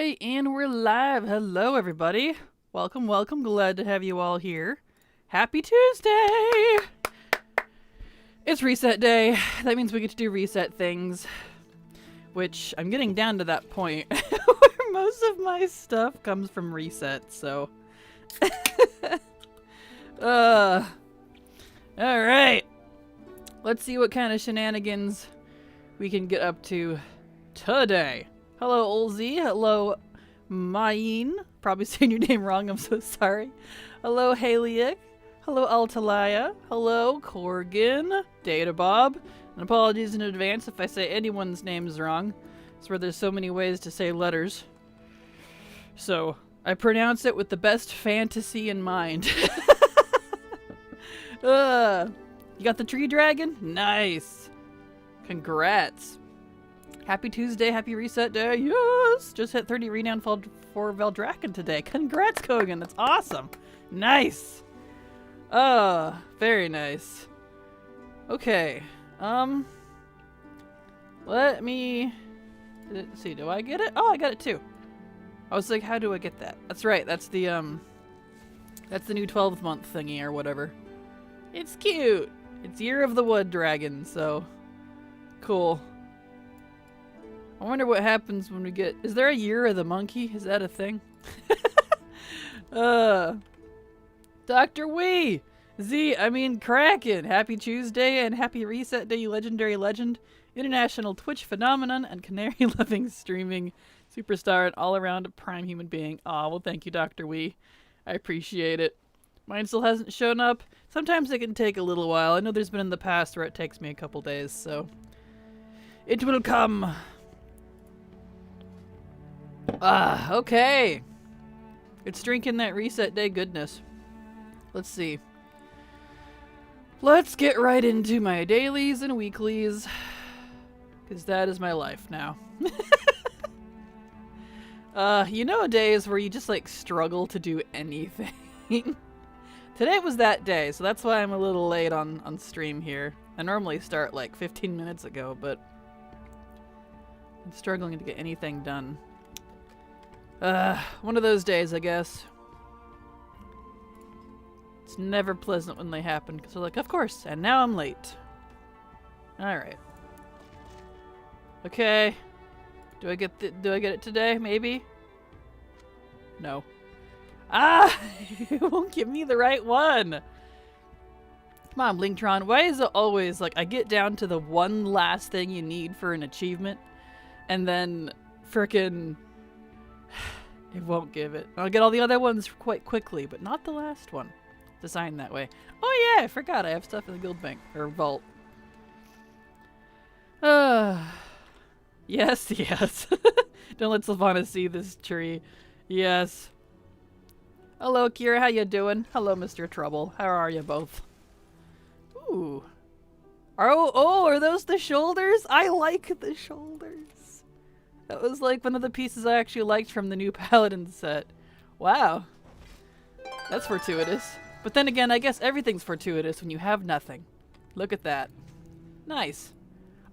Alright, and we're live. Hello, everybody. Welcome, welcome. Glad to have you all here. Happy Tuesday! It's reset day. That means we get to do reset things. Which, I'm getting down to that point where most of my stuff comes from reset, so... Alright. Let's see what kind of shenanigans we can get up to today. Hello, Olzy. Hello, Mayin. Probably saying your name wrong. I'm so sorry. Hello, Haliak. Hello, Altalaya. Hello, Corgan. Data Bob. And apologies in advance if I say anyone's names wrong. It's where there's so many ways to say letters. So, I pronounce it with the best fantasy in mind. You got the tree dragon? Nice. Congrats. Happy Tuesday, happy reset day. Yes! Just hit 30 renown for Veldraken today. Congrats, Kogan. That's awesome. Nice. Very nice. Okay. Let me... Let's see, do I get it? Oh, I got it too. I was like, how do I get that? That's right, that's the new 12th month thingy or whatever. It's cute. It's Year of the Wood Dragon, so... Cool. I wonder what happens when we get... Is there a Year of the Monkey? Is that a thing? Dr. Wee! Kraken! Happy Tuesday and happy Reset Day, legendary legend, international Twitch phenomenon, and canary-loving streaming superstar and all-around prime human being. Aw, well thank you, Dr. Wee. I appreciate it. Mine still hasn't shown up. Sometimes it can take a little while. I know there's been in the past where it takes me a couple days, so... It will come! Okay. It's drinking that reset day goodness. Let's see. Let's get right into my dailies and weeklies. Because that is my life now. You know days where you just like struggle to do anything? Today was that day, so that's why I'm a little late on stream here. I normally start like 15 minutes ago, but I'm struggling to get anything done. One of those days, I guess. It's never pleasant when they happen, because they're like, of course, and now I'm late. Alright. Okay. Do I get it today? Maybe? No. It won't give me the right one! Come on, Blinktron, why is it always, like, I get down to the one last thing you need for an achievement, and then frickin' it won't give it. I'll get all the other ones quite quickly, but not the last one. Designed that way. Oh yeah, I forgot I have stuff in the guild bank. Or vault. Yes, yes. Don't let Sylvana see this tree. Yes. Hello, Kira. How you doing? Hello, Mr. Trouble. How are you both? Ooh. Oh, are those the shoulders? I like the shoulders. That was like one of the pieces I actually liked from the new Paladin set. Wow. That's fortuitous. But then again, I guess everything's fortuitous when you have nothing. Look at that. Nice.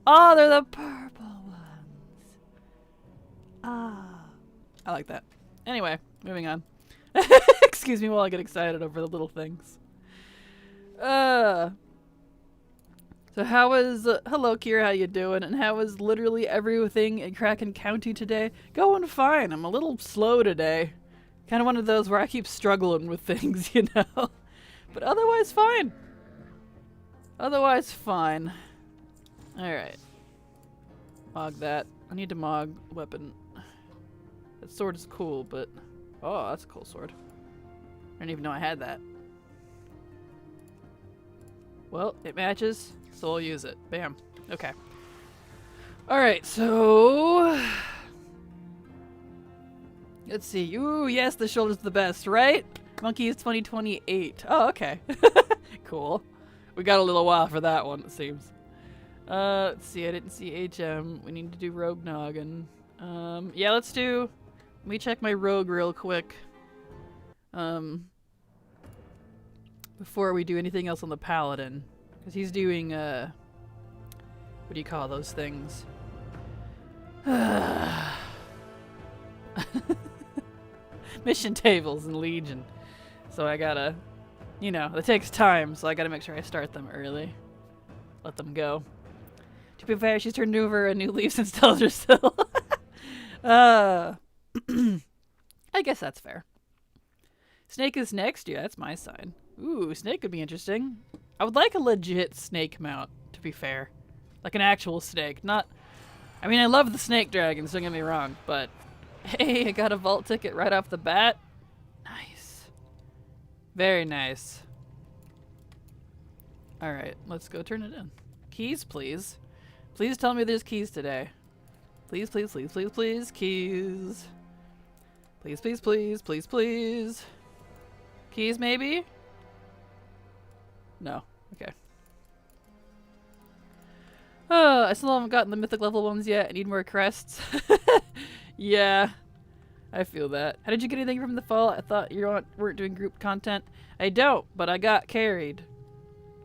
Oh, they're the purple ones. Ah. I like that. Anyway, moving on. Excuse me while I get excited over the little things. So how is... hello, Kira, how you doing? And how is literally everything in Kraken County today? Going fine. I'm a little slow today. Kind of one of those where I keep struggling with things, you know? But otherwise fine. Otherwise fine. Alright. Mog that. I need to mog weapon. That sword is cool, but... Oh, that's a cool sword. I didn't even know I had that. Well, it matches, so I'll use it. Bam. Okay. Alright, so... Let's see. Ooh, yes, the shoulder's the best, right? Monkey is 2028. Oh, okay. Cool. We got a little while for that one, it seems. Let's see. I didn't see HM. We need to do Rogue Noggin. Yeah, let's do... Let me check my Rogue real quick. Before we do anything else on the Paladin. Because he's doing, what do you call those things? mission tables in Legion. So I gotta, you know, it takes time, so I gotta make sure I start them early. Let them go. To be fair, she's turned over a new leaf since Telger still. I guess that's fair. Snake is next? Yeah, that's my side. Ooh, Snake could be interesting. I would like a legit Snake mount, to be fair. Like an actual snake, not... I mean, I love the snake dragons, don't get me wrong, but... Hey, I got a vault ticket right off the bat. Nice. Very nice. Alright, let's go turn it in. Keys, please. Please tell me there's keys today. Please, please, please, please, please. Keys. Please, please, please, please, please. Keys, maybe? No. Okay. I still haven't gotten the mythic level ones yet. I need more crests. Yeah. I feel that. How did you get anything from the fall? I thought you weren't doing group content. I don't, but I got carried.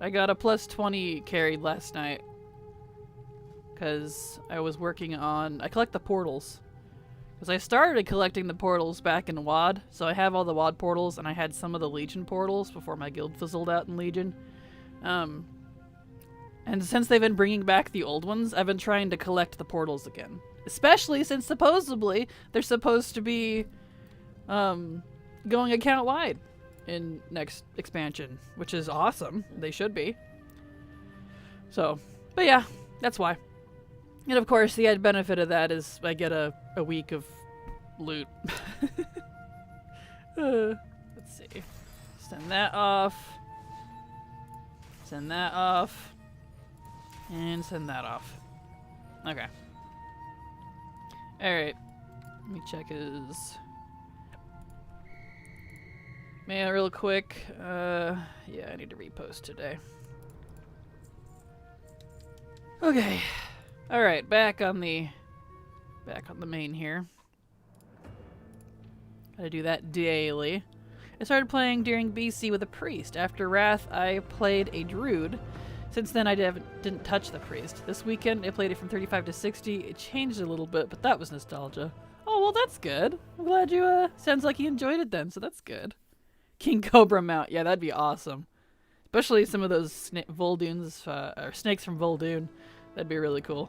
I got a +20 carried last night. Because I was working on... I collect the portals. Because I started collecting the portals back in WoD. So I have all the WoD portals, and I had some of the Legion portals before my guild fizzled out in Legion. And since they've been bringing back the old ones, I've been trying to collect the portals again. Especially since supposedly they're supposed to be going account-wide in next expansion, which is awesome. They should be. So, but yeah, that's why. And of course, the added benefit of that is I get a week of loot. Let's see. Send that off. Send that off. And send that off. Okay. Alright. Let me check his mail real quick. Yeah, I need to repost today. Okay. Alright, back on the main here. Gotta do that daily. I started playing during BC with a priest. After Wrath, I played a druid. Since then, I didn't touch the priest. This weekend, I played it from 35 to 60. It changed a little bit, but that was nostalgia. Oh, well, that's good. I'm glad you, sounds like you enjoyed it then, so that's good. King Cobra mount. Yeah, that'd be awesome. Especially some of those Voldunes, or snakes from Vol'dun. That'd be really cool.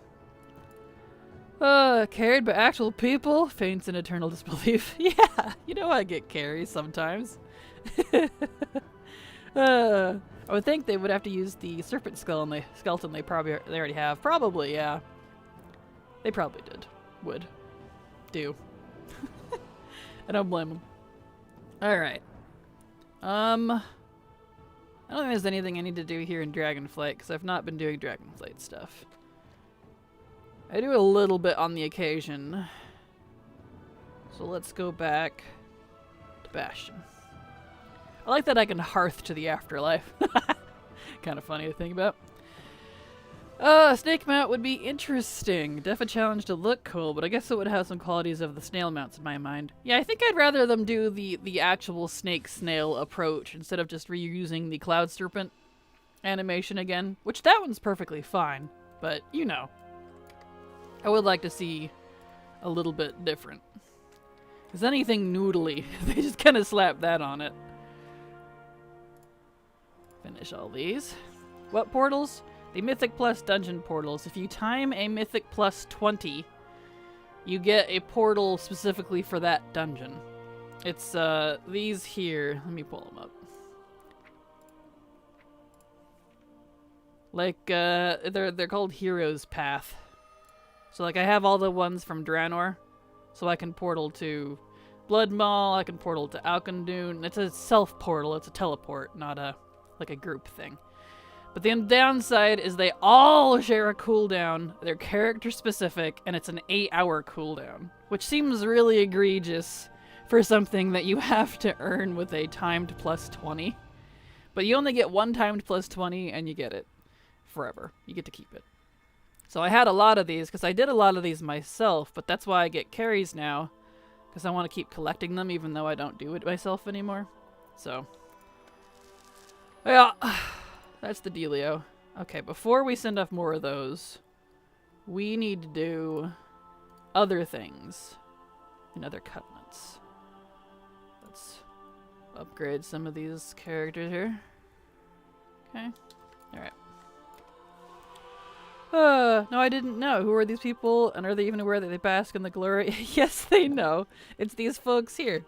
Carried by actual people? Faints in eternal disbelief. Yeah, you know I get carries sometimes. I would think they would have to use the serpent skeleton they already have. Probably, yeah. They probably would. Do. I don't blame them. Alright. I don't think there's anything I need to do here in Dragonflight, because I've not been doing Dragonflight stuff. I do a little bit on the occasion. So let's go back to Bastion. I like that I can hearth to the afterlife. Kind of funny to think about. Snake mount would be interesting. Def a challenge to look cool, but I guess it would have some qualities of the snail mounts in my mind. Yeah, I think I'd rather them do the actual snake-snail approach instead of just reusing the cloud serpent animation again, which that one's perfectly fine, but you know. I would like to see a little bit different. Because anything noodly, they just kind of slap that on it. Finish all these. What portals? The Mythic Plus dungeon portals. If you time a Mythic Plus 20, you get a portal specifically for that dungeon. It's these here. Let me pull them up. Like they're called Hero's Path. So like I have all the ones from Draenor, so I can portal to Blood Maw, I can portal to Alkandun. It's a self portal, it's a teleport, not a like a group thing. But the downside is they all share a cooldown, they're character specific, and it's an 8-hour cooldown, which seems really egregious for something that you have to earn with a timed plus 20. But you only get one timed plus 20 and you get it forever. You get to keep it. So I had a lot of these because I did a lot of these myself, but that's why I get carries now, because I want to keep collecting them even though I don't do it myself anymore. So, yeah, that's the dealio. Okay, before we send off more of those, we need to do other things and other covenants. upgrade some of these characters here. Okay. Alright. No, I didn't know. Who are these people, and are they even aware that they bask in the glory? Yes, they know. It's these folks here.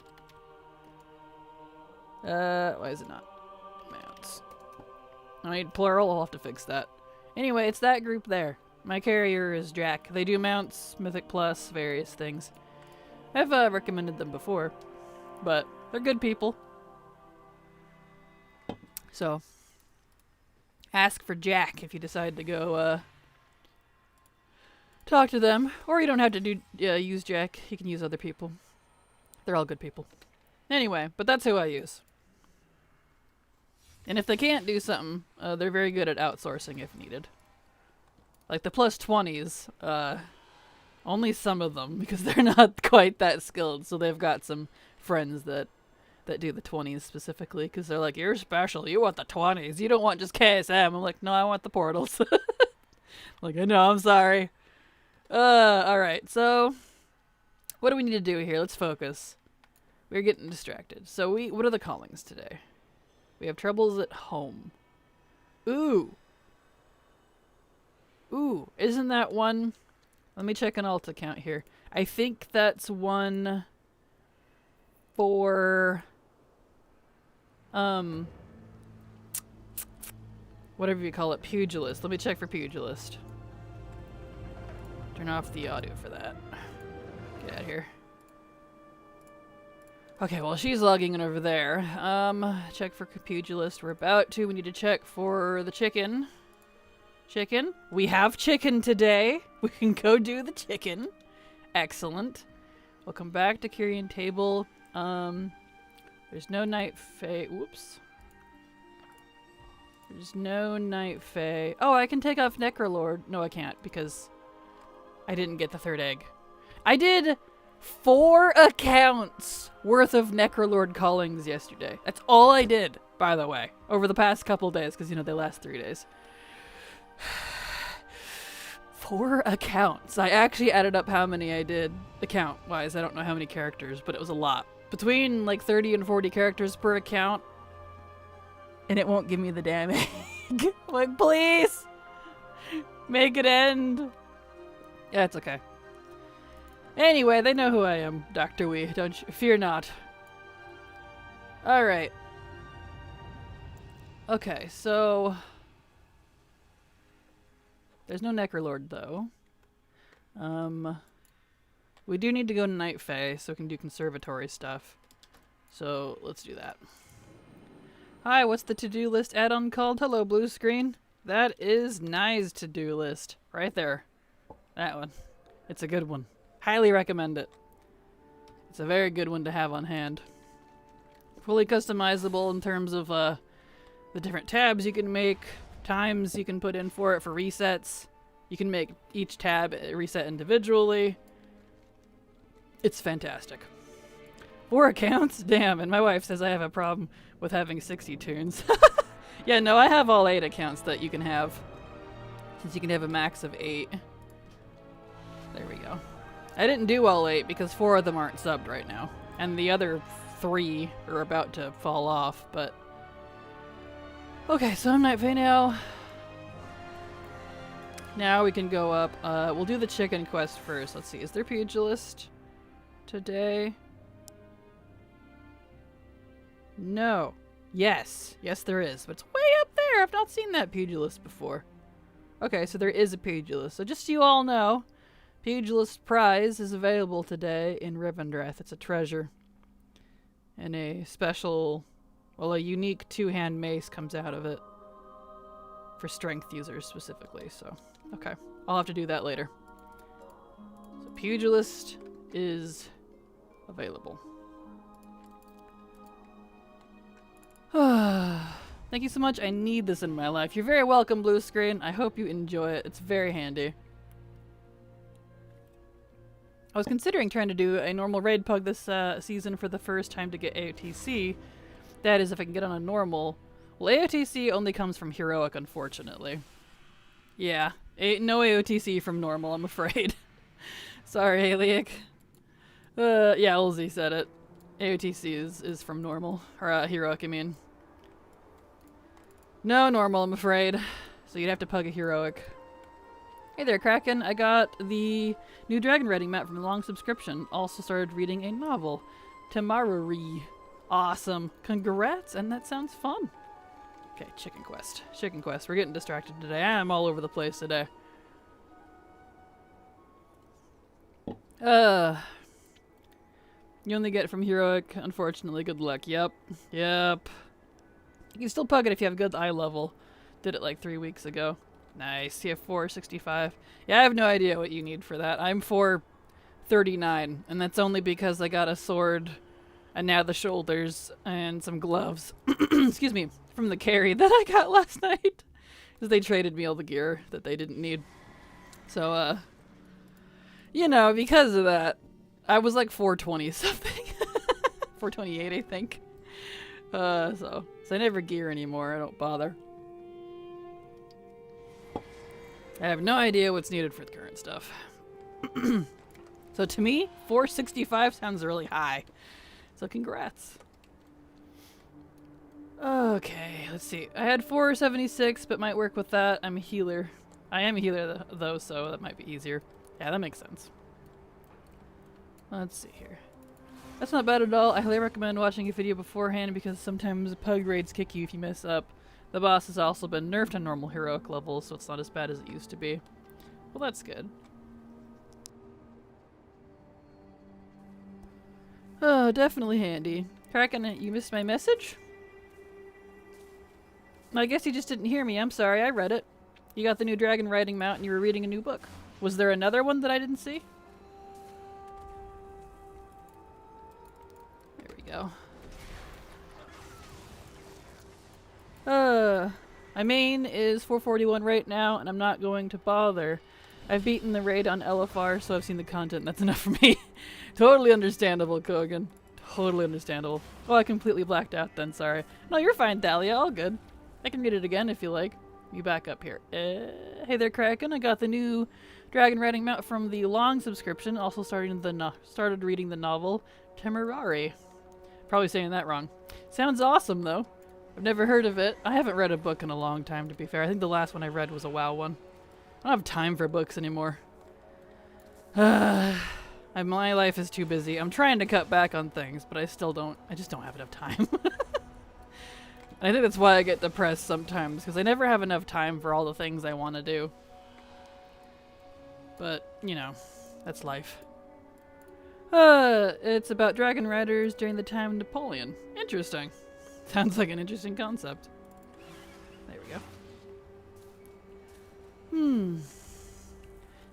Why is it not? Mounts. I need plural, I'll have to fix that. Anyway, it's that group there. My carrier is Jack. They do mounts, Mythic Plus, various things. I've recommended them before, but they're good people. So, ask for Jack if you decide to go talk to them. Or you don't have to use Jack. You can use other people. They're all good people. Anyway, but that's who I use. And if they can't do something, they're very good at outsourcing if needed. Like the plus 20s, only some of them, because they're not quite that skilled, so they've got some friends that do the 20s specifically, because they're like, you're special, you want the 20s, you don't want just KSM. I'm like, no, I want the portals. Like, I know, I'm sorry. Alright, so, what do we need to do here? Let's focus. We're getting distracted. So what are the callings today? We have troubles at home. Ooh, isn't that one? Let me check an alt account here. I think that's one for whatever you call it, pugilist. Let me check for pugilist. Turn off the audio for that. Get out of here. Okay, well, she's logging in over there. Check for pugilist. We're about to. We need to check for the chicken. Chicken? We have chicken today. We can go do the chicken. Excellent. We'll come back to Kyrian table. There's no night fae. Whoops. There's no night fae. Oh, I can take off Necrolord. No, I can't because I didn't get the third egg. I did 4 accounts worth of Necrolord callings yesterday. That's all I did, by the way, over the past couple days, because, you know, they last 3 days. 4 accounts. I actually added up how many I did account-wise. I don't know how many characters, but it was a lot. Between, like, 30 and 40 characters per account, and it won't give me the damn egg. Like, please! Make it end! Yeah, it's okay. Anyway, they know who I am, Dr. Wee. Don't you fear not. Alright. Okay, so there's no Necrolord though. We do need to go to Night Fae so we can do conservatory stuff. So let's do that. Hi, what's the to-do list add-on called? Hello, blue screen. That is Nye's to-do list. Right there. That one. It's a good one. Highly recommend it. It's a very good one to have on hand. Fully customizable in terms of the different tabs you can make, times you can put in for it for resets. You can make each tab reset individually. It's fantastic. 4 accounts? Damn, and my wife says I have a problem with having 60 tunes. Yeah, no, I have all 8 accounts that you can have. Since you can have a max of 8. There we go. I didn't do all 8 because 4 of them aren't subbed right now. And the other 3 are about to fall off, but... Okay, so I'm Night Fae now. Now we can go up. We'll do the chicken quest first. Let's see, is there pugilist today? No. Yes. Yes, there is. But it's way up there. I've not seen that pugilist before. Okay, so there is a pugilist. So just so you all know, pugilist prize is available today in Rivendreth. It's a treasure. And a special, well, a unique 2-hand mace comes out of it. For strength users specifically, so. Okay. I'll have to do that later. So pugilist is available. Thank you so much. I need this in my life. You're very welcome, blue screen. I hope you enjoy it. It's very handy. I was considering trying to do a normal raid pug this season for the first time to get AOTC. That is, if I can get on a normal. Well, AOTC only comes from heroic, unfortunately. Yeah, no AOTC from normal, I'm afraid. Sorry, Aliac. Yeah, Ulzi said it. AOTC is from normal. Or, heroic, I mean. No normal, I'm afraid. So you'd have to pug a heroic. Hey there, Kraken. I got the new dragon writing map from the long subscription. Also started reading a novel. Tamarari. Awesome. Congrats, and that sounds fun. Okay, Chicken Quest. Chicken Quest. We're getting distracted today. I am all over the place today. You only get it from heroic, unfortunately. Good luck. Yep. Yep. You can still pug it if you have good eye level. Did it like 3 weeks ago. Nice. You have 465. Yeah, I have no idea what you need for that. I'm 439, and that's only because I got a sword and now the shoulders and some gloves. Excuse me. From the carry that I got last night. Because they traded me all the gear that they didn't need. So, you know, because of that, I was like 420 something. 428, I think. So I never gear anymore. I don't bother. I have no idea what's needed for the current stuff. So to me, 465 sounds really high. So congrats. Okay, let's see. I had 476, but might work with that. I'm a healer. I am a healer though, so that might be easier. Yeah, that makes sense. Let's see here. That's not bad at all. I highly recommend watching a video beforehand because sometimes pug raids kick you if you mess up. The boss has also been nerfed on normal heroic levels, so it's not as bad as it used to be. Well, that's good. Oh, definitely handy. Kraken, you missed my message? I guess you just didn't hear me. I'm sorry, I read it. You got the new dragon riding mount and you were reading a new book. Was there another one that I didn't see? There we go. My main is 441 right now, and I'm not going to bother. I've beaten the raid on LFR, so I've seen the content, and that's enough for me. Totally understandable, Kogan. Totally understandable. Oh, I completely blacked out then, sorry. No, you're fine, Thalia, all good. I can read it again if you like. You back up here. Hey there, Kraken. I got the new dragon riding mount from the long subscription. Also started reading the novel Temerari. Probably saying that wrong. Sounds awesome, though. I've never heard of it. I haven't read a book in a long time, to be fair. I think the last one I read was a WoW one. I don't have time for books anymore. My life is too busy. I'm trying to cut back on things, but I just don't have enough time. I think that's why I get depressed sometimes, because I never have enough time for all the things I want to do. But, you know, that's life. It's about dragon riders during the time of Napoleon. Interesting. Sounds like an interesting concept. There we go.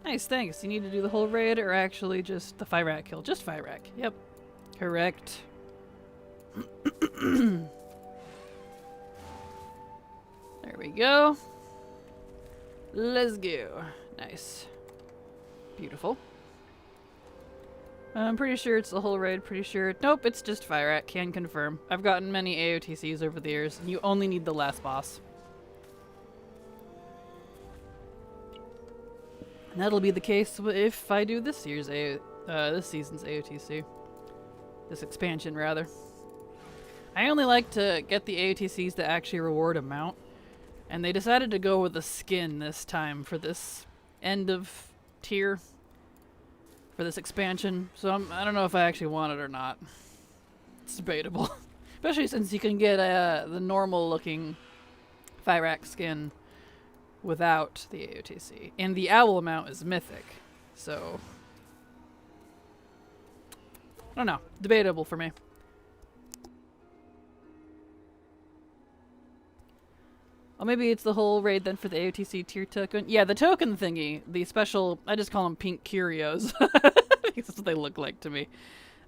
Nice, thanks. You need to do the whole raid or actually just the Fyrak kill? Just Fyrak. Yep. Correct. There we go. Let's go. Nice. Beautiful. I'm pretty sure it's the whole raid, pretty sure. Nope, it's just Fyrak, can confirm. I've gotten many AOTCs over the years, and you only need the last boss. And that'll be the case if I do this year's this season's AOTC. This expansion, rather. I only like to get the AOTCs that actually reward a mount, and they decided to go with a skin this time for this end of tier. For this expansion, so I don't know if I actually want it or not. It's debatable. Especially since you can get the normal looking Fyrak skin without the AOTC. And the owl mount is mythic, so I don't know. Debatable for me. Oh, maybe it's the whole raid then for the AOTC tier token. Yeah, the token thingy, the special, I just call them pink curios. Because that's what they look like to me.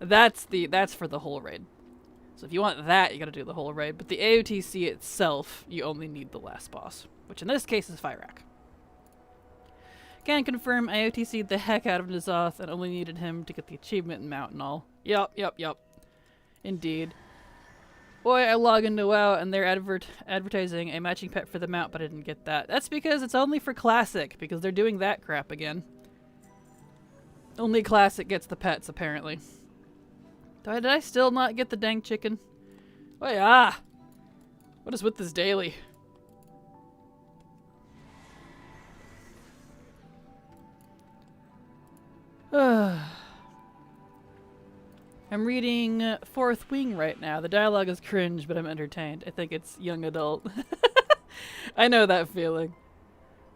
That's for the whole raid. So if you want that, you gotta do the whole raid. But the AOTC itself, you only need the last boss. Which in this case is Fyrak. Can confirm I AOTC'd the heck out of N'Zoth and only needed him to get the achievement and mount and all. Yup. Indeed. Boy, I log into WoW and they're advertising a matching pet for the mount, but I didn't get that. That's because it's only for Classic, because they're doing that crap again. Only Classic gets the pets, apparently. Did I still not get the dang chicken? Oh yeah! What is with this daily? I'm reading Fourth Wing right now. The dialogue is cringe, but I'm entertained. I think it's young adult. I know that feeling.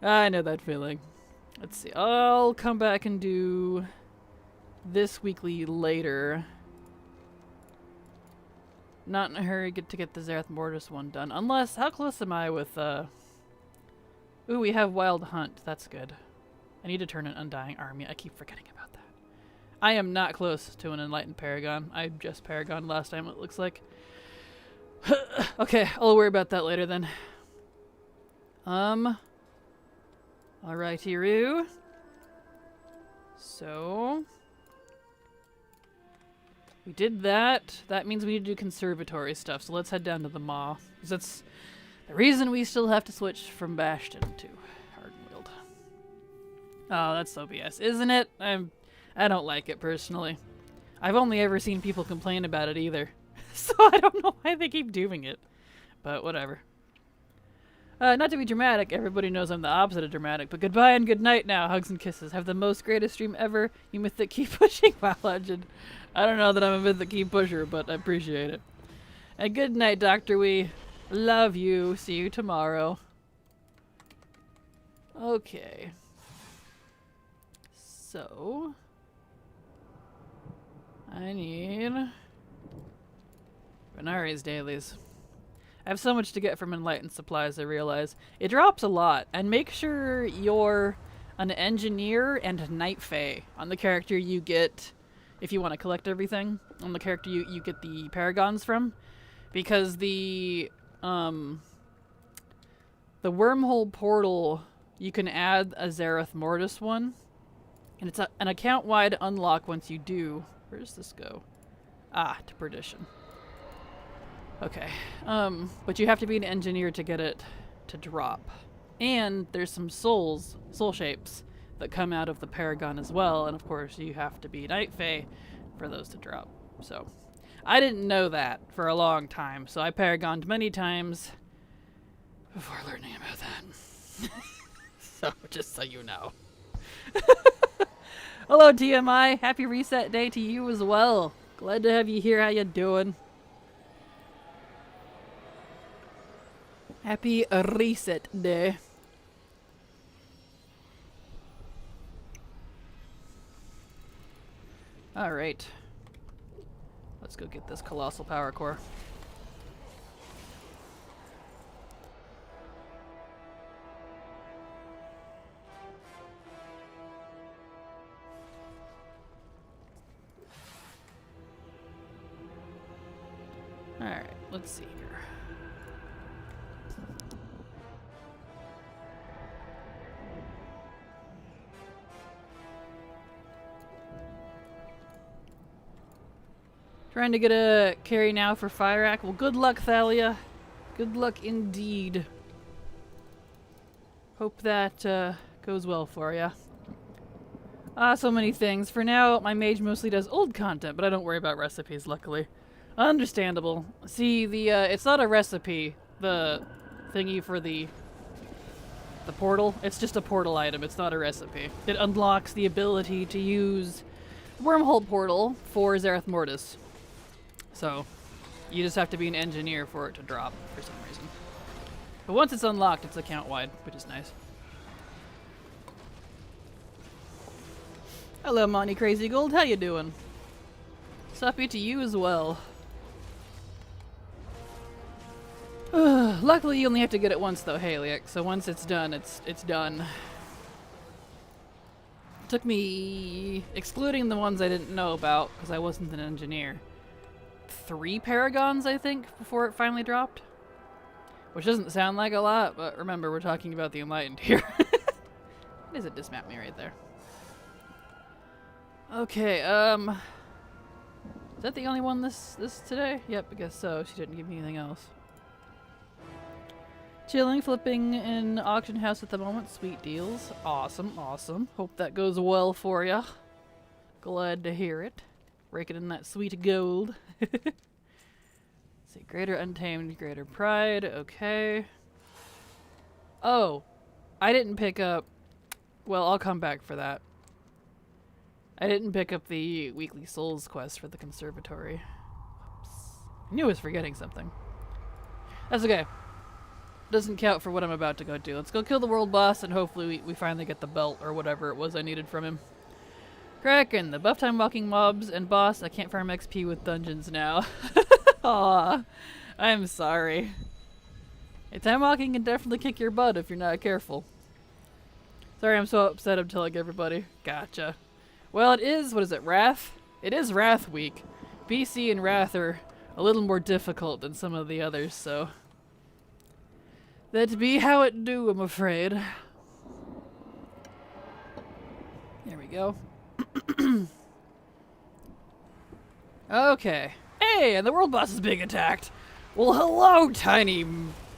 I know that feeling. Let's see. I'll come back and do this weekly later. Not in a hurry to get the Zerath Mortis one done. Unless, how close am I with, Ooh, we have Wild Hunt. That's good. I need to turn an Undying Army. I keep forgetting about that. I am not close to an Enlightened Paragon. I just Paragon last time, it looks like. Okay, I'll worry about that later then. Alrighty-roo. So... we did that. That means we need to do conservatory stuff, so let's head down to the Maw. Because that's the reason we still have to switch from Bastion to Hardenweald. Oh, that's so BS, isn't it? I don't like it, personally. I've only ever seen people complain about it, either. So I don't know why they keep doing it. But whatever. Not to be dramatic, everybody knows I'm the opposite of dramatic, but goodbye and good night now, hugs and kisses. Have the most greatest stream ever, you mythic keep pushing. WoW Legend. I don't know that I'm a mythic keep pusher, but I appreciate it. And good night, Dr. Wee. Love you. See you tomorrow. Okay. So... I need... Renari's dailies. I have so much to get from Enlightened Supplies, I realize. It drops a lot, and make sure you're an engineer and Night Fae on the character you get, if you want to collect everything, on the character you get the Paragons from. Because the Wormhole Portal, you can add a Zerath Mortis one, and it's an account-wide unlock once you do. Where does this go? Ah, to Perdition. Okay, but you have to be an engineer to get it to drop. And there's some soul shapes that come out of the Paragon as well, and of course you have to be Night Fae for those to drop. So, I didn't know that for a long time, so I Paragoned many times before learning about that. So, just so you know. Hello TMI, happy reset day to you as well. Glad to have you here, how you doing? Happy reset day. Alright. Let's go get this Colossal Power Core. Alright, let's see here. Trying to get a carry now for Fyrakk. Well, good luck, Thalia. Good luck indeed. Hope that goes well for ya. So many things. For now, my mage mostly does old content, but I don't worry about recipes, luckily. Understandable. See, the it's not a recipe, the thingy for the portal. It's just a portal item. It's not a recipe. It unlocks the ability to use Wormhole Portal for Zerath Mortis. So, you just have to be an engineer for it to drop, for some reason. But once it's unlocked, it's account-wide, which is nice. Hello, Monty Crazy Gold. How you doing? Suppy to you as well. Luckily, you only have to get it once, though, Haliak. So once it's done, it's done. It took me, excluding the ones I didn't know about, because I wasn't an engineer, 3 Paragons, I think, before it finally dropped. Which doesn't sound like a lot, but remember, we're talking about the Enlightened here. Why does it dismount me right there? Okay, is that the only one this today? Yep, I guess so. She didn't give me anything else. Chilling, flipping in auction house at the moment. Sweet deals. Awesome, awesome. Hope that goes well for ya. Glad to hear it. Breaking in that sweet gold. Let's see, Greater Untamed, Greater Pride. Okay. Oh, I didn't pick up... Well, I'll come back for that. I didn't pick up the Weekly Souls quest for the Conservatory. Whoops. I knew I was forgetting something. That's okay. Doesn't count for what I'm about to go do. Let's go kill the world boss and hopefully we finally get the belt or whatever it was I needed from him. Kraken, the buff time walking mobs and boss. I can't farm XP with dungeons now. Aw, I'm sorry. Hey, time walking can definitely kick your butt if you're not careful. Sorry, I'm so upset I'm telling everybody. Gotcha. Well, it is, what is it, Wrath? It is Wrath week. BC and Wrath are a little more difficult than some of the others, so... That be how it do, I'm afraid. There we go. Okay. Hey, and the world boss is being attacked. Well, hello, tiny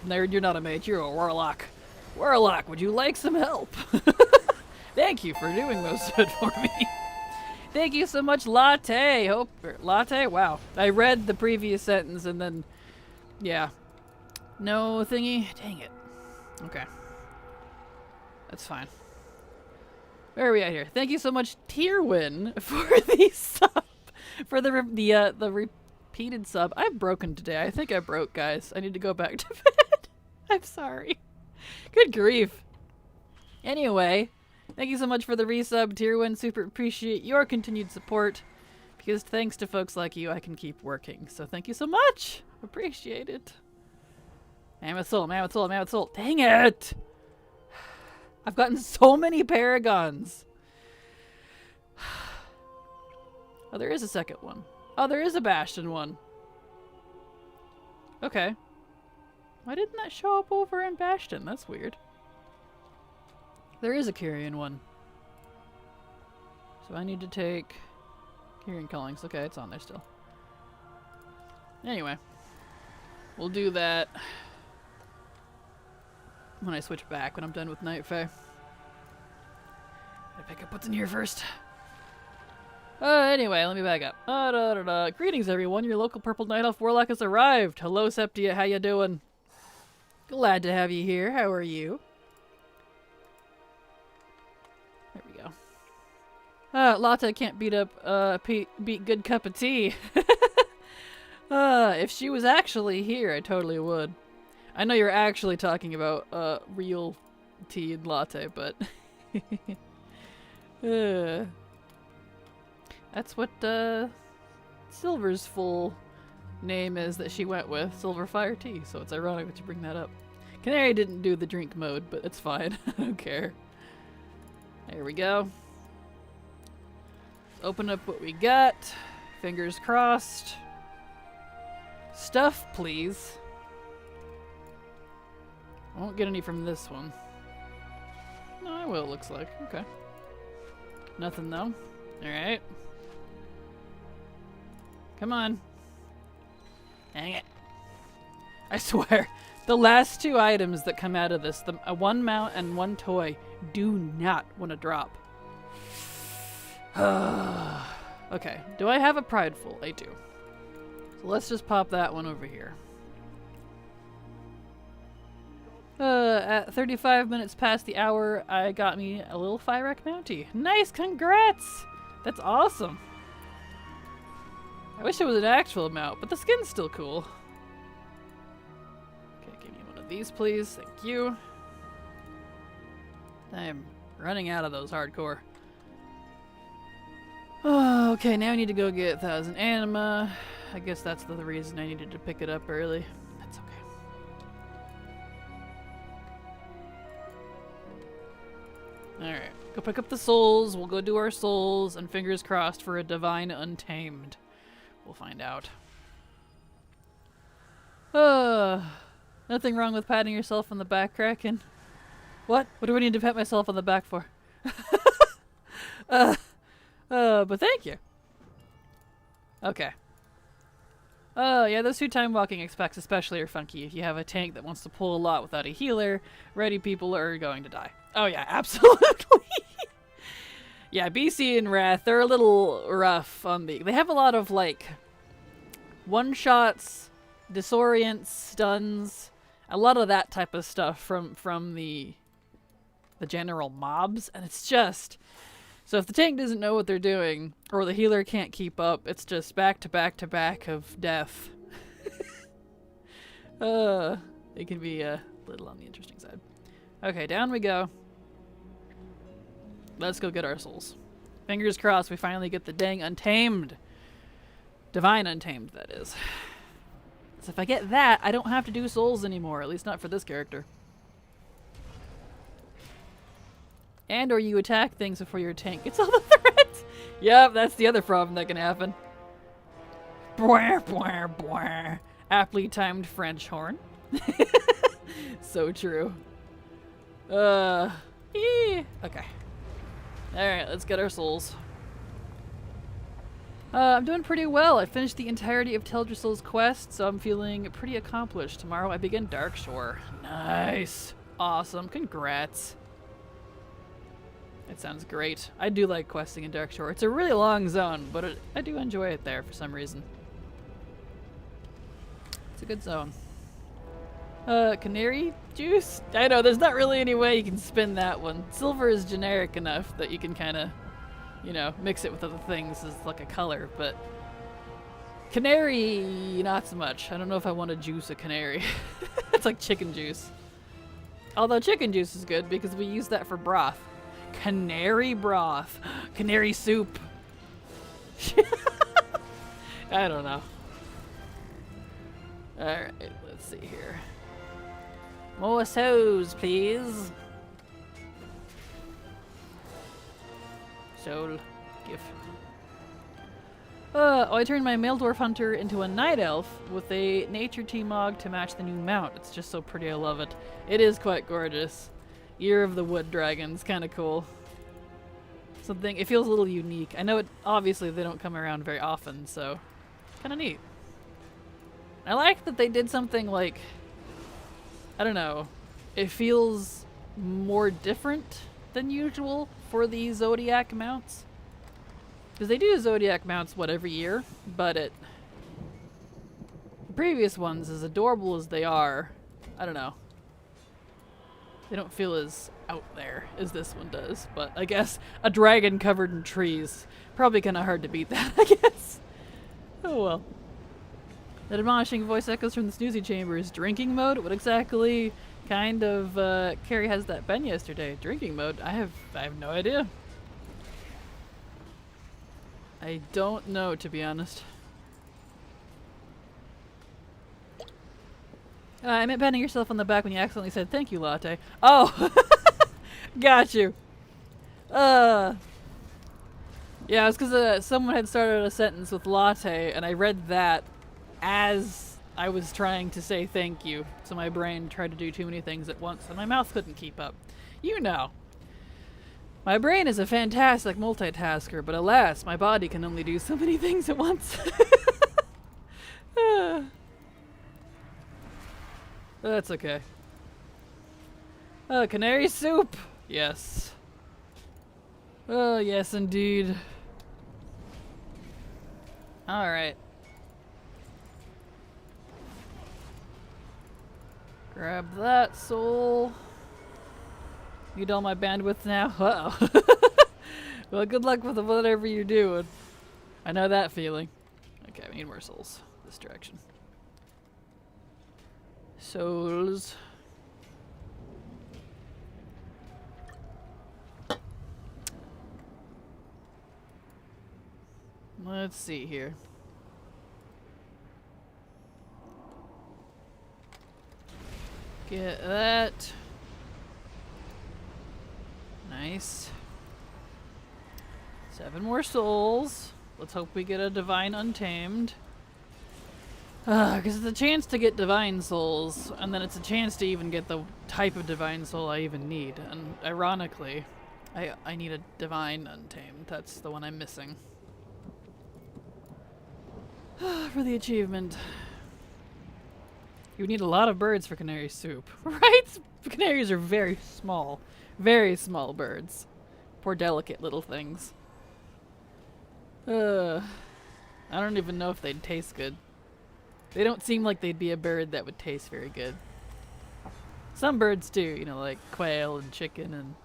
nerd. You're not a mage, you're a warlock. Warlock, would you like some help? Thank you for doing most of it for me. Thank you so much, Latte. Hope Latte? Wow. I read the previous sentence and then... Yeah. No thingy? Dang it. Okay. That's fine. Where are we at here? Thank you so much, Tierwin, for the sub. For the repeated sub. I'm broken today. I think I broke, guys. I need to go back to bed. I'm sorry. Good grief. Anyway, thank you so much for the resub, Tierwin. Super appreciate your continued support. Because thanks to folks like you, I can keep working. So thank you so much. Appreciate it. Mammoth soul, mammoth soul, mammoth soul. Dang it! I've gotten so many paragons. Oh, there is a second one. Oh, there is a Bastion one. Okay. Why didn't that show up over in Bastion? That's weird. There is a Kyrian one. So I need to take Kyrian Callings. Okay, it's on there still. Anyway. We'll do that when I switch back, when I'm done with Night Fae. Gotta pick up what's in here first. Anyway, let me back up. Greetings, everyone. Your local Purple Night Elf Warlock has arrived. Hello, Septia. How you doing? Glad to have you here. How are you? There we go. Latte can't beat up, beat good cup of tea. If she was actually here, I totally would. I know you're actually talking about, real tea and latte, but... That's what, Silver's full name is that she went with. Silverfire Tea, so it's ironic that you bring that up. Canary didn't do the drink mode, but it's fine. I don't care. There we go. Let's open up what we got. Fingers crossed. Stuff, please. I won't get any from this one. No, I will, looks like. Okay. Nothing, though. Alright. Come on. Dang it. I swear, the last two items that come out of this, the one mount and one toy, do not want to drop. Okay, do I have a prideful? I do. So let's just pop that one over here. At 35 minutes past the hour, I got me a little Fyrek Mountie. Nice, congrats! That's awesome. I wish it was an actual mount, but the skin's still cool. Okay, give me one of these, please. Thank you. I'm running out of those hardcore. Oh, okay, now I need to go get 1,000 anima. I guess that's the reason I needed to pick it up early. That's okay. Alright, go pick up the souls. We'll go do our souls, and fingers crossed for a divine untamed. We'll find out. Nothing wrong with patting yourself on the back, Kraken. What? What do I need to pat myself on the back for? But thank you. Okay. Oh, yeah, those two time walking expects especially are funky. If you have a tank that wants to pull a lot without a healer, ready people are going to die. Oh yeah, absolutely. Yeah, BC and Wrath, they're a little rough on the... They have a lot of, like, one-shots, disorients, stuns, a lot of that type of stuff from the general mobs, and it's just... So if the tank doesn't know what they're doing, or the healer can't keep up, it's just back to back to back of death. It can be a little on the interesting side. Okay, down we go. Let's go get our souls. Fingers crossed we finally get the dang Untamed. Divine Untamed, that is. So if I get that, I don't have to do souls anymore, at least not for this character. And or you attack things before your tank gets all the threats. Yep, that's the other problem that can happen. Bwah, bwah, bwah. Aptly timed French horn. So true. Okay. Alright, let's get our souls. I'm doing pretty well. I finished the entirety of Teldrassil's quest, so I'm feeling pretty accomplished. Tomorrow I begin Darkshore. Nice. Awesome. Congrats. That sounds great. I do like questing in Darkshore. It's a really long zone, but I do enjoy it there for some reason. It's a good zone. Canary juice? I know, there's not really any way you can spin that one. Silver is generic enough that you can kind of, you know, mix it with other things as like a color, but canary, not so much. I don't know if I want to juice a canary. It's like chicken juice. Although chicken juice is good because we use that for broth. Canary broth. Canary soup. I don't know. Alright, let's see here. More souls, please. Soul. Give. Oh, I turned my male dwarf hunter into a night elf with a nature T-Mog to match the new mount. It's just so pretty, I love it. It is quite gorgeous. Ear of the Wood Dragon's kind of cool. Something, it feels a little unique. I know it, obviously they don't come around very often, so kind of neat. I like that they did something like, I don't know, it feels more different than usual for the Zodiac mounts. Because they do Zodiac mounts, what, every year? But the previous ones, as adorable as they are, I don't know. They don't feel as out there as this one does. But I guess a dragon covered in trees. Probably kind of hard to beat that, I guess. Oh well. The admonishing voice echoes from the snoozy chambers. Drinking mode? What exactly kind of Carrie has that been yesterday? Drinking mode? I have no idea. I don't know, to be honest. I meant patting yourself on the back when you accidentally said thank you, Latte. Oh! Got you. Yeah, it was because someone had started a sentence with Latte, and I read that as I was trying to say thank you. So my brain tried to do too many things at once, and my mouth couldn't keep up. You know. My brain is a fantastic multitasker, but alas, my body can only do so many things at once. That's okay. Canary soup! Yes. Oh, yes, indeed. Alright. Grab that soul. Need all my bandwidth now? Uh-oh. Well, good luck with whatever you're doing. I know that feeling. Okay, we need more souls. This direction. Souls. Let's see here. Get that. Nice. 7 more souls. Let's hope we get a Divine Untamed. Because it's a chance to get Divine Souls, and then it's a chance to even get the type of Divine Soul I even need. And ironically, I need a Divine Untamed. That's the one I'm missing. For the achievement. You need a lot of birds for canary soup, right? Canaries are very small birds. Poor delicate little things. I don't even know if they'd taste good. They don't seem like they'd be a bird that would taste very good. Some birds do, you know, like quail and chicken and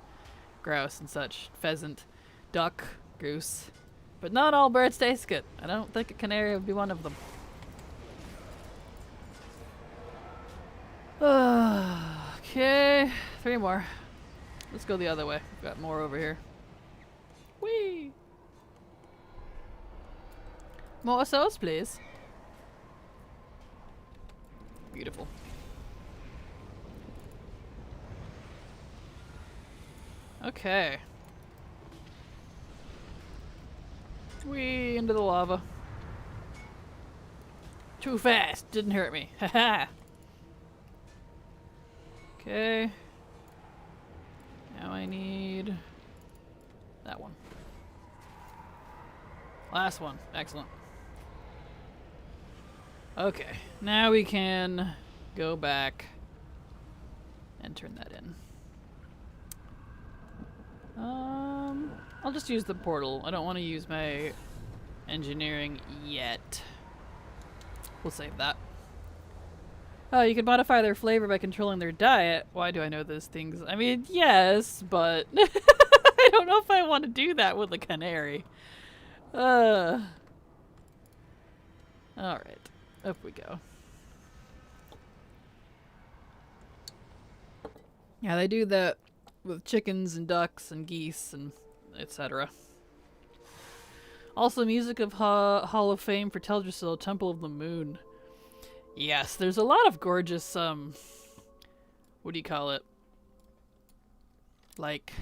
grouse and such. Pheasant, duck, goose. But not all birds taste good. I don't think a canary would be one of them. Okay, 3 more. Let's go the other way. We've got more over here. Whee! More sauce, please. Beautiful. Okay. Whee! Into the lava. Too fast. Didn't hurt me. Haha. Okay. Now I need that one. Last one. Excellent. Okay. Now we can go back and turn that in. I'll just use the portal. I don't want to use my engineering yet. We'll save that. Oh, you can modify their flavor by controlling their diet. Why do I know those things? I mean, yes, but I don't know if I want to do that with a canary. Alright. Up we go. Yeah, they do that with chickens and ducks and geese and etc. Also, music of Hall of Fame for Teldrassil, Temple of the Moon. Yes, there's a lot of gorgeous, what do you call it? Like,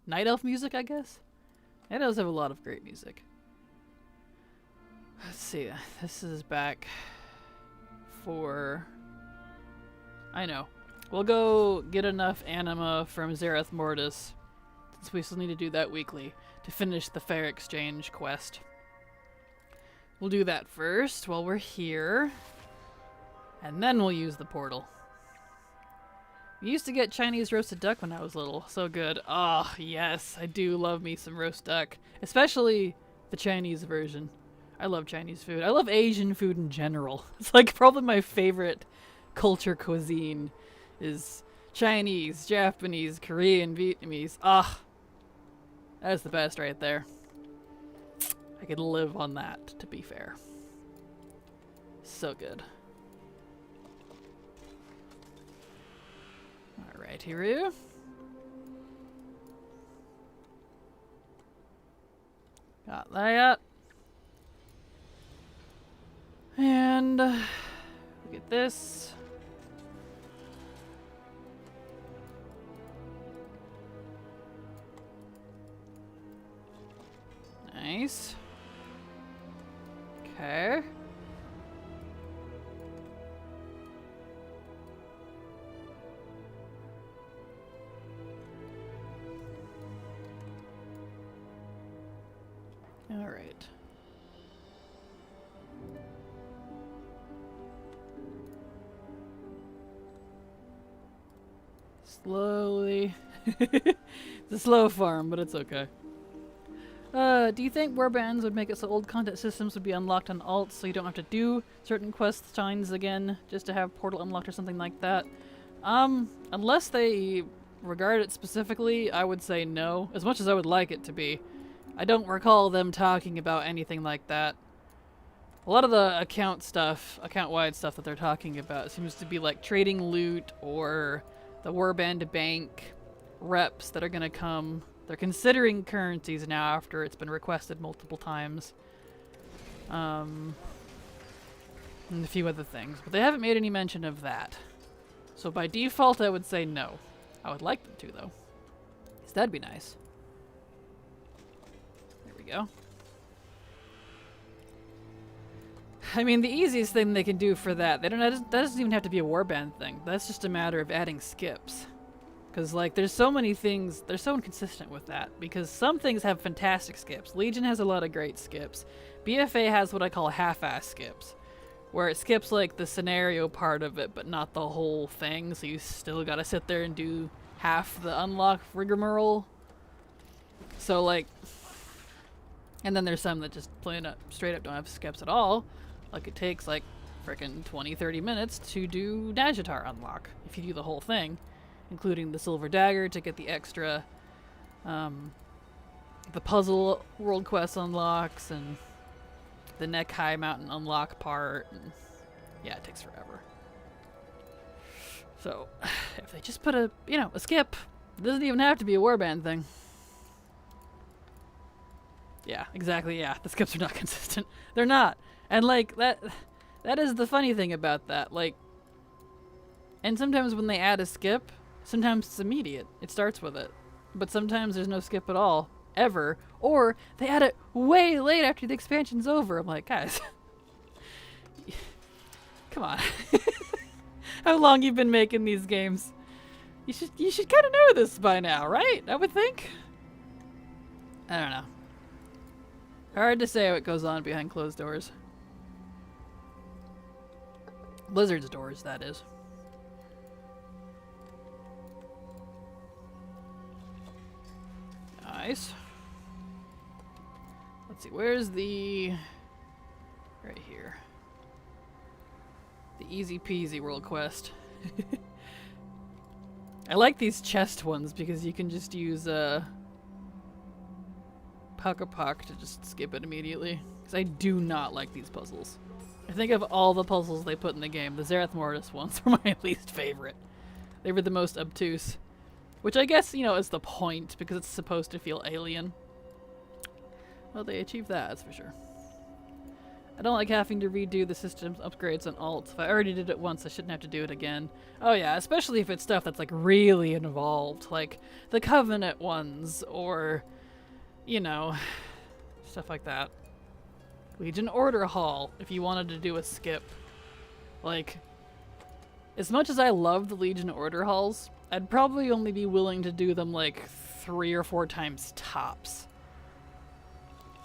night elf music, I guess? It does have a lot of great music. Let's see, this is back for... I know. We'll go get enough anima from Zerath Mortis, since we still need to do that weekly, to finish the Fair Exchange quest. We'll do that first while we're here, and then we'll use the portal. We used to get Chinese roasted duck when I was little. So good. Ah, oh, yes, I do love me some roast duck, especially the Chinese version. I love Chinese food. I love Asian food in general. It's like probably my favorite culture cuisine is Chinese, Japanese, Korean, Vietnamese. Ah, that's the best right there. I could live on that, to be fair. So good. Alright, Hiru. Got that. And we get this. Nice. Okay. All right. Slowly. It's a slow farm, but it's okay. Do you think warbands would make it so old content systems would be unlocked on alts so you don't have to do certain quest signs again just to have portal unlocked or something like that? Unless they regard it specifically, I would say no, as much as I would like it to be. I don't recall them talking about anything like that. A lot of the account-wide stuff that they're talking about seems to be like trading loot or the warband bank reps that are gonna come. They're considering currencies now after it's been requested multiple times. And a few other things. But they haven't made any mention of that. So by default, I would say no. I would like them to, though. Because that'd be nice. There we go. I mean, the easiest thing they can do for that, that doesn't even have to be a warband thing. That's just a matter of adding skips. Because, like, there's so many things, they're so inconsistent with that. Because some things have fantastic skips. Legion has a lot of great skips. BFA has what I call half-ass skips. Where it skips, like, the scenario part of it, but not the whole thing. So you still gotta sit there and do half the unlock rigmarole. So, like, and then there's some that just plain up, straight up don't have skips at all. Like, it takes, like, frickin' 20-30 minutes to do Najatar unlock, if you do the whole thing, including the Silver Dagger to get the extra, the puzzle world quest unlocks, and the Neck High Mountain unlock part, and yeah, it takes forever. So, if they just put a skip, it doesn't even have to be a warband thing. Yeah, exactly, yeah. The skips are not consistent. They're not. And, like, that is the funny thing about that. Like, and sometimes when they add a skip, sometimes it's immediate. It starts with it. But sometimes there's no skip at all, ever. Or they add it way late after the expansion's over. I'm like, guys, come on. How long you've been making these games? You should kind of know this by now, right? I would think. I don't know. Hard to say what goes on behind closed doors. Blizzard's doors, that is. Nice. Let's see, where's the... Right here. The easy peasy world quest. I like these chest ones because you can just use Puck to just skip it immediately. Because I do not like these puzzles. I think of all the puzzles they put in the game, the Zerath Mortis ones were my least favorite. They were the most obtuse. Which I guess, is the point, because it's supposed to feel alien. Well, they achieved that, that's for sure. I don't like having to redo the system upgrades on alts. If I already did it once, I shouldn't have to do it again. Oh yeah, especially if it's stuff that's, like, really involved. Like, the Covenant ones, or... stuff like that. Legion Order Hall, if you wanted to do a skip. Like, as much as I love the Legion Order Halls, I'd probably only be willing to do them like 3 or 4 times tops.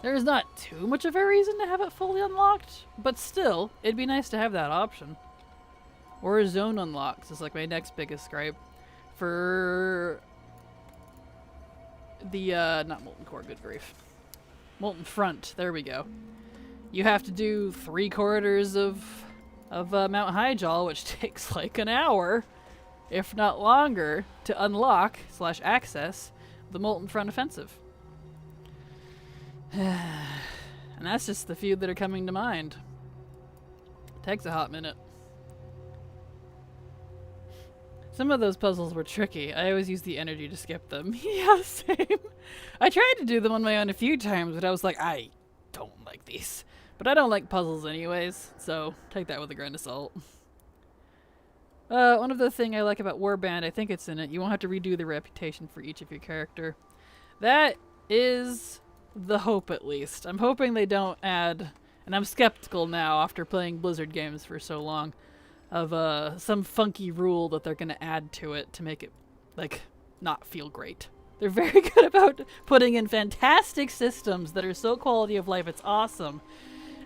There's not too much of a reason to have it fully unlocked, but still, it'd be nice to have that option. Or zone unlocks is like my next biggest gripe. For the, not Molten Core, good grief. Molten Front, there we go. You have to do 3 corridors of Mount Highjaw, which takes like an hour, if not longer, to unlock / access the Molten Front Offensive. And that's just the few that are coming to mind. Takes a hot minute. Some of those puzzles were tricky. I always use the energy to skip them. Yeah, same. I tried to do them on my own a few times, but I was like, I don't like these. But I don't like puzzles anyways, so take that with a grain of salt. One of the things I like about Warband, I think it's in it, you won't have to redo the reputation for each of your character. That is the hope, at least. I'm hoping they don't add, and I'm skeptical now after playing Blizzard games for so long, of some funky rule that they're going to add to it to make it, like, not feel great. They're very good about putting in fantastic systems that are so quality of life, it's awesome.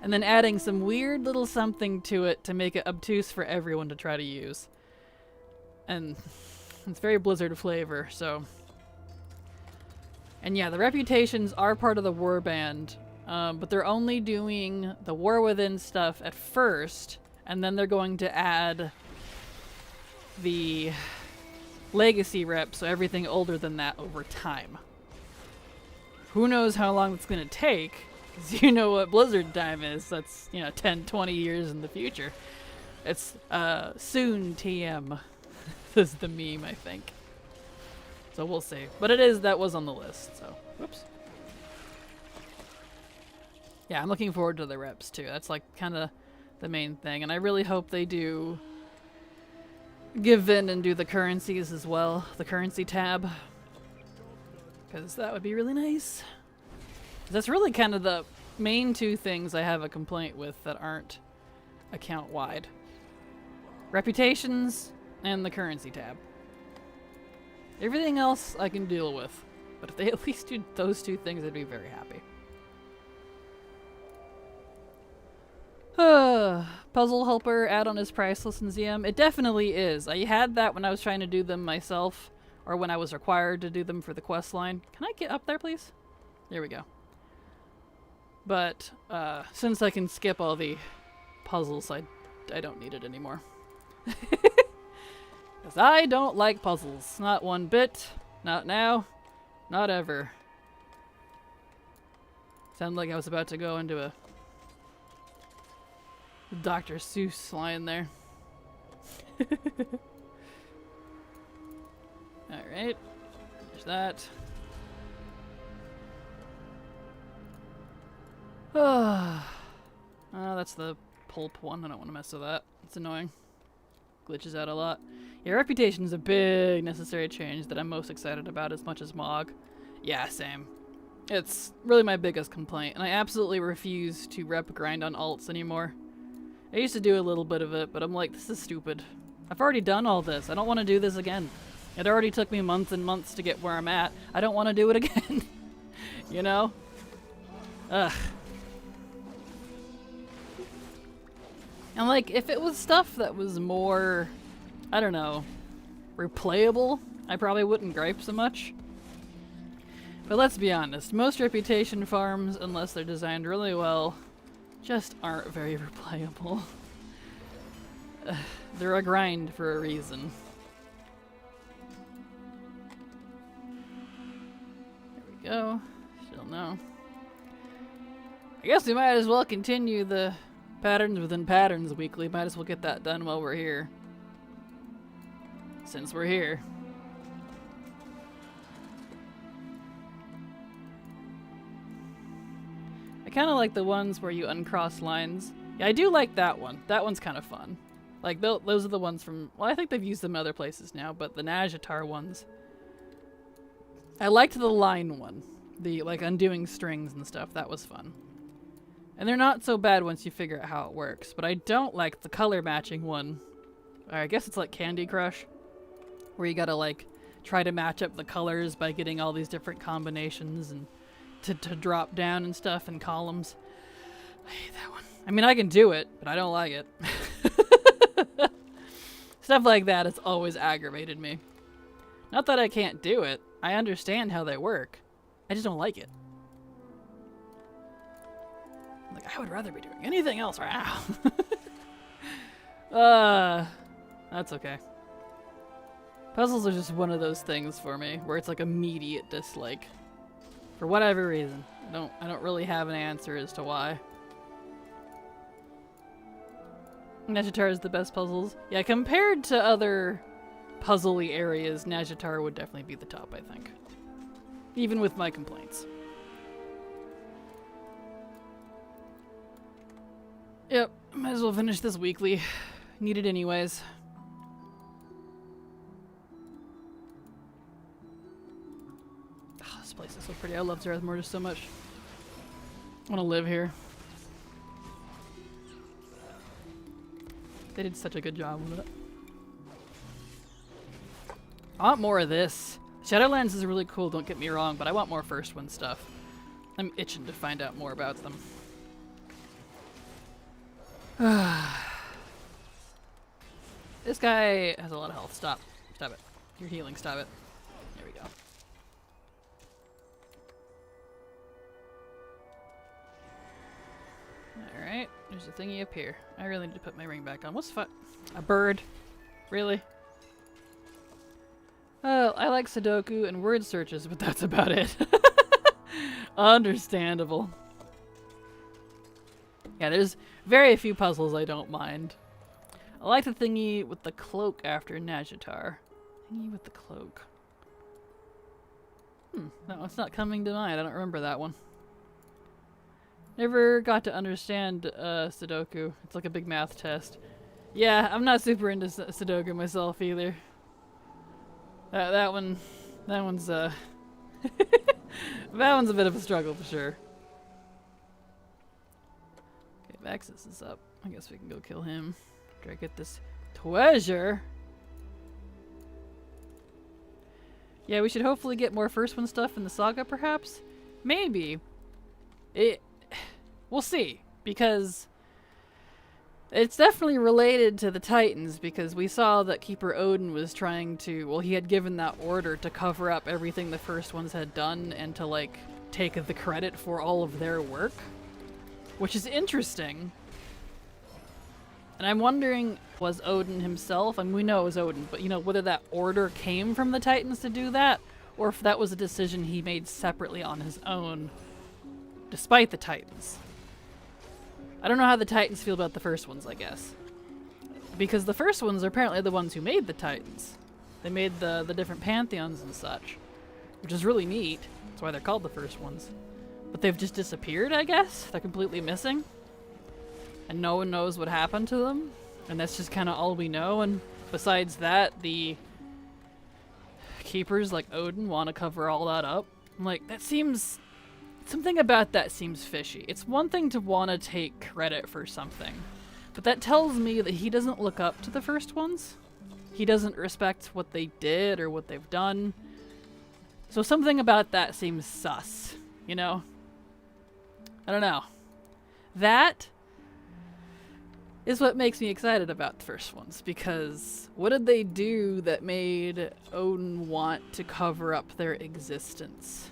And then adding some weird little something to it to make it obtuse for everyone to try to use. And it's very Blizzard flavor, so... And yeah, the reputations are part of the Warband, but they're only doing the War Within stuff at first, and then they're going to add the Legacy rep, so everything older than that over time. Who knows how long it's going to take, because you know what Blizzard time is. That's, 10, 20 years in the future. It's soon TM is the meme, I think. So we'll see. But that was on the list, so whoops. Yeah, I'm looking forward to the reps too. That's like kind of the main thing, and I really hope they do give in and do the currencies as well, the currency tab, because that would be really nice. That's really kind of the main 2 things I have a complaint with that aren't account-wide. Reputations and the currency tab. Everything else I can deal with, but if they at least do those 2 things, I'd be very happy. Puzzle Helper add-on is priceless in ZM. It definitely is. I had that when I was trying to do them myself or when I was required to do them for the quest line. Can I get up there, please? There we go. But since I can skip all the puzzles, I don't need it anymore. Because I don't like puzzles. Not one bit. Not now. Not ever. Sounded like I was about to go into a Dr. Seuss line there. Alright. There's that. That's the pulp one. I don't want to mess with that. It's annoying. Glitches out a lot. Yeah, reputation is a big necessary change that I'm most excited about as much as Mog. Yeah, same. It's really my biggest complaint, and I absolutely refuse to rep grind on alts anymore. I used to do a little bit of it, but I'm like, this is stupid. I've already done all this. I don't want to do this again. It already took me months and months to get where I'm at. I don't want to do it again. You know? Ugh. And like, if it was stuff that was more, I don't know, replayable, I probably wouldn't gripe so much. But let's be honest, most reputation farms, unless they're designed really well, just aren't very replayable. They're a grind for a reason. There we go. Still no. I guess we might as well continue the patterns within patterns weekly. Might as well get that done while we're here. Since we're here. I kind of like the ones where you uncross lines. Yeah, I do like that one. That one's kind of fun. Like, those are the ones from... Well, I think they've used them other places now, but the Najatar ones. I liked the line one. The, like, undoing strings and stuff. That was fun. And they're not so bad once you figure out how it works. But I don't like the color matching one. Or I guess it's like Candy Crush. Where you gotta, like, try to match up the colors by getting all these different combinations and to drop down and stuff in columns. I hate that one. I mean, I can do it, but I don't like it. Stuff like that has always aggravated me. Not that I can't do it. I understand how they work. I just don't like it. Like, I would rather be doing anything else right now. That's okay. Puzzles are just one of those things for me where it's like immediate dislike. For whatever reason. I don't really have an answer as to why. Najatar is the best puzzles. Yeah, compared to other puzzly areas, Najatar would definitely be the top, I think. Even with my complaints. Yep, might as well finish this weekly. Need it anyways. Oh, this place is so pretty. I love Zerath Mortis so much. I want to live here. They did such a good job with it. I want more of this. Shadowlands is really cool, don't get me wrong, but I want more First Wind stuff. I'm itching to find out more about them. This guy has a lot of health. Stop. Stop it. You're healing. Stop it. There we go. Alright. There's a thingy up here. I really need to put my ring back on. What's a bird? Really? Oh, I like Sudoku and word searches, but that's about it. Understandable. Yeah, there's very few puzzles I don't mind. I like the thingy with the cloak after Najatar. Thingy with the cloak. No, it's not coming to mind. I don't remember that one. Never got to understand Sudoku. It's like a big math test. Yeah, I'm not super into Sudoku myself either. That one's that one's a bit of a struggle for sure. Okay, Vaxis is up. I guess we can go kill him after I get this treasure. Yeah, we should hopefully get more First One stuff in the saga, perhaps? Maybe. We'll see, because It's definitely related to the Titans because we saw that Keeper Odin was trying to, well, he had given that order to cover up everything the first ones had done and to, like, take the credit for all of their work, which is interesting. And I'm wondering, was Odin himself, I mean, we know it was Odin, but, you know, whether that order came from the Titans to do that, or if that was a decision he made separately on his own, despite the Titans. I don't know how the Titans feel about the first ones, I guess. Because the first ones are apparently the ones who made the Titans. They made the different pantheons and such, which is really neat. That's why they're called the first ones. But they've just disappeared, I guess? They're completely missing. And no one knows what happened to them. And that's just kind of all we know. And besides that, the keepers like Odin want to cover all that up. I'm like, that seems... Something about that seems fishy. It's one thing to want to take credit for something, but that tells me that he doesn't look up to the first ones. He doesn't respect what they did or what they've done. So something about that seems sus, you know? I don't know. That is what makes me excited about the first ones, because what did they do that made Odin want to cover up their existence?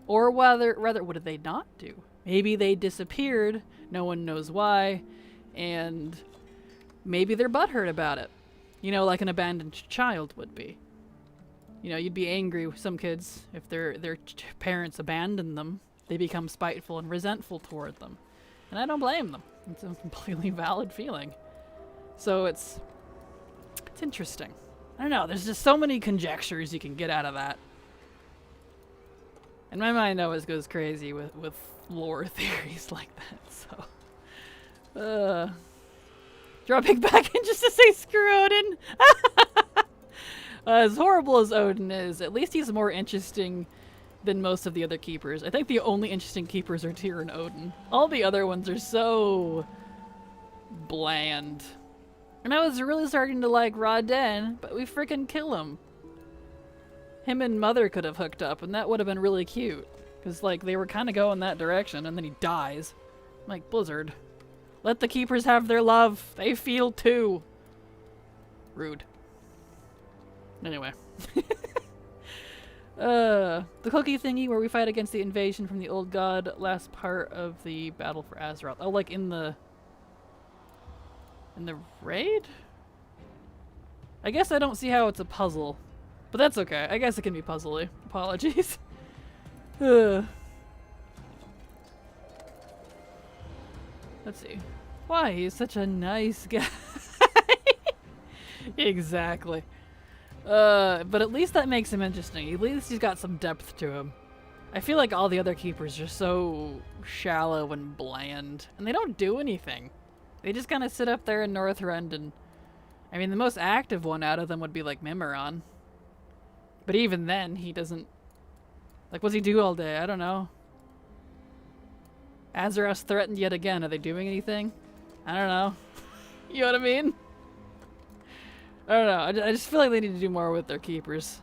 Or rather, what did they not do? Maybe they disappeared, no one knows why, and maybe they're butthurt about it. You know, like an abandoned child would be. You know, you'd be angry with some kids if their parents abandon them. They become spiteful and resentful toward them. And I don't blame them. It's a completely valid feeling. So it's interesting. I don't know, there's just so many conjectures you can get out of that. And my mind always goes crazy with lore theories like that, so... dropping back in just to say screw Odin! As horrible as Odin is, at least he's more interesting than most of the other keepers. I think the only interesting keepers are Tyr and Odin. All the other ones are so... bland. And I was really starting to like Raden, but we freaking kill him. Him and Mother could have hooked up, and that would have been really cute. Because, like, they were kind of going that direction, and then he dies. I'm like, Blizzard. Let the keepers have their love. They feel too. Rude. Anyway. The cookie thingy where we fight against the invasion from the old god, last part of the battle for Azeroth. Oh, like in the raid? I guess I don't see how it's a puzzle. But that's okay. I guess it can be puzzly. Apologies. Let's see. Why? He's such a nice guy. Exactly. But at least that makes him interesting. At least he's got some depth to him. I feel like all the other keepers are so shallow and bland. And they don't do anything. They just kind of sit up there in Northrend and... I mean, the most active one out of them would be like Mimiron. But even then, he doesn't... Like, what's he do all day? I don't know. Azeroth threatened yet again. Are they doing anything? I don't know. You know what I mean? I don't know. I just feel like they need to do more with their keepers.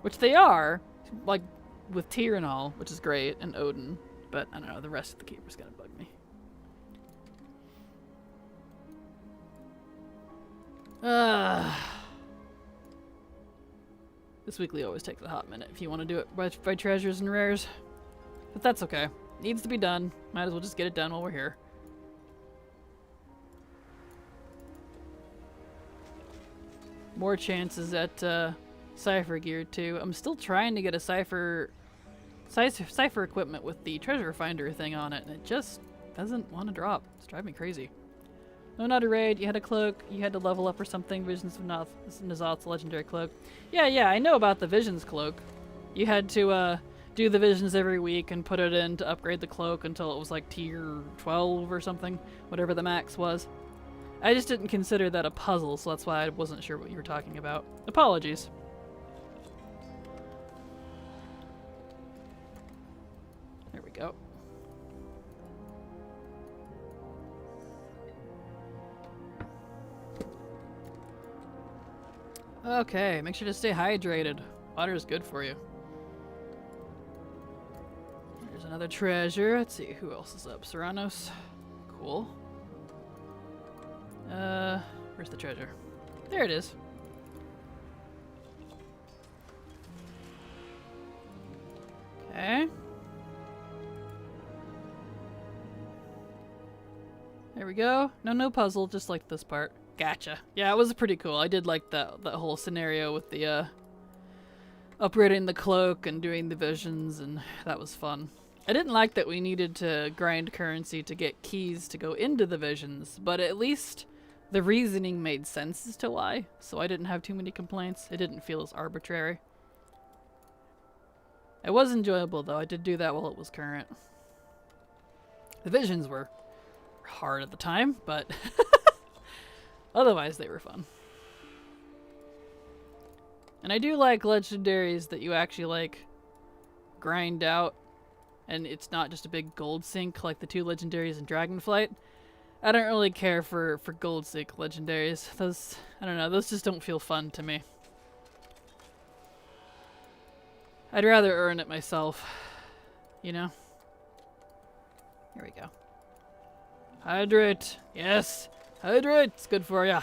Which they are. Like, with Tyr and all, which is great. And Odin. But, I don't know. The rest of the keepers gotta bug me. This weekly always takes a hot minute if you want to do it by treasures and rares. But that's okay. Needs to be done. Might as well just get it done while we're here. More chances at Cypher gear too. I'm still trying to get a Cypher equipment with the treasure finder thing on it, and it just doesn't want to drop. It's driving me crazy. No, not a raid. You had a cloak. You had to level up or something. Visions of N'Zoth's legendary cloak. Yeah, I know about the Visions cloak. You had to do the Visions every week and put it in to upgrade the cloak until it was like tier 12 or something. Whatever the max was. I just didn't consider that a puzzle, so that's why I wasn't sure what you were talking about. Apologies. There we go. Okay, make sure to stay hydrated. Water is good for you. There's another treasure. Let's see, who else is up? Serranos. Cool. Where's the treasure? There it is. Okay. There we go. No puzzle, just like this part. Gotcha. Yeah, it was pretty cool. I did like that whole scenario with the upgrading the cloak and doing the visions, and that was fun. I didn't like that we needed to grind currency to get keys to go into the visions, but at least the reasoning made sense as to why, so I didn't have too many complaints. It didn't feel as arbitrary. It was enjoyable though. I did do that while it was current. The visions were hard at the time, but otherwise they were fun. And I do like legendaries that you actually like grind out and it's not just a big gold sink like the two legendaries in Dragonflight. I don't really care for gold sink legendaries. Those, I don't know, those just don't feel fun to me. I'd rather earn it myself, you know? Here we go. Hydrate! Yes! Hydrate! It's good for ya.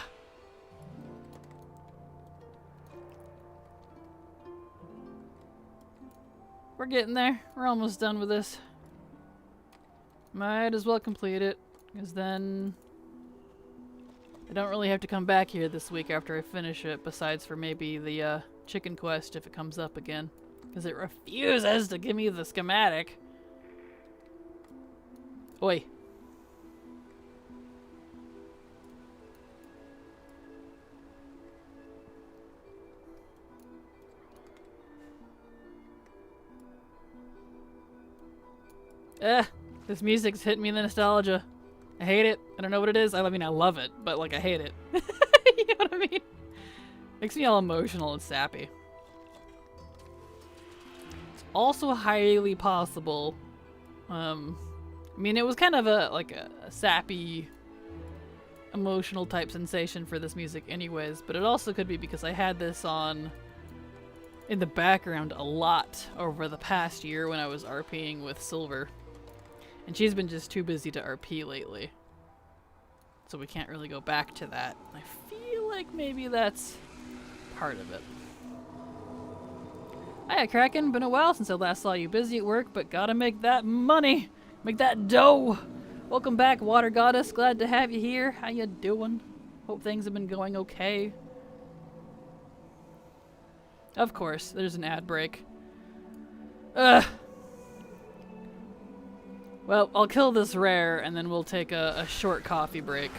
We're getting there. We're almost done with this. Might as well complete it, because then I don't really have to come back here this week after I finish it, besides for maybe the chicken quest if it comes up again. Because it refuses to give me the schematic. Oi. This music's hitting me in the nostalgia. I hate it. I don't know what it is. I mean, I love it, but like, I hate it. You know what I mean? Makes me all emotional and sappy. It's also highly possible. I mean, it was kind of a sappy, emotional type sensation for this music anyways, but it also could be because I had this on in the background a lot over the past year when I was RPing with Silver. And she's been just too busy to RP lately. So we can't really go back to that. I feel like maybe that's part of it. Hiya, Kraken. Been a while since I last saw you. Busy at work, but gotta make that money. Make that dough. Welcome back, Water Goddess. Glad to have you here. How you doing? Hope things have been going okay. Of course, there's an ad break. Ugh. Well, I'll kill this rare, and then we'll take a short coffee break.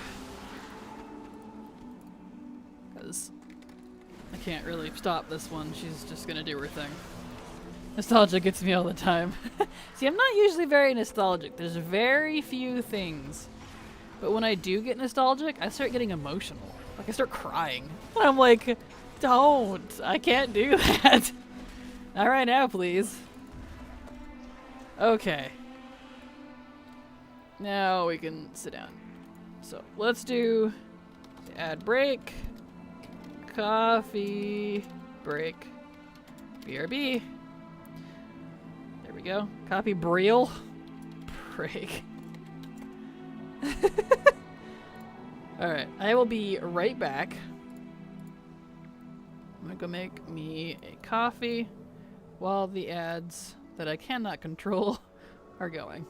Because I can't really stop this one. She's just gonna do her thing. Nostalgia gets me all the time. See, I'm not usually very nostalgic. There's very few things. But when I do get nostalgic, I start getting emotional. Like, I start crying. And I'm like, don't! I can't do that! Not right now, please. Okay. Now we can sit down. So let's do the ad break, coffee break, BRB. There we go. Coffee breal break. Alright, I will be right back. I'm gonna go make me a coffee while the ads that I cannot control are going.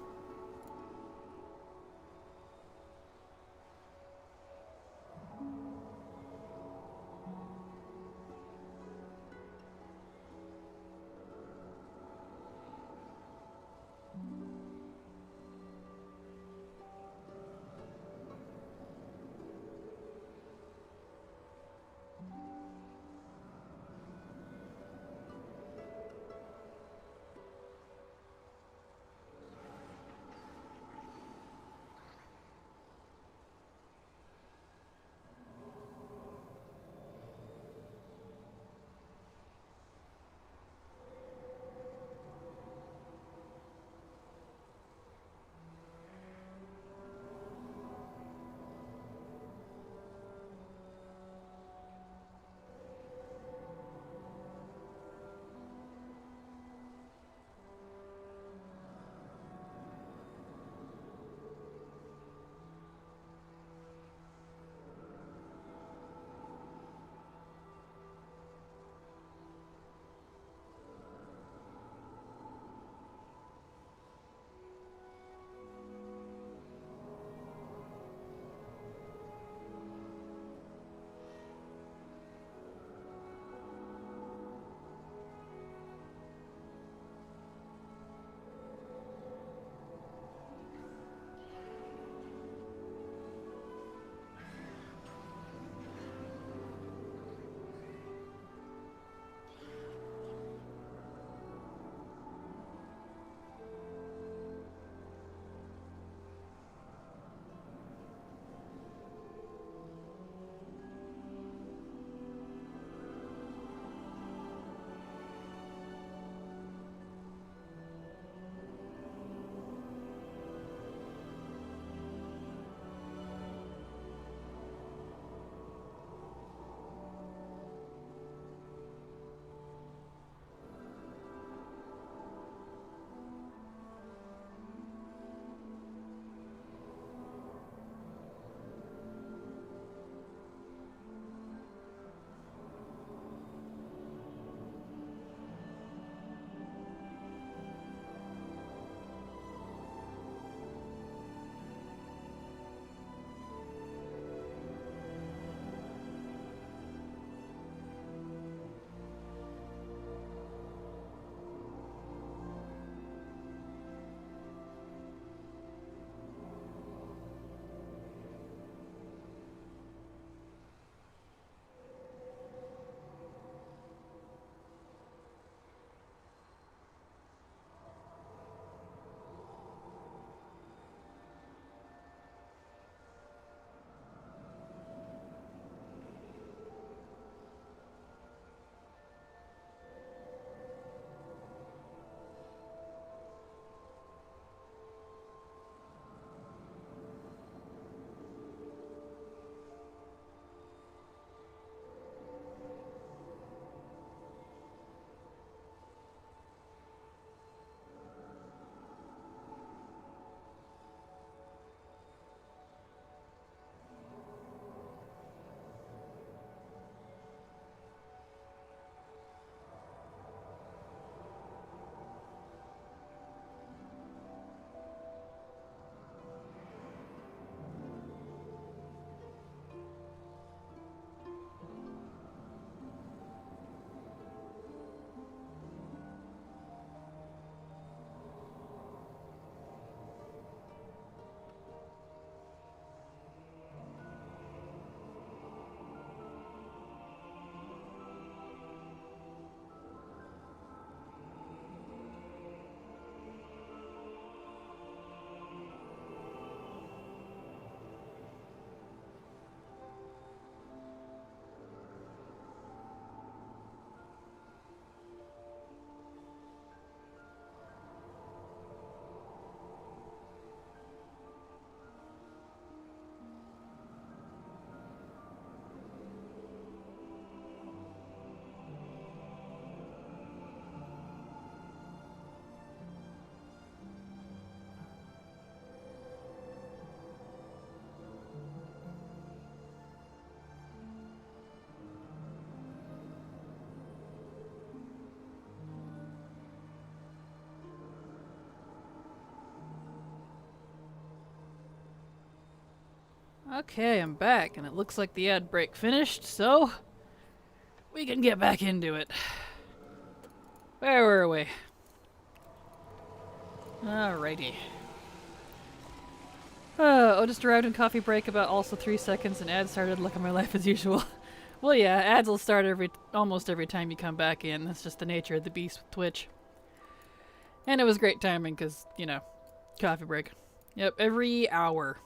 Okay, I'm back, and it looks like the ad break finished, so we can get back into it. Where were we? Alrighty. Just arrived in coffee break about also 3 seconds, and ads started. Look at my life as usual. Well, yeah, ads will start almost every time you come back in. That's just the nature of the beast with Twitch. And it was great timing because, you know, coffee break. Yep, every hour.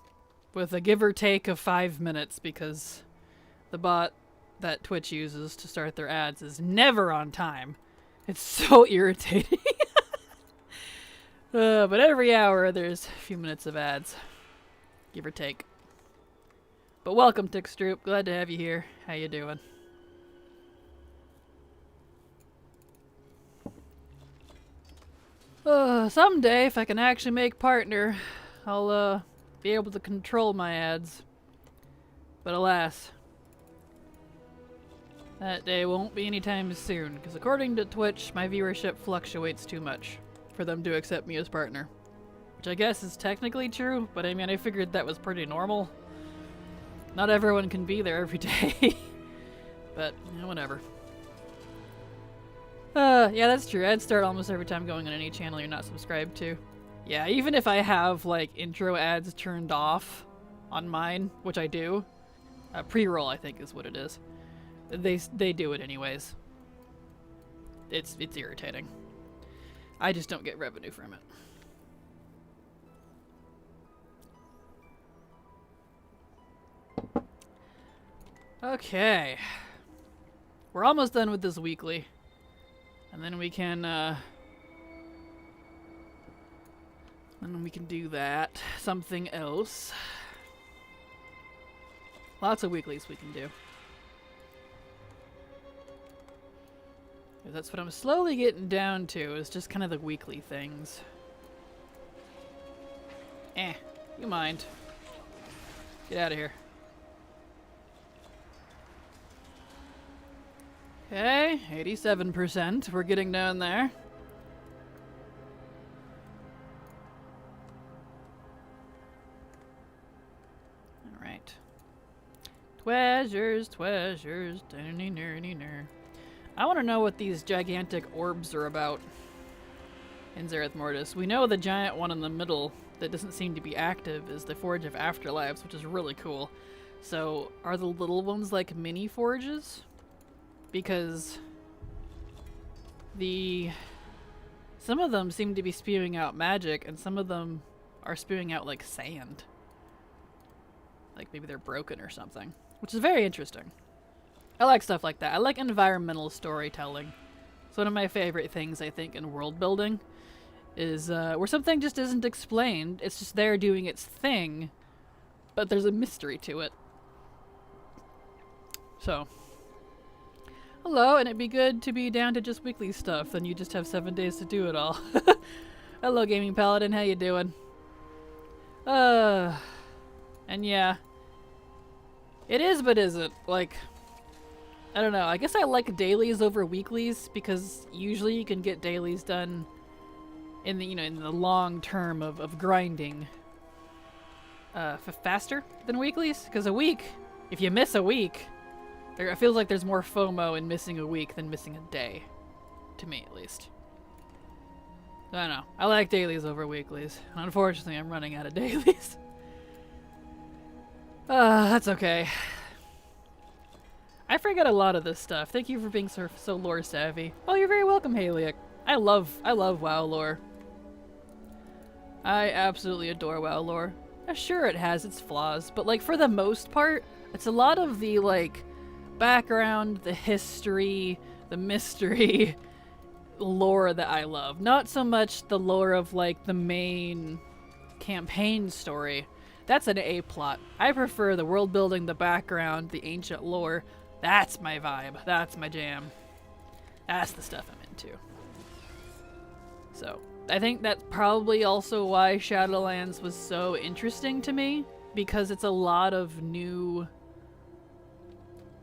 With a give or take of 5 minutes because the bot that Twitch uses to start their ads is never on time. It's so irritating. But every hour there's a few minutes of ads. Give or take. But welcome, Tickstroop. Glad to have you here. How you doing? Someday, if I can actually make partner, I'll be able to control my ads. But alas, that day won't be anytime soon, because according to Twitch, my viewership fluctuates too much for them to accept me as partner. Which I guess is technically true, but I mean, I figured that was pretty normal. Not everyone can be there every day. But, you know, whatever. Yeah, that's true. Ads start almost every time going on any channel you're not subscribed to. Yeah, even if I have, like, intro ads turned off on mine, which I do. Pre-roll, I think, is what it is. They do it anyways. It's irritating. I just don't get revenue from it. Okay. We're almost done with this weekly. And then we can do that. Something else. Lots of weeklies we can do. That's what I'm slowly getting down to, is just kind of the weekly things. You mind. Get out of here. Okay, 87%. We're getting down there. Alright. Treasures. I want to know what these gigantic orbs are about in Zereth Mortis. We know the giant one in the middle that doesn't seem to be active is the Forge of Afterlives, which is really cool. So, are the little ones like mini forges? Because some of them seem to be spewing out magic, and some of them are spewing out like sand. Like maybe they're broken or something, which is very interesting. I like stuff like that. I like environmental storytelling. It's one of my favorite things, I think, in world building, is where something just isn't explained. It's just there doing its thing, but there's a mystery to it. So, hello, and it'd be good to be down to just weekly stuff, then you just have 7 days to do it all. Hello, Gaming Paladin, how you doing? And yeah. It is, but isn't. Like, I don't know, I guess I like dailies over weeklies, because usually you can get dailies done in the, in the long term of grinding faster than weeklies, because a week, if you miss a week, it feels like there's more FOMO in missing a week than missing a day. To me, at least. I don't know. I like dailies over weeklies. Unfortunately, I'm running out of dailies. That's okay. I forget a lot of this stuff. Thank you for being so lore savvy. Oh, you're very welcome, Haliak. I love WoW lore. I absolutely adore WoW lore. Sure, it has its flaws, but like for the most part, it's a lot of the like background, the history, the mystery lore that I love. Not so much the lore of like the main campaign story. That's an A plot. I prefer the world building, the background, the ancient lore. That's my vibe. That's my jam. That's the stuff I'm into. So, I think that's probably also why Shadowlands was so interesting to me, because it's a lot of new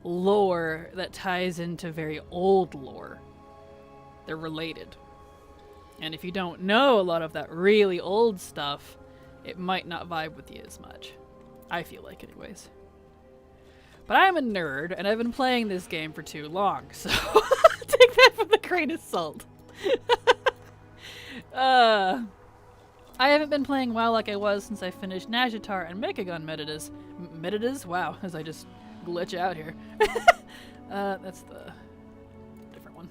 lore that ties into very old lore. They're related. And if you don't know a lot of that really old stuff, it might not vibe with you as much. I feel like, anyways. But I'm a nerd, and I've been playing this game for too long, so take that with a grain of salt. I haven't been playing WoW like I was since I finished Najatar and Mechagon Meditas. Meditas? Wow, as I just glitch out here. That's the different one.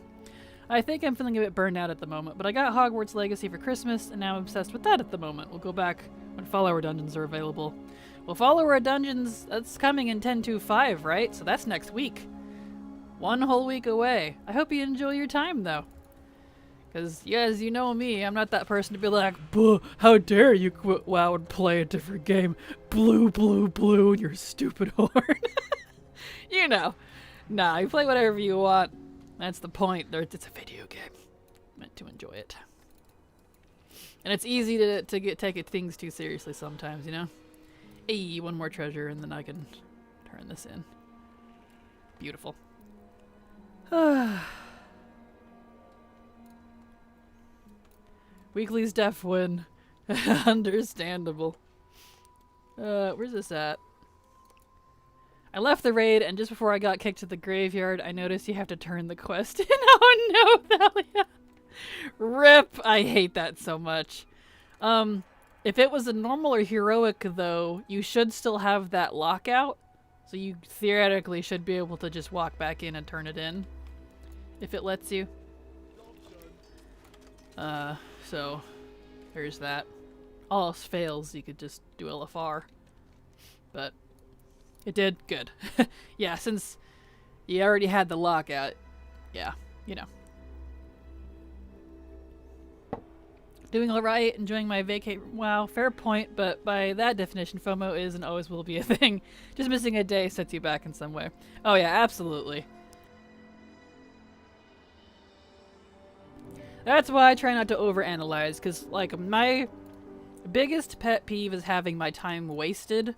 I think I'm feeling a bit burned out at the moment, but I got Hogwarts Legacy for Christmas, and now I'm obsessed with that at the moment. We'll go back when follower dungeons are available. Well, follower dungeons, that's coming in 10.25, right? So that's next week. 1 whole week away. I hope you enjoy your time, though. Because, yeah, as you know me, I'm not that person to be like, "Buh, how dare you quit WoW and play a different game? Blue, blue, blue, and your stupid horn." You know. Nah, you play whatever you want. That's the point. It's a video game. Meant to enjoy it. And it's easy to take things too seriously sometimes, you know? Hey, 1 more treasure, and then I can turn this in. Beautiful. Weekly's def win. Understandable. Where's this at? I left the raid, and just before I got kicked to the graveyard, I noticed you have to turn the quest in. Oh no, Thalia! RIP! I hate that so much. If it was a normal or heroic, though, you should still have that lockout. So you theoretically should be able to just walk back in and turn it in. If it lets you. So there's that. All else fails, you could just do LFR. But it did. Good. Yeah, since you already had the lockout. Yeah, you know. Doing alright, enjoying my vacate. Wow, fair point, but by that definition, FOMO is and always will be a thing. Just missing a day sets you back in some way. Oh yeah, absolutely. That's why I try not to overanalyze, because, like, my biggest pet peeve is having my time wasted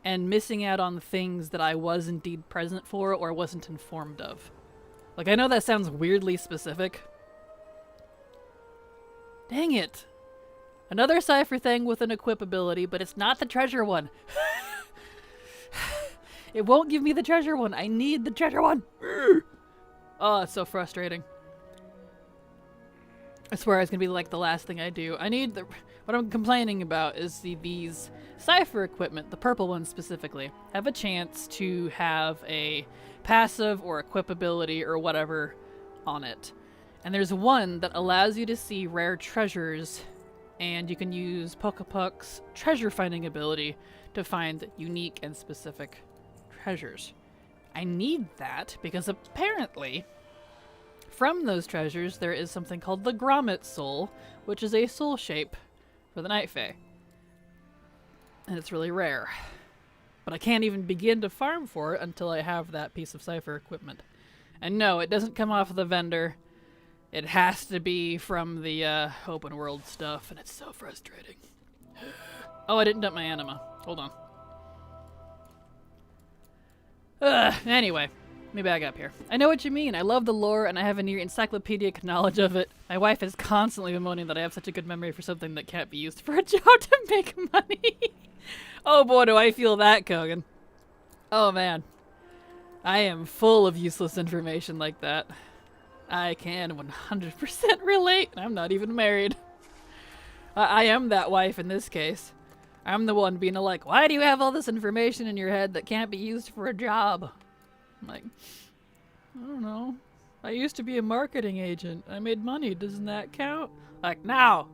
and missing out on things that I was indeed present for or wasn't informed of. Like, I know that sounds weirdly specific. Dang it. Another cipher thing with an equip ability, but it's not the treasure one. It won't give me the treasure one. I need the treasure one. Oh, it's so frustrating. I swear it's gonna be like the last thing I do. I need the... What I'm complaining about is these cipher equipment, the purple ones specifically, have a chance to have a passive or equip ability or whatever on it. And there's one that allows you to see rare treasures, and you can use Pokepuck's treasure finding ability to find unique and specific treasures. I need that because apparently from those treasures there is something called the Grommet Soul, which is a soul shape for the Night Fae. And it's really rare. But I can't even begin to farm for it until I have that piece of cipher equipment. And no, it doesn't come off the vendor. It has to be from the open world stuff, and it's so frustrating. Oh, I didn't dump my anima. Hold on. Anyway, let me back up here. I know what you mean. I love the lore, and I have a near encyclopedic knowledge of it. My wife has constantly been moaning that I have such a good memory for something that can't be used for a job to make money. Oh boy, do I feel that, Kogan. Oh man. I am full of useless information like that. I can 100% relate, and I'm not even married. I am that wife in this case. I'm the one being like, why do you have all this information in your head that can't be used for a job? I'm like, I don't know. I used to be a marketing agent. I made money. Doesn't that count? Like, no.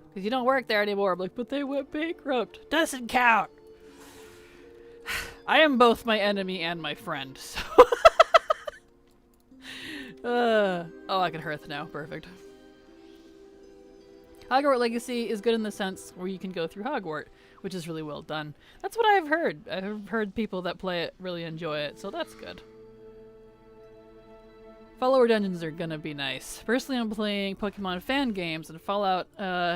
Because you don't work there anymore. I'm like, but they went bankrupt. Doesn't count. I am both my enemy and my friend, so... oh, I can hearth now. Perfect. Hogwarts Legacy is good in the sense where you can go through Hogwarts, which is really well done. That's what I've heard. I've heard people that play it really enjoy it, so that's good. Follower dungeons are gonna be nice. Personally, I'm playing Pokemon fan games and Fallout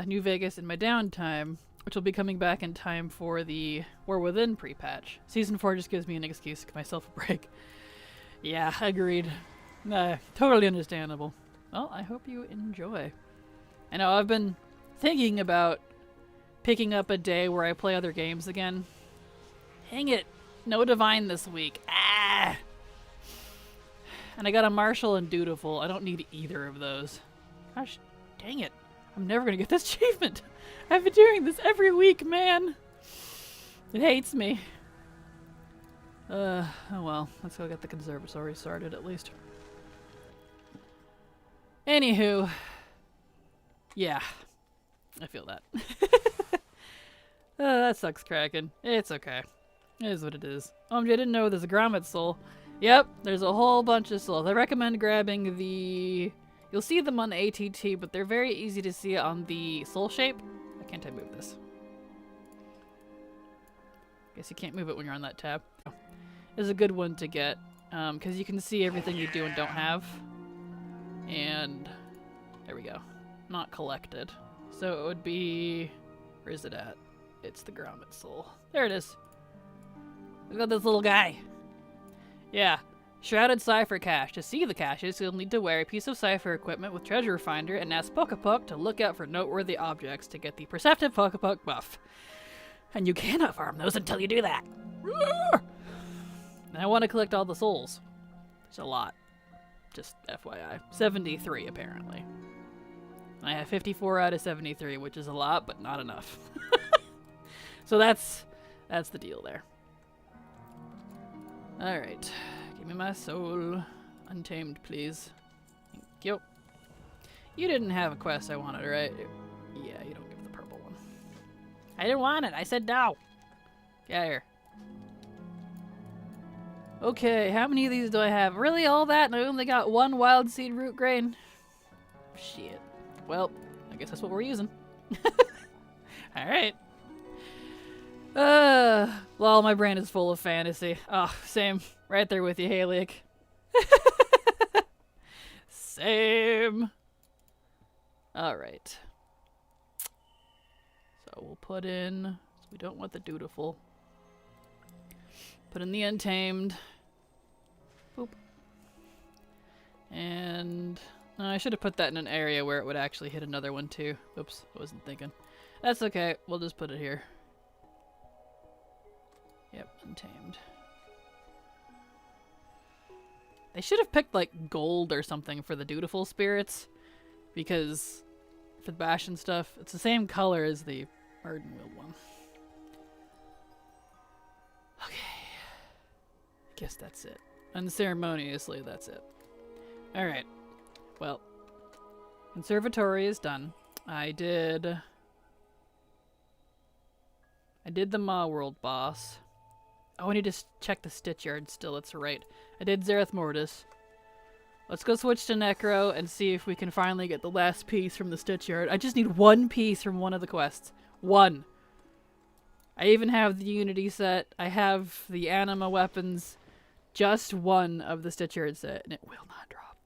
New Vegas in my downtime, which will be coming back in time for the War Within pre-patch. Season 4 just gives me an excuse to give myself a break. Yeah, agreed. Totally understandable. Well, I hope you enjoy. I know I've been thinking about picking up a day where I play other games again. Hang it. No divine this week. Ah! And I got a martial and dutiful. I don't need either of those. Gosh, dang it. I'm never gonna get this achievement. I've been doing this every week, man. It hates me. Oh well. Let's go get the conservatory started at least. Anywho. Yeah. I feel that. That sucks, Kraken. It's okay. It is what it is. I didn't know there's a Grommet soul. Yep, there's a whole bunch of souls. I recommend grabbing the... You'll see them on ATT, but they're very easy to see on the soul shape. Why can't I move this? Guess you can't move it when you're on that tab. Is a good one to get, because you can see everything you do and don't have. And there we go. Not collected. So it would be... Where is it at? It's the Grommet soul. There it is. Look at this little guy. Yeah. Shrouded Cipher Cache. To see the caches, you'll need to wear a piece of cipher equipment with Treasure Finder and ask Pokepuck to look out for noteworthy objects to get the Perceptive Pokepuck buff. And you cannot farm those until you do that. And I want to collect all the souls. There's a lot. Just FYI. 73 apparently. I have 54 out of 73, which is a lot, but not enough. So that's the deal there. Alright. Give me my soul. Untamed, please. Thank you. You didn't have a quest I wanted, right? Yeah, you don't give the purple one. I didn't want it. I said no. Get out of here. Okay, how many of these do I have? Really, all that? And I only got one wild seed root grain? Shit. Well, I guess that's what we're using. Alright. Well, my brain is full of fantasy. Oh, same. Right there with you, Halic. Same. Alright. So we'll put in... So we don't want the dutiful. Put in the untamed. Boop. And... No, I should have put that in an area where it would actually hit another one too. Oops, I wasn't thinking. That's okay. We'll just put it here. Yep, untamed. They should have picked like gold or something for the dutiful spirits, because for the bash and stuff, it's the same color as the Ardenweald one. Okay. I guess that's it. Unceremoniously, that's it. Alright. Well, conservatory is done. I did the Maw World boss. Oh, I need to check the Stitch Yard still, that's right. I did Zereth Mortis. Let's go switch to Necro and see if we can finally get the last piece from the Stitch Yard. I just need one piece from one of the quests. One. I even have the Unity set. I have the Anima weapons. Just one of the Stitch Yard set, and it will not drop.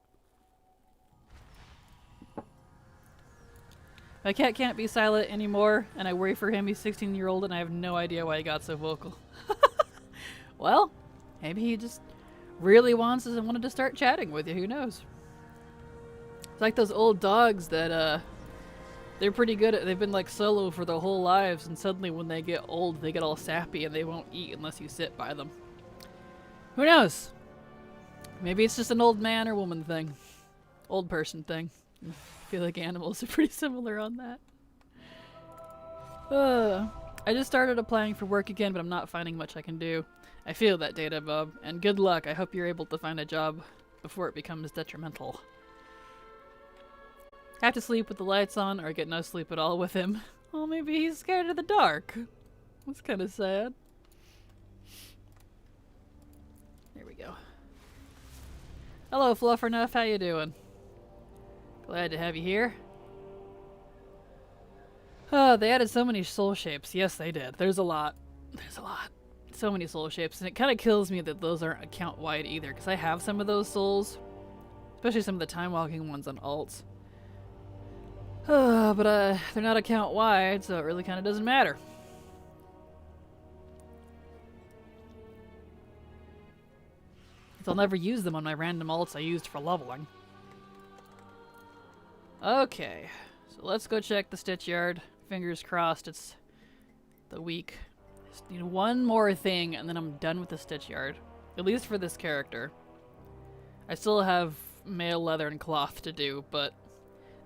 My cat can't be silent anymore, and I worry for him. He's 16-year-old, and I have no idea why he got so vocal. Well, maybe he just really wants us and wanted to start chatting with you. Who knows? It's like those old dogs that, they're pretty good at, they've been like solo for their whole lives, and suddenly when they get old, they get all sappy and they won't eat unless you sit by them. Who knows? Maybe it's just an old man or woman thing. Old person thing. I feel like animals are pretty similar on that. I just started applying for work again, but I'm not finding much I can do. I feel that, Data Bob, and good luck. I hope you're able to find a job before it becomes detrimental. Have to sleep with the lights on or get no sleep at all with him. Well, maybe he's scared of the dark. That's kind of sad. There we go. Hello, Fluffernuff. How you doing? Glad to have you here. Oh, they added so many soul shapes. Yes, they did. There's a lot. There's a lot. So many soul shapes. And it kind of kills me that those aren't account-wide either, because I have some of those souls. Especially some of the time-walking ones on alts. But they're not account-wide, so it really kind of doesn't matter. I'll never use them on my random alts I used for leveling. Okay, so let's go check the Stitch Yard. Fingers crossed it's the week Just need one more thing and then I'm done with the stitch yard. At least for this character. I still have mail, leather, and cloth to do, but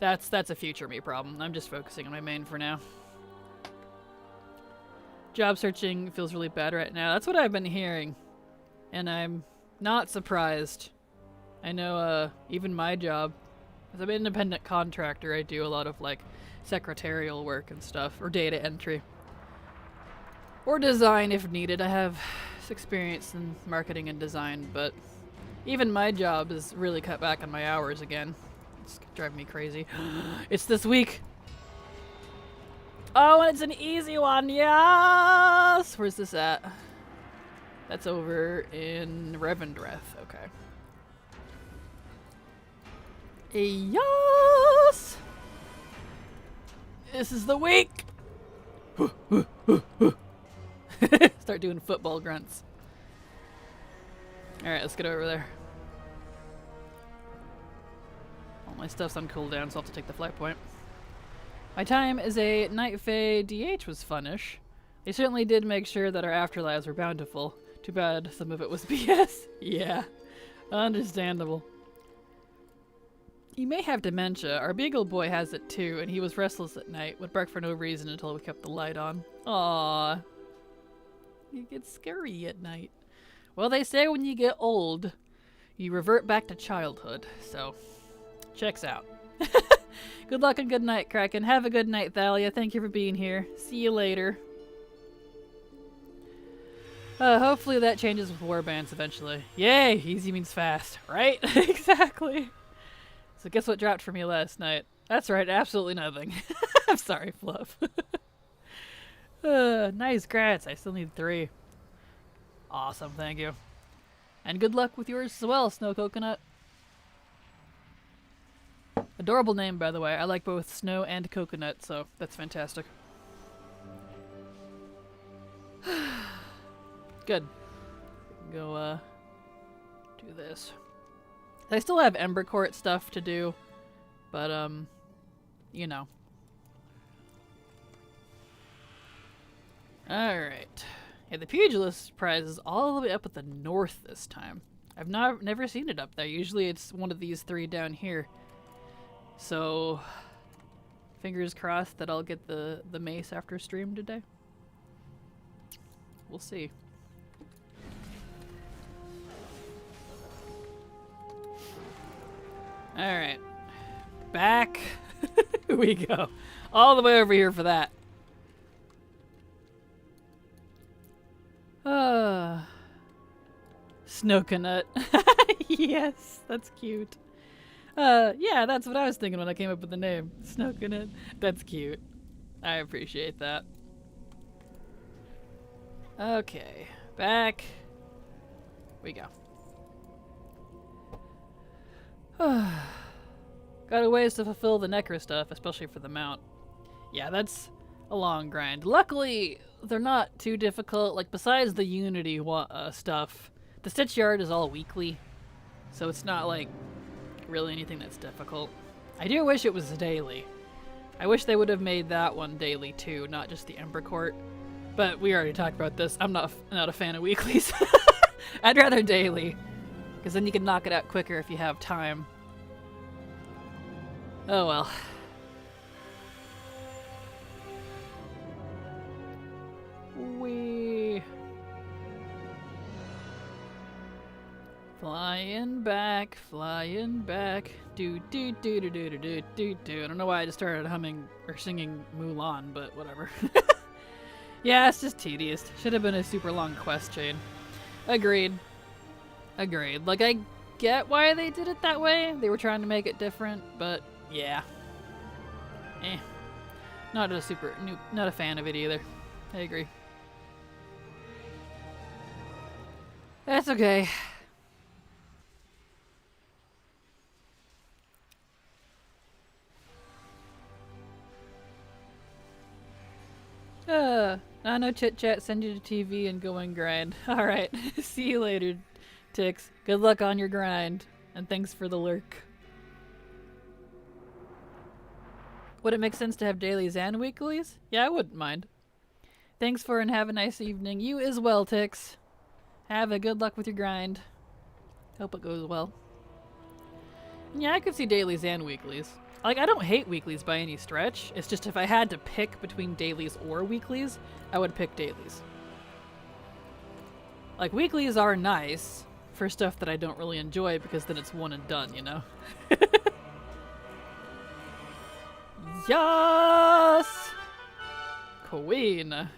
that's a future me problem. I'm just focusing on my main for now. Job searching feels really bad right now. That's what I've been hearing. And I'm not surprised. I know even my job, as I'm an independent contractor, I do a lot of like secretarial work and stuff, or data entry. Or design if needed. I have experience in marketing and design, but even my job is really cut back on my hours again. It's driving me crazy. It's this week. Oh, and it's an easy one. Yes! Where's this at? That's over in Revendreth. Okay. Yes! This is the week! Start doing football grunts. Alright, let's get over there. All my stuff's on cooldown, so I'll have to take the flight point. My time as a Night Fae DH was funnish. They certainly did make sure that our afterlives were bountiful. Too bad some of it was BS. Yeah, understandable. You may have dementia. Our beagle boy has it too, and he was restless at night, would bark for no reason until we kept the light on. Aww. You get scary at night. Well, they say when you get old, you revert back to childhood, so checks out. Good luck and good night, Kraken. Have a good night, Thalia. Thank you for being here. See you later. Hopefully that changes with warbands eventually. Yay! Easy means fast, right? Exactly. So guess what dropped for me last night? That's right, absolutely nothing. I'm sorry, Fluff. Nice, grats. I still need 3. Awesome, thank you. And good luck with yours as well, Snow Coconut. Adorable name, by the way. I like both Snow and Coconut, so that's fantastic. Good. Go, do this. I still have Ember Court stuff to do, but, you know. Alright. Yeah, the Pugilist prize is all the way up at the north this time. I've never seen it up there. Usually it's one of these 3 down here. So, fingers crossed that I'll get the mace after stream today. We'll see. Alright. Back we go. All the way over here for that. Snoconut. Yes, that's cute. Yeah, that's what I was thinking when I came up with the name. Snoconut. That's cute. I appreciate that. Okay. Back we go. Got a ways to fulfill the Necro stuff, especially for the mount. Yeah, that's a long grind. Luckily, they're not too difficult. Like, besides the Unity stuff, the Stitch Yard is all weekly, so it's not, like, really anything that's difficult. I do wish it was daily. I wish they would have made that one daily, too, not just the Ember Court. But we already talked about this. I'm not a fan of weeklies. I'd rather daily, because then you can knock it out quicker if you have time. Oh well. We flying back, flying back. Do do do do do do do do. I don't know why I just started humming or singing Mulan, but whatever. Yeah, it's just tedious. Should have been a super long quest chain. Agreed. Agreed. Like, I get why they did it that way. They were trying to make it different, but yeah. Not a fan of it either. I agree. That's okay. No chit chat, send you to TV and go and grind. Alright, see you later, Tix. Good luck on your grind, and thanks for the lurk. Would it make sense to have dailies and weeklies? Yeah, I wouldn't mind. Thanks for and have a nice evening. You as well, Tix. Have a good luck with your grind. Hope it goes well. Yeah, I could see dailies and weeklies. Like, I don't hate weeklies by any stretch. It's just if I had to pick between dailies or weeklies, I would pick dailies. Like, weeklies are nice for stuff that I don't really enjoy because then it's one and done, you know? Yes! Queen!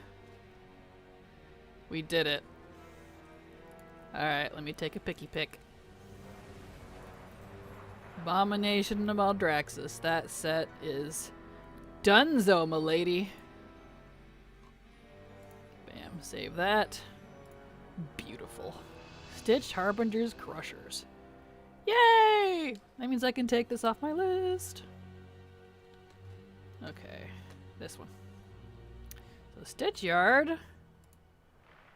We did it. Alright, let me take a picky pick. Abomination of Maldraxxus. That set is donezo, m'lady. Bam, save that. Beautiful. Stitched Harbinger's Crushers. Yay! That means I can take this off my list. Okay, this one. So Stitch Yard,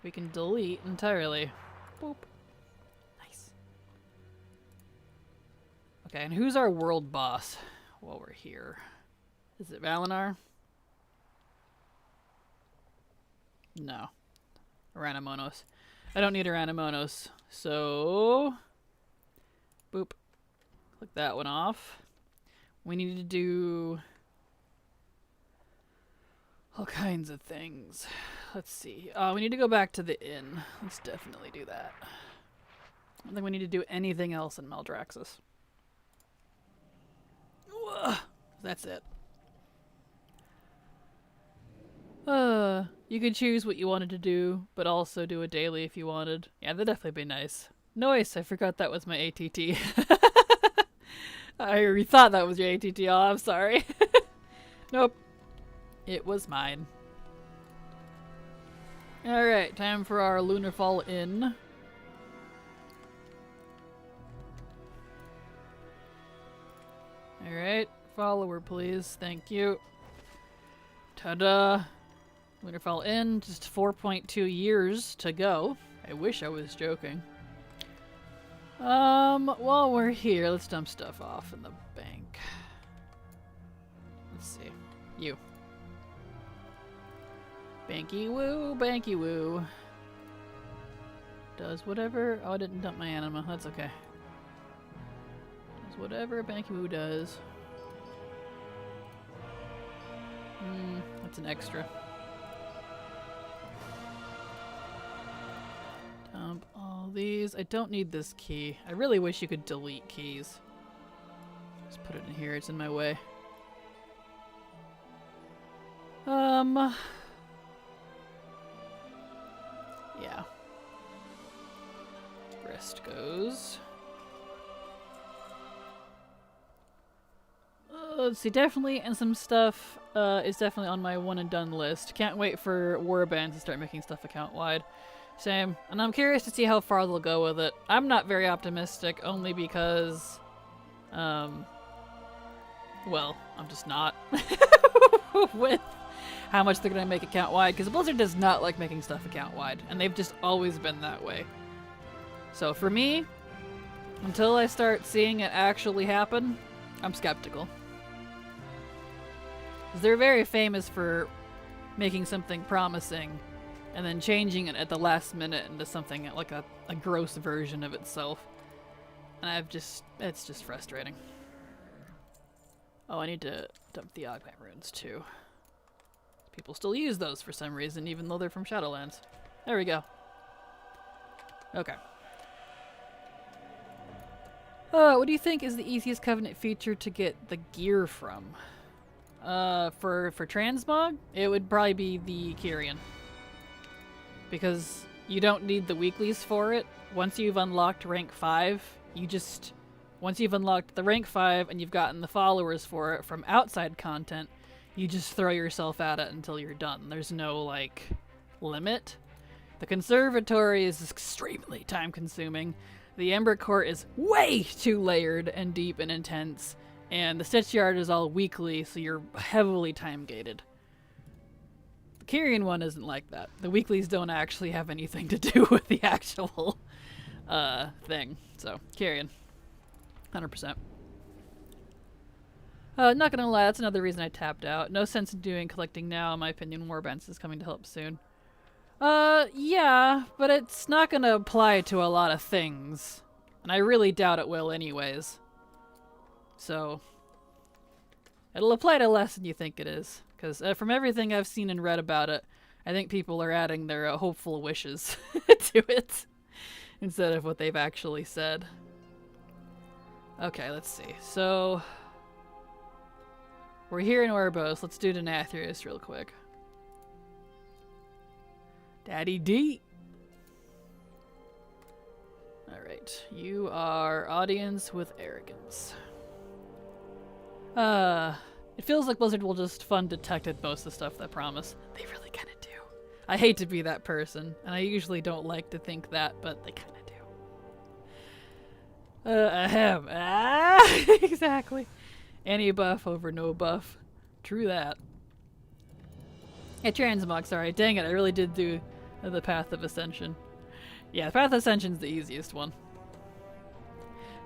we can delete entirely. Boop. Nice. Okay, and who's our world boss while we're here? Is it Valinar? No. Aranamonos. I don't need Aranamonos, so boop. Click that one off. We need to do all kinds of things. Let's see. We need to go back to the inn. Let's definitely do that. I don't think we need to do anything else in Maldraxxus. That's it. You could choose what you wanted to do, but also do a daily if you wanted. Yeah, that'd definitely be nice. Noise, I forgot that was my ATT. I thought that was your ATT. Oh, I'm sorry. Nope. It was mine. Alright, time for our Lunarfall Inn. Alright, follower please. Thank you. Ta-da! Lunarfall Inn, just 4.2 years to go. I wish I was joking. While we're here, let's dump stuff off in the bank. Let's see. You. Banky woo, banky woo. Does whatever. Oh, I didn't dump my anima. That's okay. Does whatever banky woo does. That's an extra. Dump all these. I don't need this key. I really wish you could delete keys. Just put it in here. It's in my way. Yeah. Rest goes. Let's see, definitely, and some stuff is definitely on my one and done list. Can't wait for Warband to start making stuff account wide. Same. And I'm curious to see how far they'll go with it. I'm not very optimistic, only because, well, I'm just not with how much they're going to make account wide, because Blizzard does not like making stuff account wide, and they've just always been that way. So for me, until I start seeing it actually happen, I'm skeptical. They're very famous for making something promising and then changing it at the last minute into something like a gross version of itself. And it's just frustrating. Oh, I need to dump the Augment runes too. People still use those for some reason, even though they're from Shadowlands. There we go. Okay. What do you think is the easiest Covenant feature to get the gear from? For transmog, it would probably be the Kyrian. Because you don't need the weeklies for it. Once you've unlocked rank 5, once you've unlocked the rank 5 and you've gotten the followers for it from outside content, you just throw yourself at it until you're done. There's no, like, limit. The Conservatory is extremely time-consuming. The Ember Court is way too layered and deep and intense. And the Stitch Yard is all weekly, so you're heavily time-gated. The Kyrian one isn't like that. The weeklies don't actually have anything to do with the actual thing. So, Kyrian. 100%. Not gonna lie, that's another reason I tapped out. No sense in doing collecting now, in my opinion. Warbands is coming to help soon. Yeah, but it's not gonna apply to a lot of things. And I really doubt it will anyways. So, it'll apply to less than you think it is. Because from everything I've seen and read about it, I think people are adding their hopeful wishes to it. Instead of what they've actually said. Okay, let's see. So, we're here in Orbos. Let's do Denathrius real quick. Daddy D. Alright, you are audience with arrogance. It feels like Blizzard will just fun detected most of the stuff they promise. They really kinda do. I hate to be that person, and I usually don't like to think that, but they kinda do. Ahem. Ah, exactly. Any buff over no buff. True that. Yeah, Transmog, sorry. Dang it, I really did do the Path of Ascension. Yeah, the Path of Ascension's the easiest one.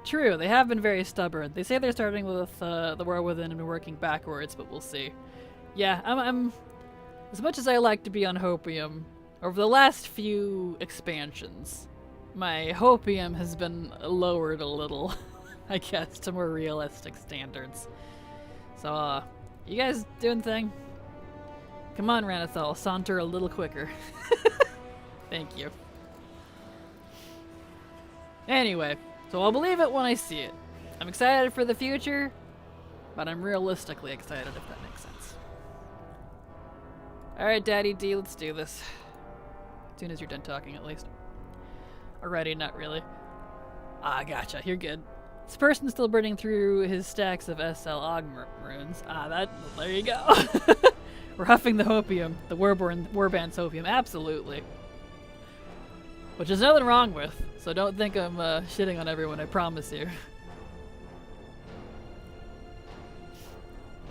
True, they have been very stubborn. They say they're starting with the War Within and working backwards, but we'll see. Yeah, I'm as much as I like to be on Hopium, over the last few expansions, my Hopium has been lowered a little, I guess, to more realistic standards. So, you guys doing thing? Come on, Ranithal, saunter a little quicker. Thank you. Anyway, so I'll believe it when I see it. I'm excited for the future, but I'm realistically excited, if that makes sense. Alright, Daddy D, let's do this. As soon as you're done talking, at least. Already, not really. Ah, gotcha, you're good. This person's still burning through his stacks of SL Augment runes. There you go. We're huffing the Hopium, the Warband's Hopium, absolutely. Which there's nothing wrong with, so don't think I'm shitting on everyone, I promise you.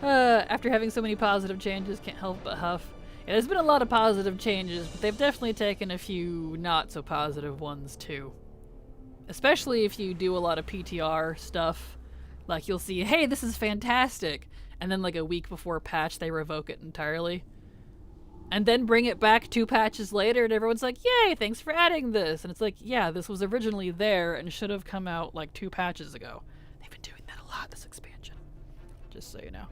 After having so many positive changes, can't help but huff. Yeah, there's been a lot of positive changes, but they've definitely taken a few not so positive ones too. Especially if you do a lot of PTR stuff. Like you'll see, hey, this is fantastic, and then like a week before patch they revoke it entirely. And then bring it back 2 patches later and everyone's like, yay, thanks for adding this. And it's like, yeah, this was originally there and should have come out like 2 patches ago. They've been doing that a lot this expansion. Just so you know.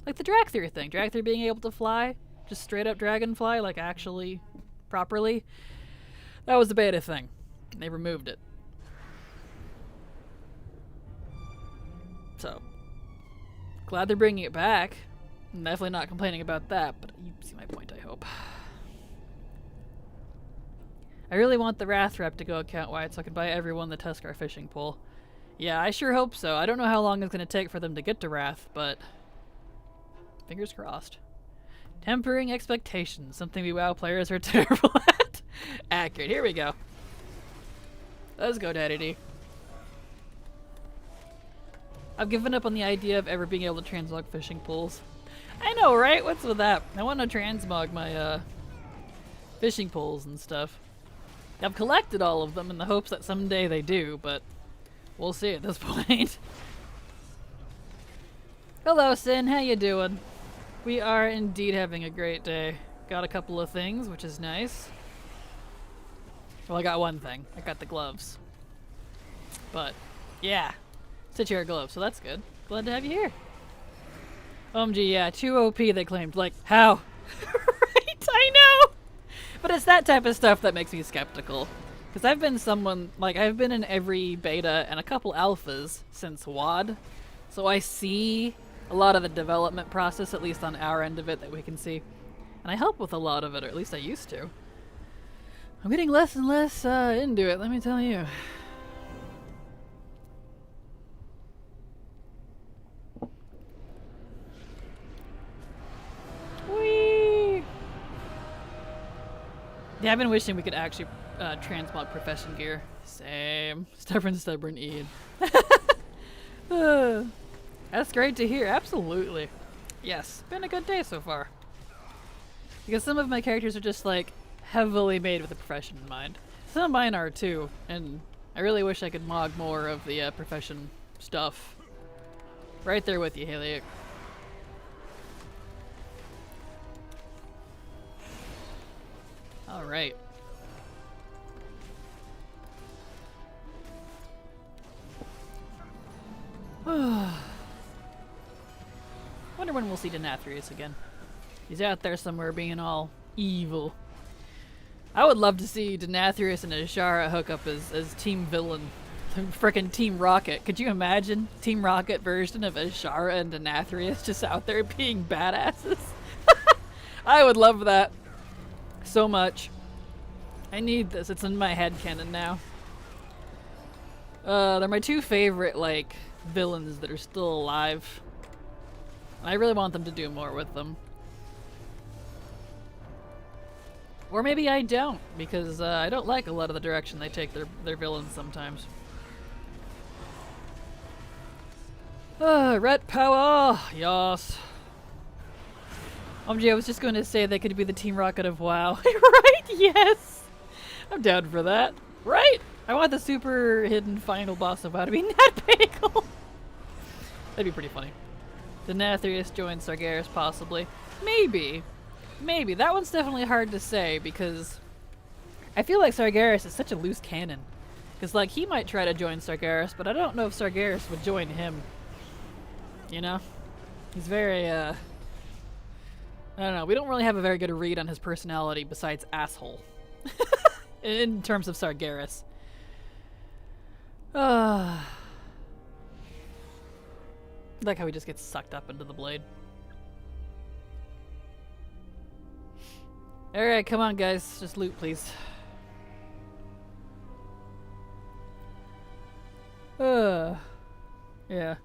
Like the Dragthyr thing. Dragthyr being able to fly. Just straight up dragonfly, like actually, properly. That was the beta thing. They removed it. So, glad they're bringing it back. I'm definitely not complaining about that, but you see my point, I hope. I really want the Wrath rep to go account-wide so I can buy everyone the Tuskar fishing pole. Yeah, I sure hope so. I don't know how long it's going to take for them to get to Wrath, but fingers crossed. Tempering expectations, something we WoW players are terrible at. Accurate, here we go. Let's go, Daddy D. I've given up on the idea of ever being able to transmog fishing poles. I know, right? What's with that? I want to transmog my fishing poles and stuff. I've collected all of them in the hopes that someday they do, but we'll see at this point. Hello, Sin. How you doing? We are indeed having a great day. Got a couple of things, which is nice. Well, I got one thing. I got the gloves. But, yeah. Stitch-Air gloves, so that's good. Glad to have you here. OMG, yeah, 2 OP they claimed. Like, how? Right, I know! But it's that type of stuff that makes me skeptical. Because I've been someone, like, I've been in every beta and a couple alphas since WoD. So I see a lot of the development process, at least on our end of it, that we can see. And I help with a lot of it, or at least I used to. I'm getting less and less into it, let me tell you. Whee! Yeah, I've been wishing we could actually transmog profession gear. Same. Stubborn Ian. That's great to hear. Absolutely. Yes. Been a good day so far. Because some of my characters are just like heavily made with the profession in mind. Some of mine are too, and I really wish I could mog more of the profession stuff. Right there with you, Haley. Alright. Wonder when we'll see Denathrius again. He's out there somewhere being all evil. I would love to see Denathrius and Ashara hook up as Team Villain. Frickin' Team Rocket. Could you imagine? Team Rocket version of Ashara and Denathrius just out there being badasses? I would love that so much. I need this. It's in my headcanon now. They're my two favorite, like, villains that are still alive. I really want them to do more with them. Or maybe I don't, because I don't like a lot of the direction they take their villains sometimes. Red power! Yes. I was just going to say they could be the Team Rocket of WoW. Right? Yes! I'm down for that. Right? I want the super hidden final boss of WoW to be Nat Bagel. That'd be pretty funny. Denathrius joins Sargeras, possibly. Maybe. Maybe. That one's definitely hard to say, because I feel like Sargeras is such a loose cannon. Because, like, he might try to join Sargeras, but I don't know if Sargeras would join him. You know? He's very, I don't know. We don't really have a very good read on his personality besides asshole. In terms of Sargeras. Like how he just gets sucked up into the blade. Alright, come on guys. Just loot, please. Yeah.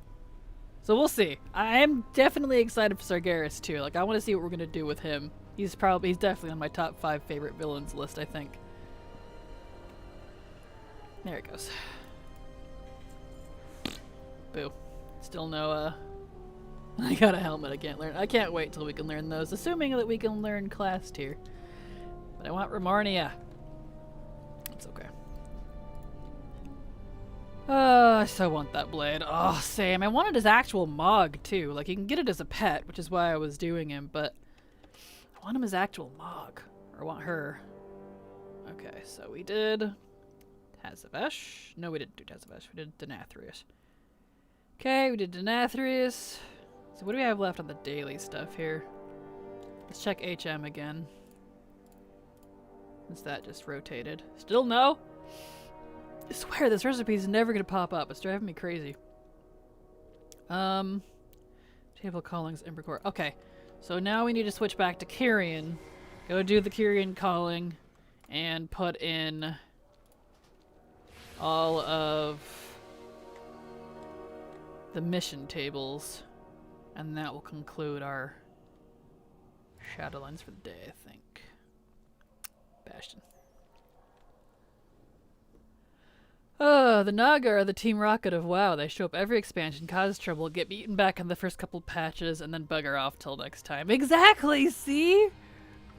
So we'll see. I am definitely excited for Sargeras too. Like, I want to see what we're gonna do with him. He's definitely on my top 5 favorite villains list, I think. There it goes. Boo. Still no, I got a helmet I can't learn. I can't wait till we can learn those, assuming that we can learn class tier. But I want Romornia. It's okay. I so want that blade. Oh, same. I wanted his actual Mog, too. Like, you can get it as a pet, which is why I was doing him, but I want him as actual Mog. Or I want her. Okay, so we did Tazavesh. No, we didn't do Tazavesh. We did Denathrius. Okay, we did Denathrius. So what do we have left on the daily stuff here? Let's check HM again. Since that just rotated. Still no? I swear this recipe is never gonna pop up. It's driving me crazy. Table callings, Embercore. Okay, so now we need to switch back to Kyrian. Go do the Kyrian calling and put in all of the mission tables, and that will conclude our Shadowlands for the day, I think. Bastion. Oh, the Naga are the Team Rocket of WoW. They show up every expansion, cause trouble, get beaten back in the first couple patches, and then bugger off till next time. Exactly, see?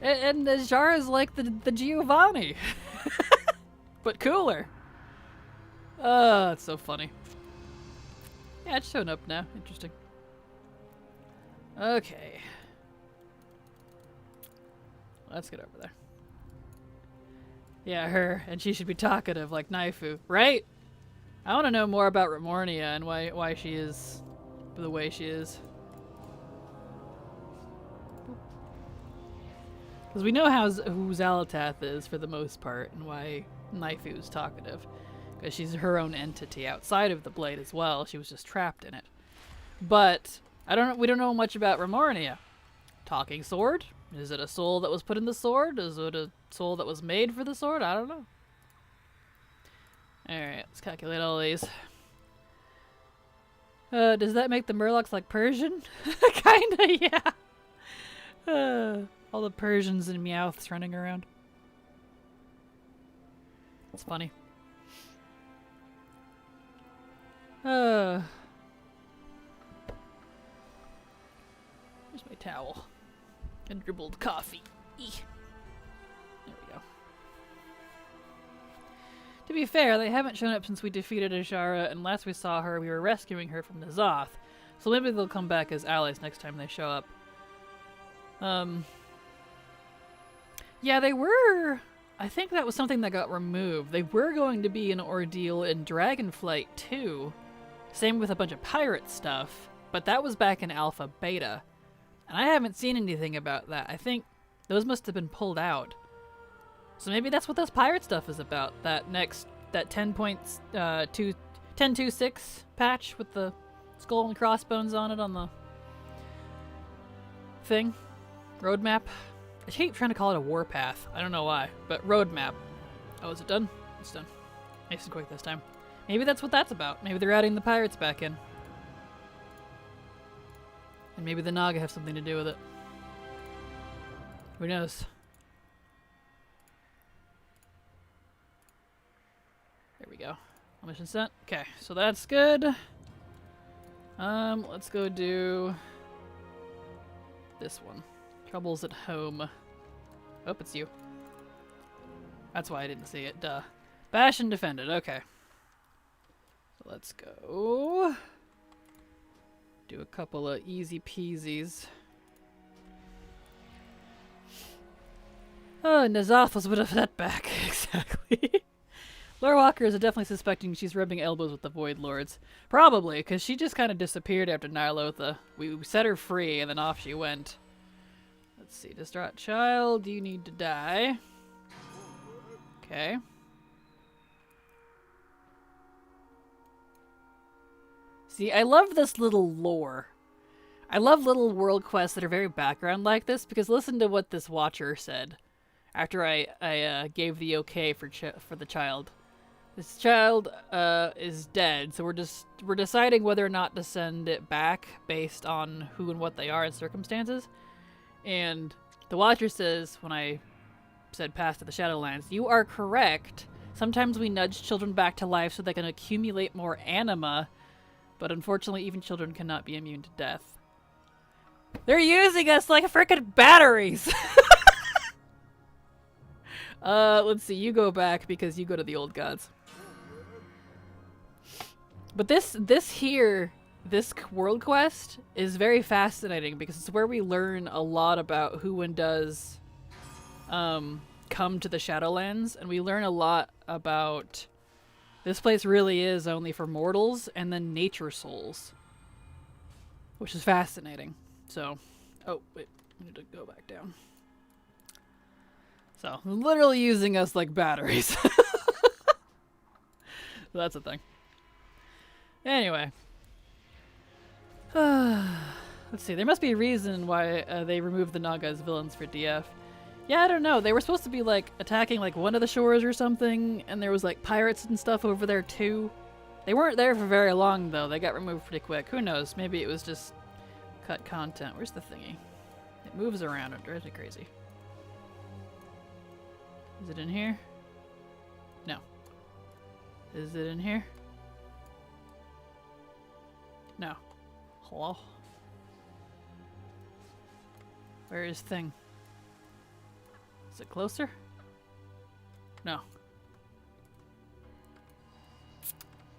And Azshara is like the Giovanni. But cooler. Oh, it's so funny. Yeah, it's showing up now. Interesting. Okay. Let's get over there. Yeah, her. And she should be talkative like Naifu, right? I want to know more about Romornia and why she is the way she is. Because we know who Xalatath is for the most part, and why Naifu is talkative. Because she's her own entity outside of the blade as well. She was just trapped in it. But we don't know much about Romornia. Talking sword? Is it a soul that was put in the sword? Is it a soul that was made for the sword? I don't know. Alright, let's calculate all these. Does that make the Murlocs like Persian? Kinda, yeah. All the Persians and Meowths running around. It's funny. Where's my towel? And dribbled coffee. Eek. There we go. To be fair, they haven't shown up since we defeated Azshara, and last we saw her, we were rescuing her from the Zoth. So maybe they'll come back as allies next time they show up. Yeah, they were. I think that was something that got removed. They were going to be an ordeal in Dragonflight too. Same with a bunch of pirate stuff. But that was back in Alpha Beta. And I haven't seen anything about that. I think those must have been pulled out. So maybe that's what this pirate stuff is about. That 10.26 patch with the skull and crossbones on it on the thing. Roadmap. I keep trying to call it a warpath. I don't know why, but roadmap. Oh, is it done? It's done. Nice and quick this time. Maybe that's what that's about. Maybe they're adding the pirates back in. And maybe the Naga have something to do with it. Who knows? There we go. Mission sent. Okay, so that's good. Let's go do this one. Troubles at home. Oh, it's you. That's why I didn't see it. Duh. Bash and defended. Okay. So let's go. Do a couple of easy peasies. Oh, Nazoth was a bit of a setback. Exactly. Lore Walkers are definitely suspecting she's rubbing elbows with the Void Lords. Probably, because she just kind of disappeared after Ny'alotha. We set her free, and then off she went. Let's see. Distraught child, you need to die. Okay. See, I love this little lore. I love little world quests that are very background like this, because listen to what this watcher said after I gave the okay for the child. This child is dead, so we're deciding whether or not to send it back based on who and what they are and circumstances. And the watcher says, when I said pass to the Shadowlands, you are correct. Sometimes we nudge children back to life so they can accumulate more anima, but unfortunately even children cannot be immune to death. They're using us like frickin' batteries! Let's see, you go back because you go to the old gods. But this world quest is very fascinating because it's where we learn a lot about who and does come to the Shadowlands, and we learn a lot about this place really is only for mortals and then nature souls, which is fascinating. So, oh wait, I need to go back down. So, literally using us like batteries. So that's a thing. Anyway. Let's see, there must be a reason why they removed the Naga as villains for DF. Yeah, I don't know. They were supposed to be like attacking like one of the shores or something, and there was like pirates and stuff over there too. They weren't there for very long though. They got removed pretty quick. Who knows? Maybe it was just cut content. Where's the thingy? It moves around. It drives me crazy. Is it in here? No. Is it in here? No. Hello? Where is thing? Is it closer? No.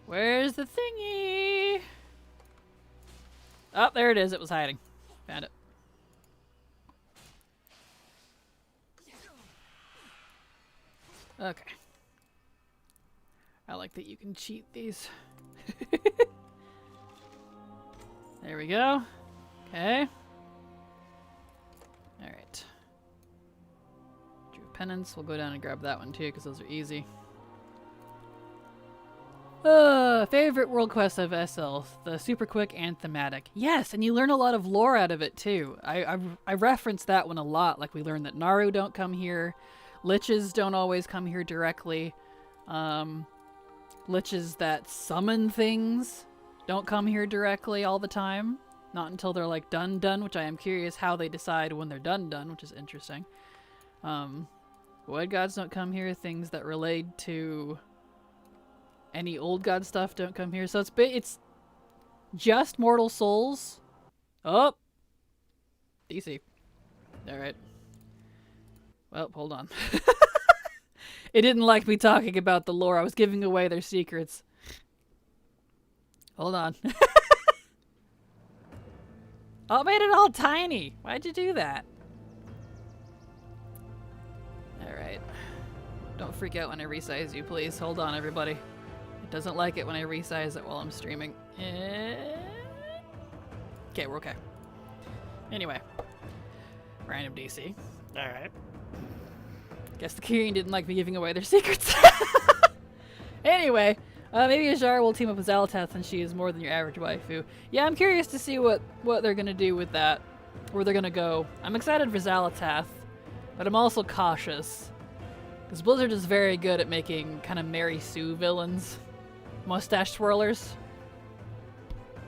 Where's the thingy? Oh, there it is. It was hiding. Found it. Okay. I like that you can cheat these. There we go. Okay. Alright. Drew Penance. We'll go down and grab that one too, because those are easy. Favorite world quest of SL, the super quick and thematic. Yes, and you learn a lot of lore out of it too. I reference that one a lot. Like we learned that Naru don't come here. Liches don't always come here directly. Liches that summon things don't come here directly all the time. Not until they're like done, which I am curious how they decide when they're done, which is interesting. Void gods don't come here. Things that relate to any old god stuff don't come here. So it's just mortal souls. Oh! DC. Alright. Well, hold on. It didn't like me talking about the lore. I was giving away their secrets. Hold on. Oh, it made it all tiny. Why'd you do that? Don't freak out when I resize you, please. Hold on, everybody. It doesn't like it when I resize it while I'm streaming. Okay, we're okay. Anyway. Random DC. Alright. Guess the Kyrian didn't like me giving away their secrets. Anyway, maybe Ajar will team up with Zalatath since she is more than your average waifu. Yeah, I'm curious to see what they're gonna do with that. Where they're gonna go. I'm excited for Zalatath, but I'm also cautious. Because Blizzard is very good at making kind of Mary Sue villains. Mustache swirlers.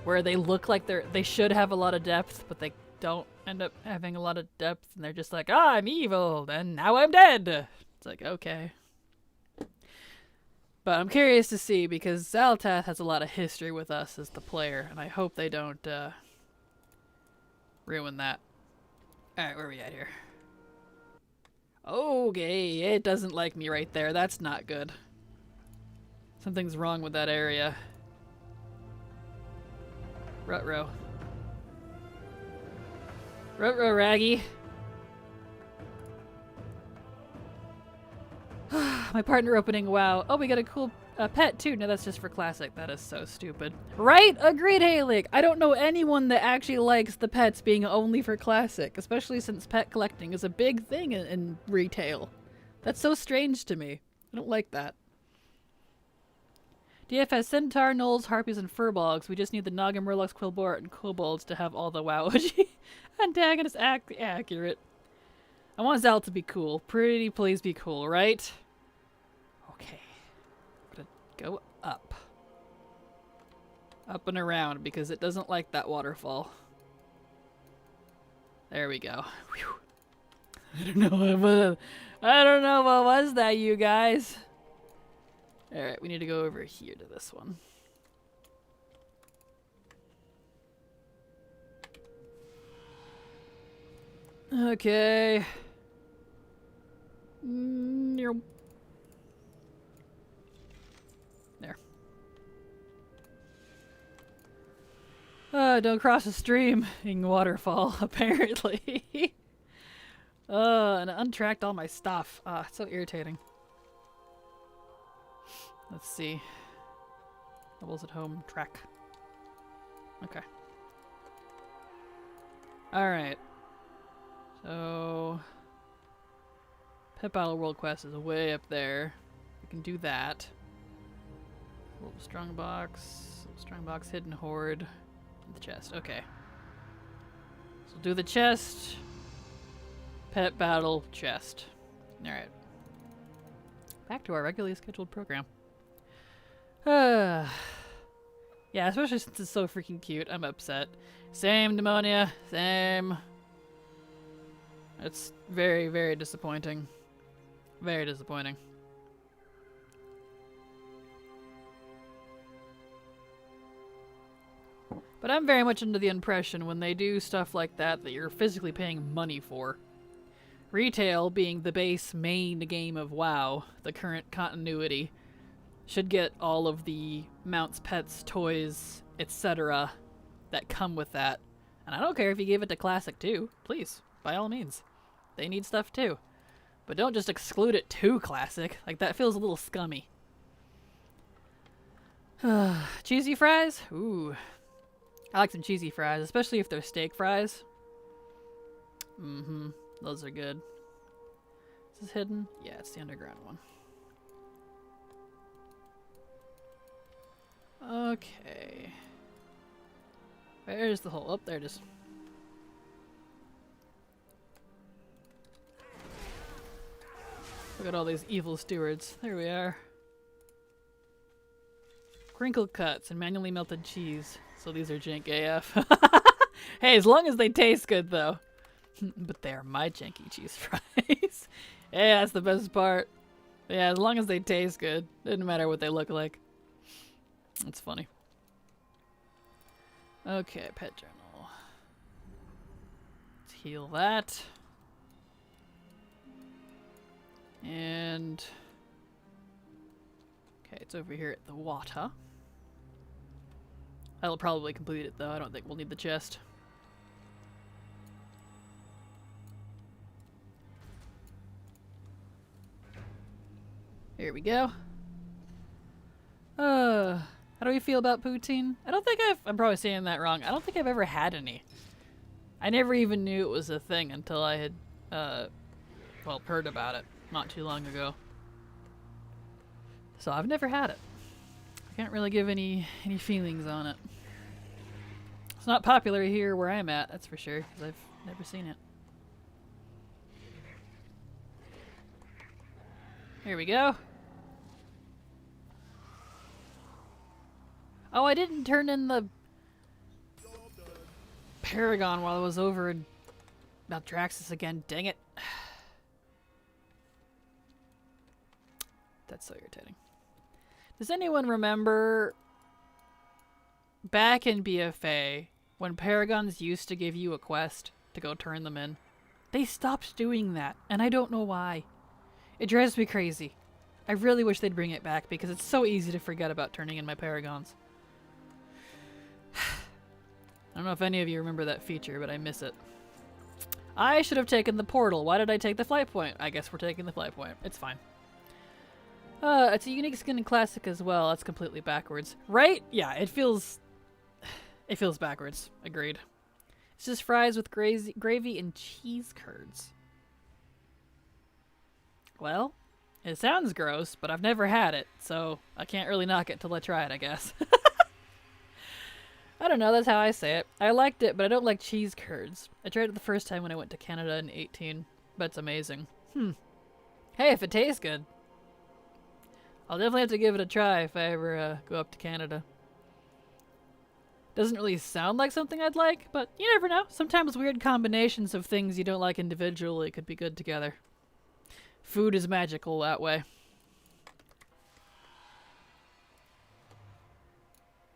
Where they look like they should have a lot of depth, but they don't end up having a lot of depth, and they're just like, ah, I'm evil, and now I'm dead. It's like, okay. But I'm curious to see, because Zalatath has a lot of history with us as the player, and I hope they don't ruin that. Alright, where are we at here? Okay, it doesn't like me right there. That's not good. Something's wrong with that area. Ruh-roh. Ruh-roh, Raggy. My partner opening, wow. Oh, we got a cool pet too. No, that's just for classic. That is so stupid. Right? Agreed, Halig. I don't know anyone that actually likes the pets being only for classic, especially since pet collecting is a big thing in retail. That's so strange to me. I don't like that. DF has Centaur, Gnolls, Harpies, and Furbolgs. We just need the Naga, Murlocs, Quillbort, and Kobolds to have all the WoW antagonists accurate. I want Zal to be cool. Pretty please be cool, right? Okay. I'm gonna go up. Up and around because it doesn't like that waterfall. There we go. Whew. I don't know what was that, you guys. Alright, we need to go over here to this one. Okay. There. Don't cross the stream in waterfall, apparently. And it untracked all my stuff. It's so irritating. Let's see. Doubles at home, track. Okay. Alright. So... Pet Battle World Quest is way up there. We can do that. Little Strongbox, Hidden Horde, and the chest. Okay. So we'll do the chest. Pet Battle, chest. Alright. Back to our regularly scheduled program. Yeah, especially since it's so freaking cute. I'm upset. Same, Demonia. Same. It's very, very disappointing. Very disappointing. But I'm very much under the impression when they do stuff like that that you're physically paying money for. Retail, being the base main game of WoW, the current continuity, should get all of the mounts, pets, toys, etc. that come with that. And I don't care if you give it to Classic too. Please, by all means. They need stuff too. But don't just exclude it to Classic. Like, that feels a little scummy. Cheesy fries? Ooh. I like some cheesy fries, especially if they're steak fries. Mm-hmm. Those are good. Is this hidden? Yeah, it's the underground one. Okay. Where's the hole? Oh, there it is. Look at all these evil stewards. There we are. Crinkle cuts and manually melted cheese. So these are jank AF. Hey, as long as they taste good, though. But they are my janky cheese fries. Hey, that's the best part. Yeah, as long as they taste good. Doesn't matter what they look like. It's funny. Okay, pet journal. Let's heal that. And... okay, it's over here at the water. I'll probably complete it, though. I don't think we'll need the chest. Here we go. How do we feel about poutine? I don't think I'm probably saying that wrong. I don't think I've ever had any. I never even knew it was a thing until I had, well, heard about it not too long ago. So I've never had it. I can't really give any feelings on it. It's not popular here where I'm at, that's for sure, because I've never seen it. Here we go. Oh, I didn't turn in the Paragon while I was over in Maldraxxus again. Dang it. That's so irritating. Does anyone remember back in BFA when Paragons used to give you a quest to go turn them in? They stopped doing that, and I don't know why. It drives me crazy. I really wish they'd bring it back because it's so easy to forget about turning in my Paragons. I don't know if any of you remember that feature, but I miss it. I should have taken the portal. Why did I take the flight point? I guess we're taking the flight point. It's fine. It's a unique skin in Classic as well. That's completely backwards. Right? Yeah, it feels backwards. Agreed. It's just fries with gravy and cheese curds. Well, it sounds gross, but I've never had it, so I can't really knock it till I try it, I guess. I don't know, that's how I say it. I liked it, but I don't like cheese curds. I tried it the first time when I went to Canada in 18, but it's amazing. Hey, if it tastes good, I'll definitely have to give it a try if I ever go up to Canada. Doesn't really sound like something I'd like, but you never know. Sometimes weird combinations of things you don't like individually could be good together. Food is magical that way.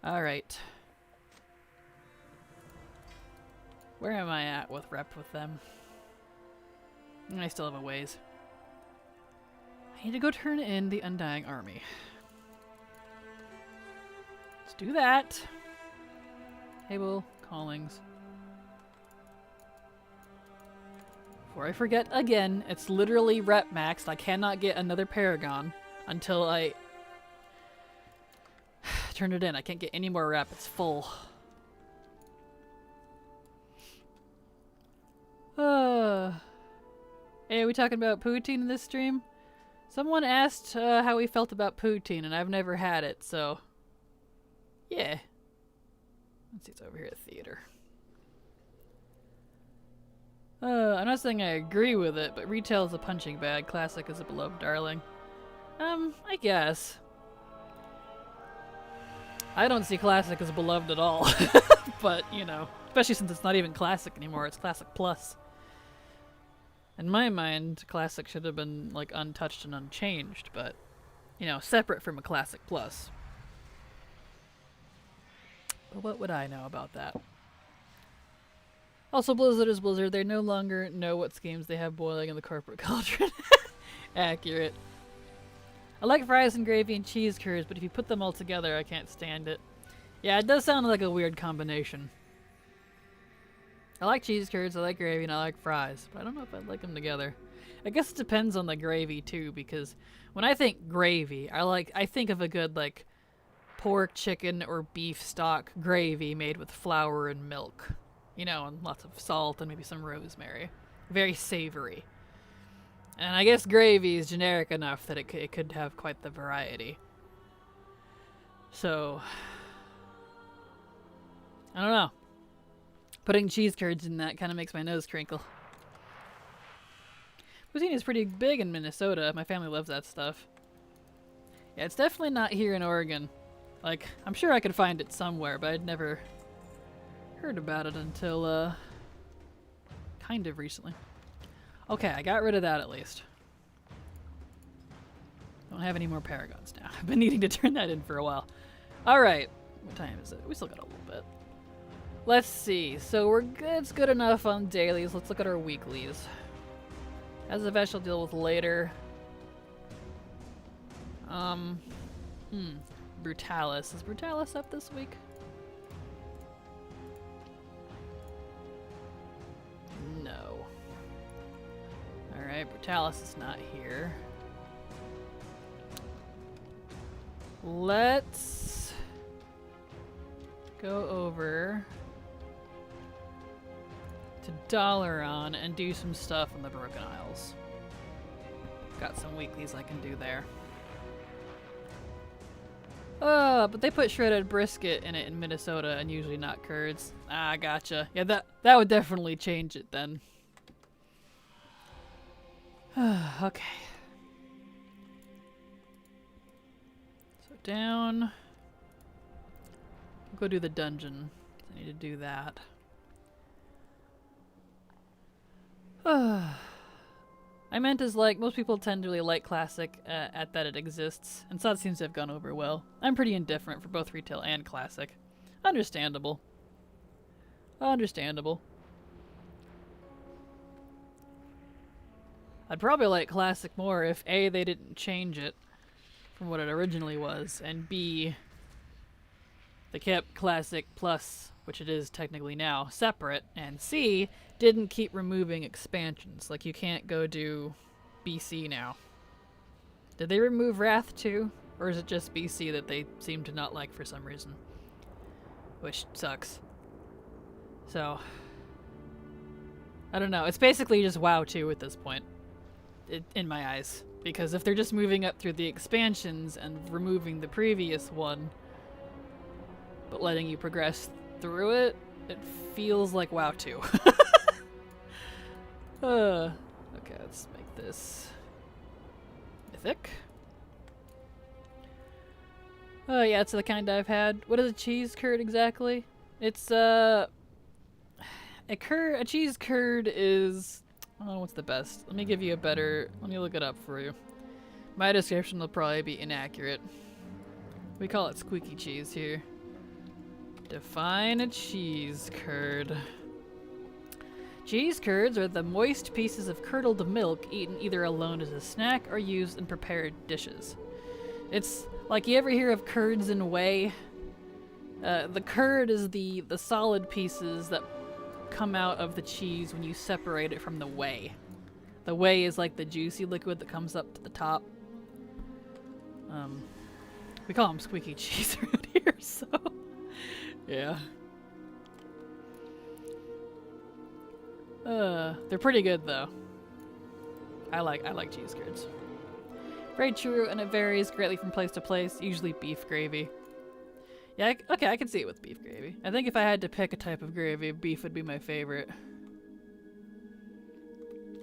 Alright. Where am I at with rep with them? I still have a ways. I need to go turn in the Undying Army. Let's do that. Table, callings. Before I forget again, it's literally rep maxed. I cannot get another Paragon until I turn it in. I can't get any more rep. It's full. Hey, are we talking about poutine in this stream? Someone asked how we felt about poutine, and I've never had it, so yeah. Let's see, it's over here at theater. I'm not saying I agree with it, but retail is a punching bag. Classic is a beloved darling. I guess. I don't see Classic as beloved at all. But, you know, especially since it's not even Classic anymore, it's Classic Plus. In my mind, Classic should have been, like, untouched and unchanged, but, you know, separate from a Classic Plus. But what would I know about that? Also, Blizzard is Blizzard. They no longer know what schemes they have boiling in the corporate cauldron. Accurate. I like fries and gravy and cheese curds, but if you put them all together, I can't stand it. Yeah, it does sound like a weird combination. I like cheese curds, I like gravy, and I like fries, but I don't know if I'd like them together. I guess it depends on the gravy, too, because when I think gravy, I think of a good, like, pork, chicken, or beef stock gravy made with flour and milk. You know, and lots of salt and maybe some rosemary. Very savory. And I guess gravy is generic enough that it could have quite the variety. So, I don't know. Putting cheese curds in that kind of makes my nose crinkle. Poutine is pretty big in Minnesota. My family loves that stuff. Yeah, it's definitely not here in Oregon. Like, I'm sure I could find it somewhere, but I'd never heard about it until, kind of recently. Okay, I got rid of that at least. Don't have any more Paragons now. I've been needing to turn that in for a while. Alright. What time is it? We still got a little bit. Let's see. So we're good. It's good enough on dailies. Let's look at our weeklies. As a Vesh, I'll deal with later. Brutalis. Is Brutalis up this week? No. Alright, Brutalis is not here. Let's go over to Dalaran and do some stuff on the Broken Isles. Got some weeklies I can do there. But they put shredded brisket in it in Minnesota and usually not curds. Ah, gotcha. Yeah, that would definitely change it then. Okay. So down. I'll go do the dungeon. I need to do that. I meant is like, most people tend to really like classic at that it exists, and so that seems to have gone over well. I'm pretty indifferent for both retail and classic. Understandable. Understandable. I'd probably like classic more if A, they didn't change it from what it originally was, and B, they kept classic plus, which it is technically now, separate, and C, didn't keep removing expansions. Like, you can't go do BC now. Did they remove Wrath too? Or is it just BC that they seem to not like for some reason? Which sucks. So, I don't know. It's basically just WoW 2 at this point, in my eyes. Because if they're just moving up through the expansions and removing the previous one, but letting you progress through it, it feels like WoW 2. Okay, let's make this mythic. Oh yeah, it's the kind I've had. What is a cheese curd exactly? It's a cheese curd is, I don't know what's the best. Let me give you a better, let me look it up for you. My description will probably be inaccurate. We call it squeaky cheese here. Define a cheese curd. Cheese curds are the moist pieces of curdled milk eaten either alone as a snack or used in prepared dishes. It's like, you ever hear of curds and whey? The curd is the solid pieces that come out of the cheese when you separate it from the whey. The whey is like the juicy liquid that comes up to the top. We call them squeaky cheese around here, so yeah. They're pretty good though. I like cheese curds. Very true, and it varies greatly from place to place. Usually beef gravy. Yeah, okay, I can see it with beef gravy. I think if I had to pick a type of gravy, beef would be my favorite.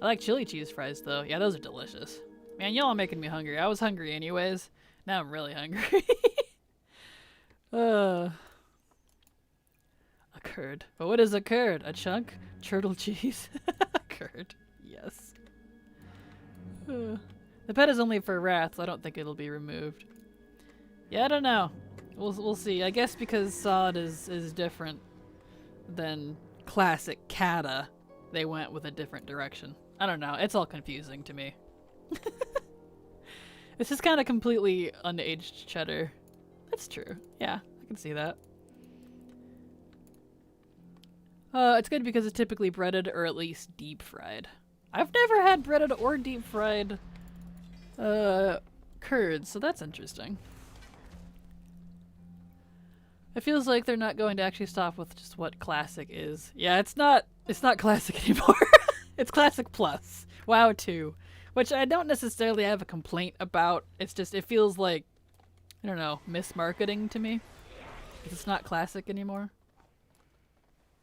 I like chili cheese fries though. Yeah, those are delicious. Man, y'all are making me hungry. I was hungry anyways. Now I'm really hungry. A curd. But what is a curd? A chunk? Turtle cheese? Curd. Yes. The pet is only for Wrath, so I don't think it'll be removed. Yeah, I don't know. We'll see. I guess because Sod is different than classic Kata, they went with a different direction. I don't know. It's all confusing to me. This is kind of completely unaged cheddar. That's true. Yeah, I can see that. It's good because it's typically breaded or at least deep fried. I've never had breaded or deep fried curds, so that's interesting. It feels like they're not going to actually stop with just what classic is. Yeah, it's not classic anymore. It's classic plus. WoW 2. Which I don't necessarily have a complaint about. It's just, it feels like, I don't know, mismarketing to me. It's not classic anymore.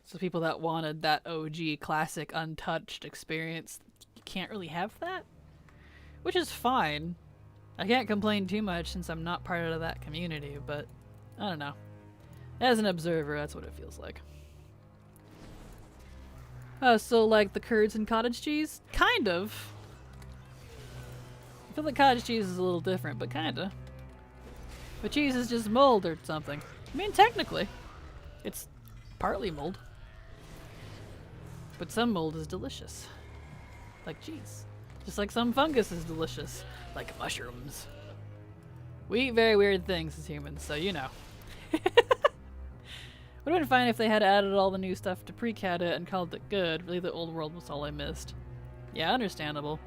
So people that wanted that OG classic untouched experience, you can't really have that. Which is fine. I can't complain too much since I'm not part of that community, but I don't know. As an observer, that's what it feels like. So like the curds and cottage cheese? Kind of. I feel like cottage cheese is a little different, but kinda. But cheese is just mold or something. I mean, technically, it's partly mold. But some mold is delicious. Like cheese. Just like some fungus is delicious. Like mushrooms. We eat very weird things as humans, so you know. Would have been fine if they had added all the new stuff to pre-Kata and called it good. Really, the old world was all I missed. Yeah, understandable.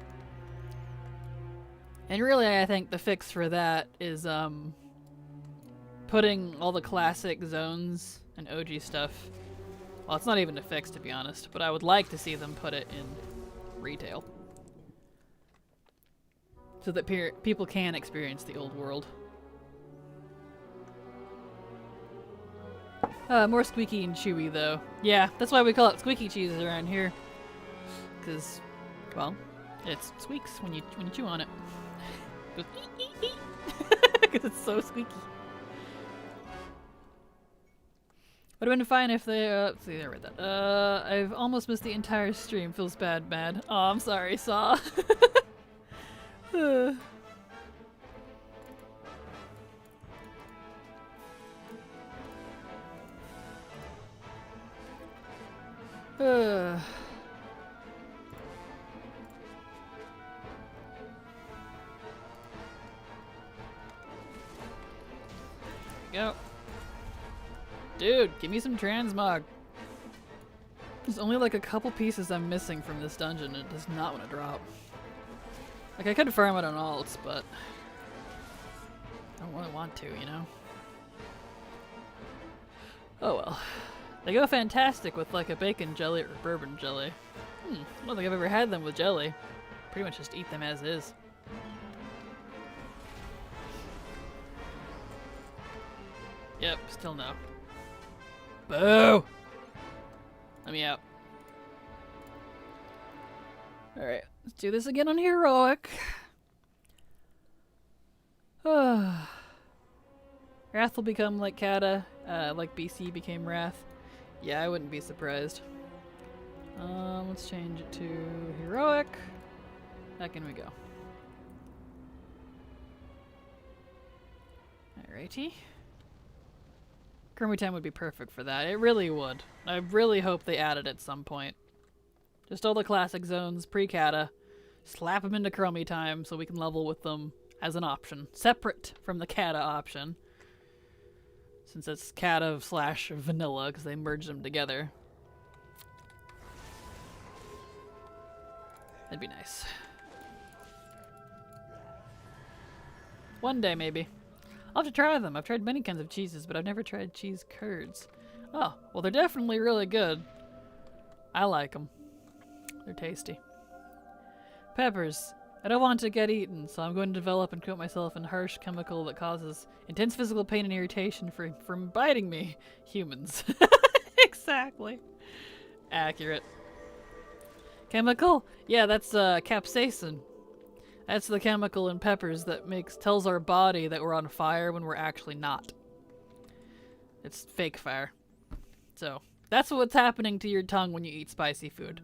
And really, I think the fix for that is, putting all the classic zones and OG stuff. Well, it's not even a fix, to be honest, but I would like to see them put it in retail. So that people can experience the old world. More squeaky and chewy, though. Yeah, that's why we call it squeaky cheese around here. Because, well, it squeaks when you chew on it. It goes because it's so squeaky. Would have been fine if they, let's see, I read that. I've almost missed the entire stream. Feels bad, bad. Oh, I'm sorry, Saw. Go. Dude, give me some transmog. There's only like a couple pieces I'm missing from this dungeon and it does not want to drop. Like, I could farm it on alts, but I don't really want to, you know? Oh well. They go fantastic with like a bacon jelly or bourbon jelly. I don't think I've ever had them with jelly. Pretty much just eat them as is. Yep, still no. Boo! Let me out. Alright, let's do this again on Heroic. Wrath will become like Kata, like BC became Wrath. Yeah, I wouldn't be surprised. Let's change it to Heroic. Back in we go. Alrighty. Time would be perfect for that. It really would. I really hope they add it at some point. Just all the classic zones, pre-Kata. Slap them into Chromie time so we can level with them as an option. Separate from the Kata option. Since it's Kata / vanilla, because they merged them together. That'd be nice. One day, maybe. I'll have to try them. I've tried many kinds of cheeses, but I've never tried cheese curds. Oh, well, they're definitely really good. I like them. They're tasty. Peppers. I don't want to get eaten, so I'm going to develop and coat myself in harsh chemical that causes intense physical pain and irritation from biting me. Humans. Exactly. Accurate. Chemical? Yeah, that's capsaicin. That's the chemical in peppers that tells our body that we're on fire when we're actually not. It's fake fire. So, that's what's happening to your tongue when you eat spicy food.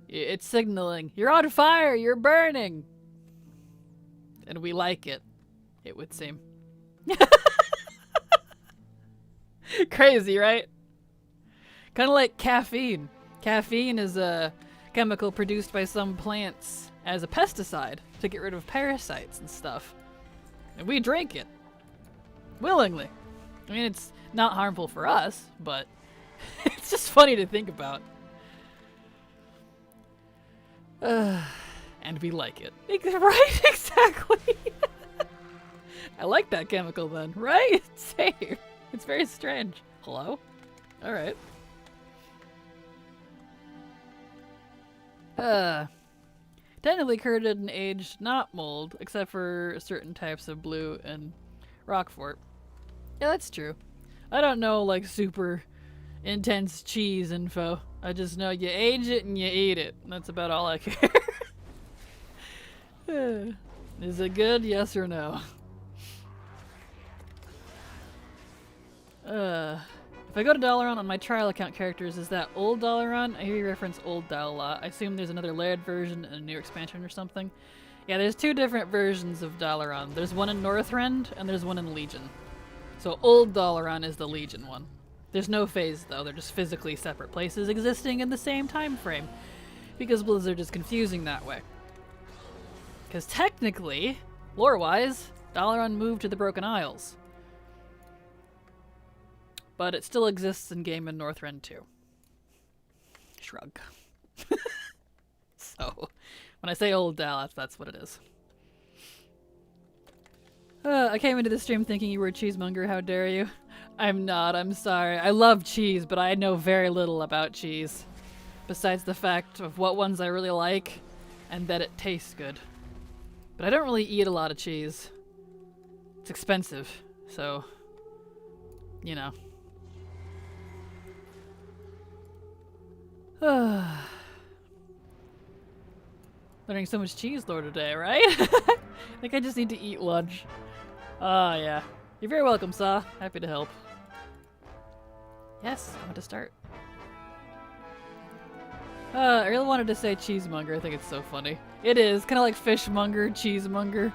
It's signaling, you're on fire, you're burning! And we like it, it would seem. Crazy, right? Kind of like caffeine. Caffeine is a chemical produced by some plants as a pesticide to get rid of parasites and stuff. And we drink it. Willingly. I mean, it's not harmful for us, but it's just funny to think about. And we like it. Right? Exactly. I like that chemical then, right? Same. It's very strange. Hello? Alright. Technically curded and aged, not mold, except for certain types of blue and Roquefort. Yeah, that's true. I don't know, like, super intense cheese info. I just know you age it and you eat it. That's about all I care. Is it good? Yes or no? If I go to Dalaran on my trial account characters, is that old Dalaran? I hear you reference old Dal a lot. I assume there's another layered version and a new expansion or something. Yeah, there's two different versions of Dalaran. There's one in Northrend and there's one in Legion. So old Dalaran is the Legion one. There's no phase though, they're just physically separate places existing in the same time frame. Because Blizzard is confusing that way. Because technically, lore-wise, Dalaran moved to the Broken Isles. But it still exists in game in Northrend too. Shrug. So, when I say old Dal, that's what it is. I came into the stream thinking you were a cheesemonger. How dare you? I'm not. I'm sorry. I love cheese, but I know very little about cheese. Besides the fact of what ones I really like and that it tastes good. But I don't really eat a lot of cheese. It's expensive, so, you know. Learning so much cheese lore today, right? I think I just need to eat lunch. Oh, yeah. You're very welcome, Saw. Happy to help. Yes, I want to start. I really wanted to say cheesemonger. I think it's so funny. It is. Kind of like fishmonger, cheesemonger.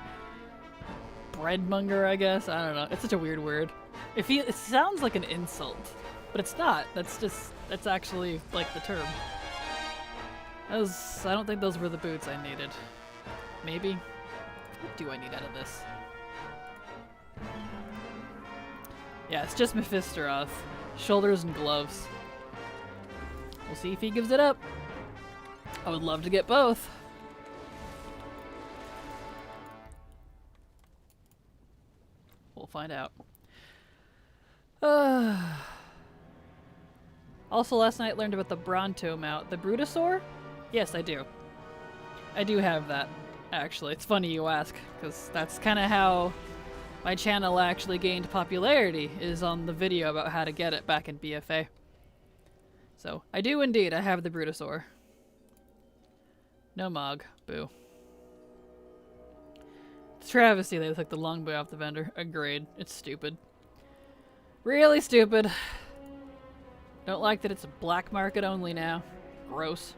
Breadmonger, I guess. I don't know. It's such a weird word. It sounds like an insult, but it's not. That's actually like the term. I don't think those were the boots I needed. Maybe? What do I need out of this? Yeah, it's just Mephistoth. Shoulders and gloves. We'll see if he gives it up. I would love to get both. We'll find out. Also, last night I learned about the Bronto mount. The Brutosaur? Yes, I do. I do have that, actually. It's funny you ask, because that's kind of how my channel actually gained popularity, is on the video about how to get it back in BFA. So, I do indeed. I have the Brutosaur. No Mog. Boo. It's travesty they took the longbow off the vendor. Agreed. It's stupid. Really stupid. Don't like that it's a black market only now. Gross.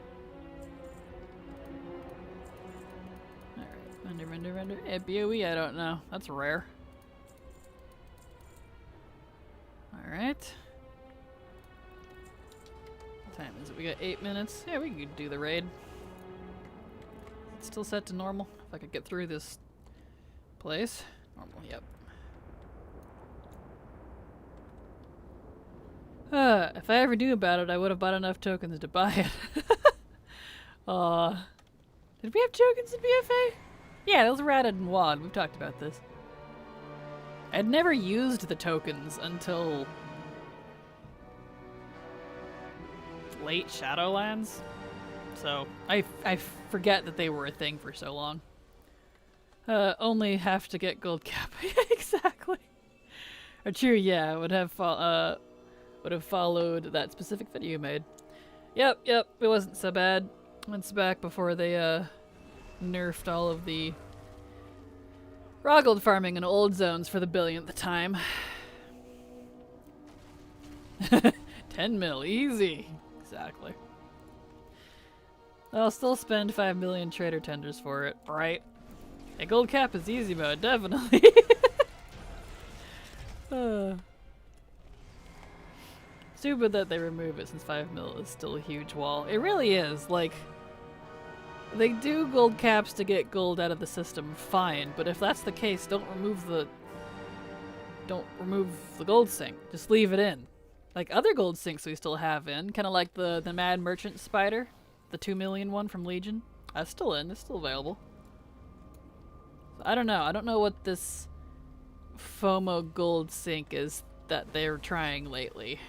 Alright. Render. BOE, I don't know. That's rare. Alright. What time is it? We got 8 minutes. Yeah, we could do the raid. It's still set to normal. If I could get through this place. Normal, yep. If I ever knew about it, I would have bought enough tokens to buy it. Did we have tokens in BFA? Yeah, those were added in VoD. We've talked about this. I'd never used the tokens until late Shadowlands. So, I forget that they were a thing for so long. Only have to get gold cap. Exactly. Or true, yeah, would have followed that specific video you made. Yep, it wasn't so bad. Once back before they nerfed all of the raw gold farming in old zones for the billionth time. 10 mil, easy. Exactly. I'll still spend 5 million trader tenders for it, right? A gold cap is easy mode, definitely. Stupid that they remove it since 5 mil is still a huge wall. It really is. Like, they do gold caps to get gold out of the system, fine. But if that's the case, don't remove the gold sink. Just leave it in. Like other gold sinks we still have in, kind of like the Mad Merchant Spider, the 2 million one from Legion. That's still in. It's still available. So I don't know. I don't know what this FOMO gold sink is that they're trying lately.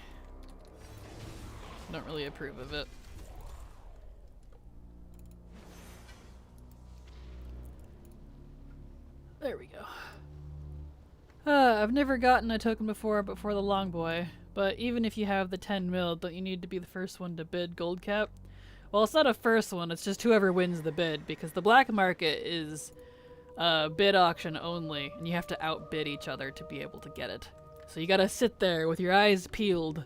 Don't really approve of it. There we go. I've never gotten a token before but for the long boy. But even if you have the 10 mil, don't you need to be the first one to bid gold cap? Well, it's not a first one, it's just whoever wins the bid, because the black market is bid auction only, and you have to outbid each other to be able to get it. So you gotta sit there with your eyes peeled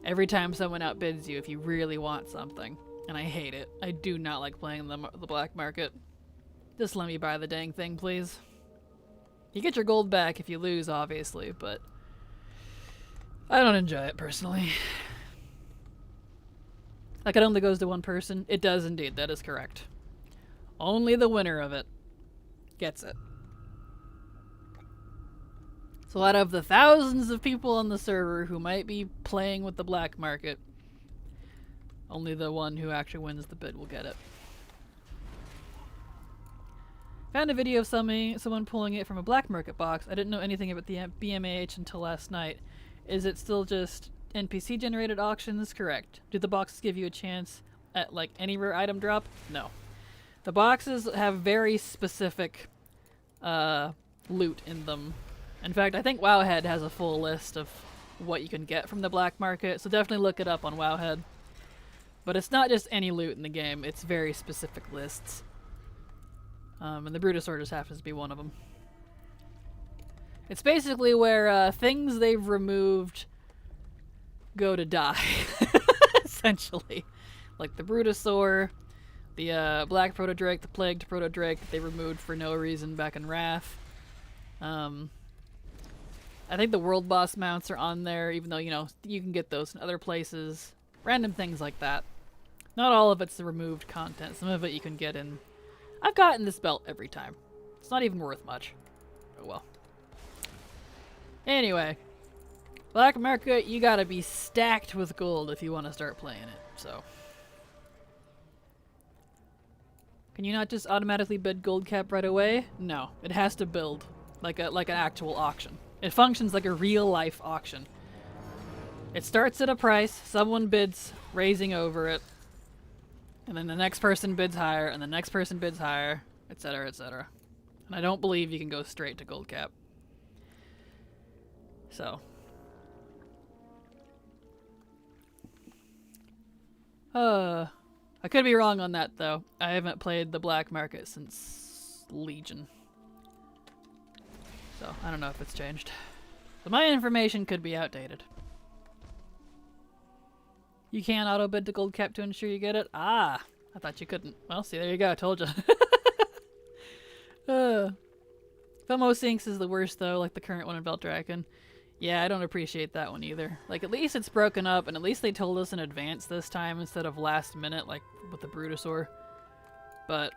every time someone outbids you if you really want something. And I hate it. I do not like playing the black market. Just let me buy the dang thing, please. You get your gold back if you lose, obviously, but I don't enjoy it personally. Like, it only goes to one person. It does indeed, that is correct. Only the winner of it gets it. So out of the thousands of people on the server who might be playing with the black market, only the one who actually wins the bid will get it. Found a video of someone pulling it from a black market box. I didn't know anything about the BMAH until last night. Is it still just NPC generated auctions? Correct. Do the boxes give you a chance at like any rare item drop? No. The boxes have very specific loot in them. In fact, I think Wowhead has a full list of what you can get from the black market, so definitely look it up on Wowhead. But it's not just any loot in the game, it's very specific lists. And the Brutosaur just happens to be one of them. It's basically where things they've removed go to die, essentially. Like the Brutosaur, the Black Protodrake, the Plagued Protodrake that they removed for no reason back in Wrath. I think the World Boss mounts are on there, even though, you know, you can get those in other places. Random things like that. Not all of it's the removed content. Some of it you can get in. I've gotten this belt every time. It's not even worth much. Oh well. Anyway. Black market, you gotta be stacked with gold if you want to start playing it, so. Can you not just automatically bid gold cap right away? No. It has to build. Like an actual auction. It functions like a real life auction. It starts at a price, someone bids, raising over it. And then the next person bids higher, and the next person bids higher, etc., etc. And I don't believe you can go straight to gold cap. So. I could be wrong on that, though. I haven't played the black market since Legion. So, I don't know if it's changed. So my information could be outdated. You can auto bid to gold cap to ensure you get it? Ah, I thought you couldn't. Well, see, there you go. I told you. FOMO Sinks is the worst, though, like the current one in Veldraken. Yeah, I don't appreciate that one either. Like, at least it's broken up, and at least they told us in advance this time instead of last minute, like with the Brutosaur. But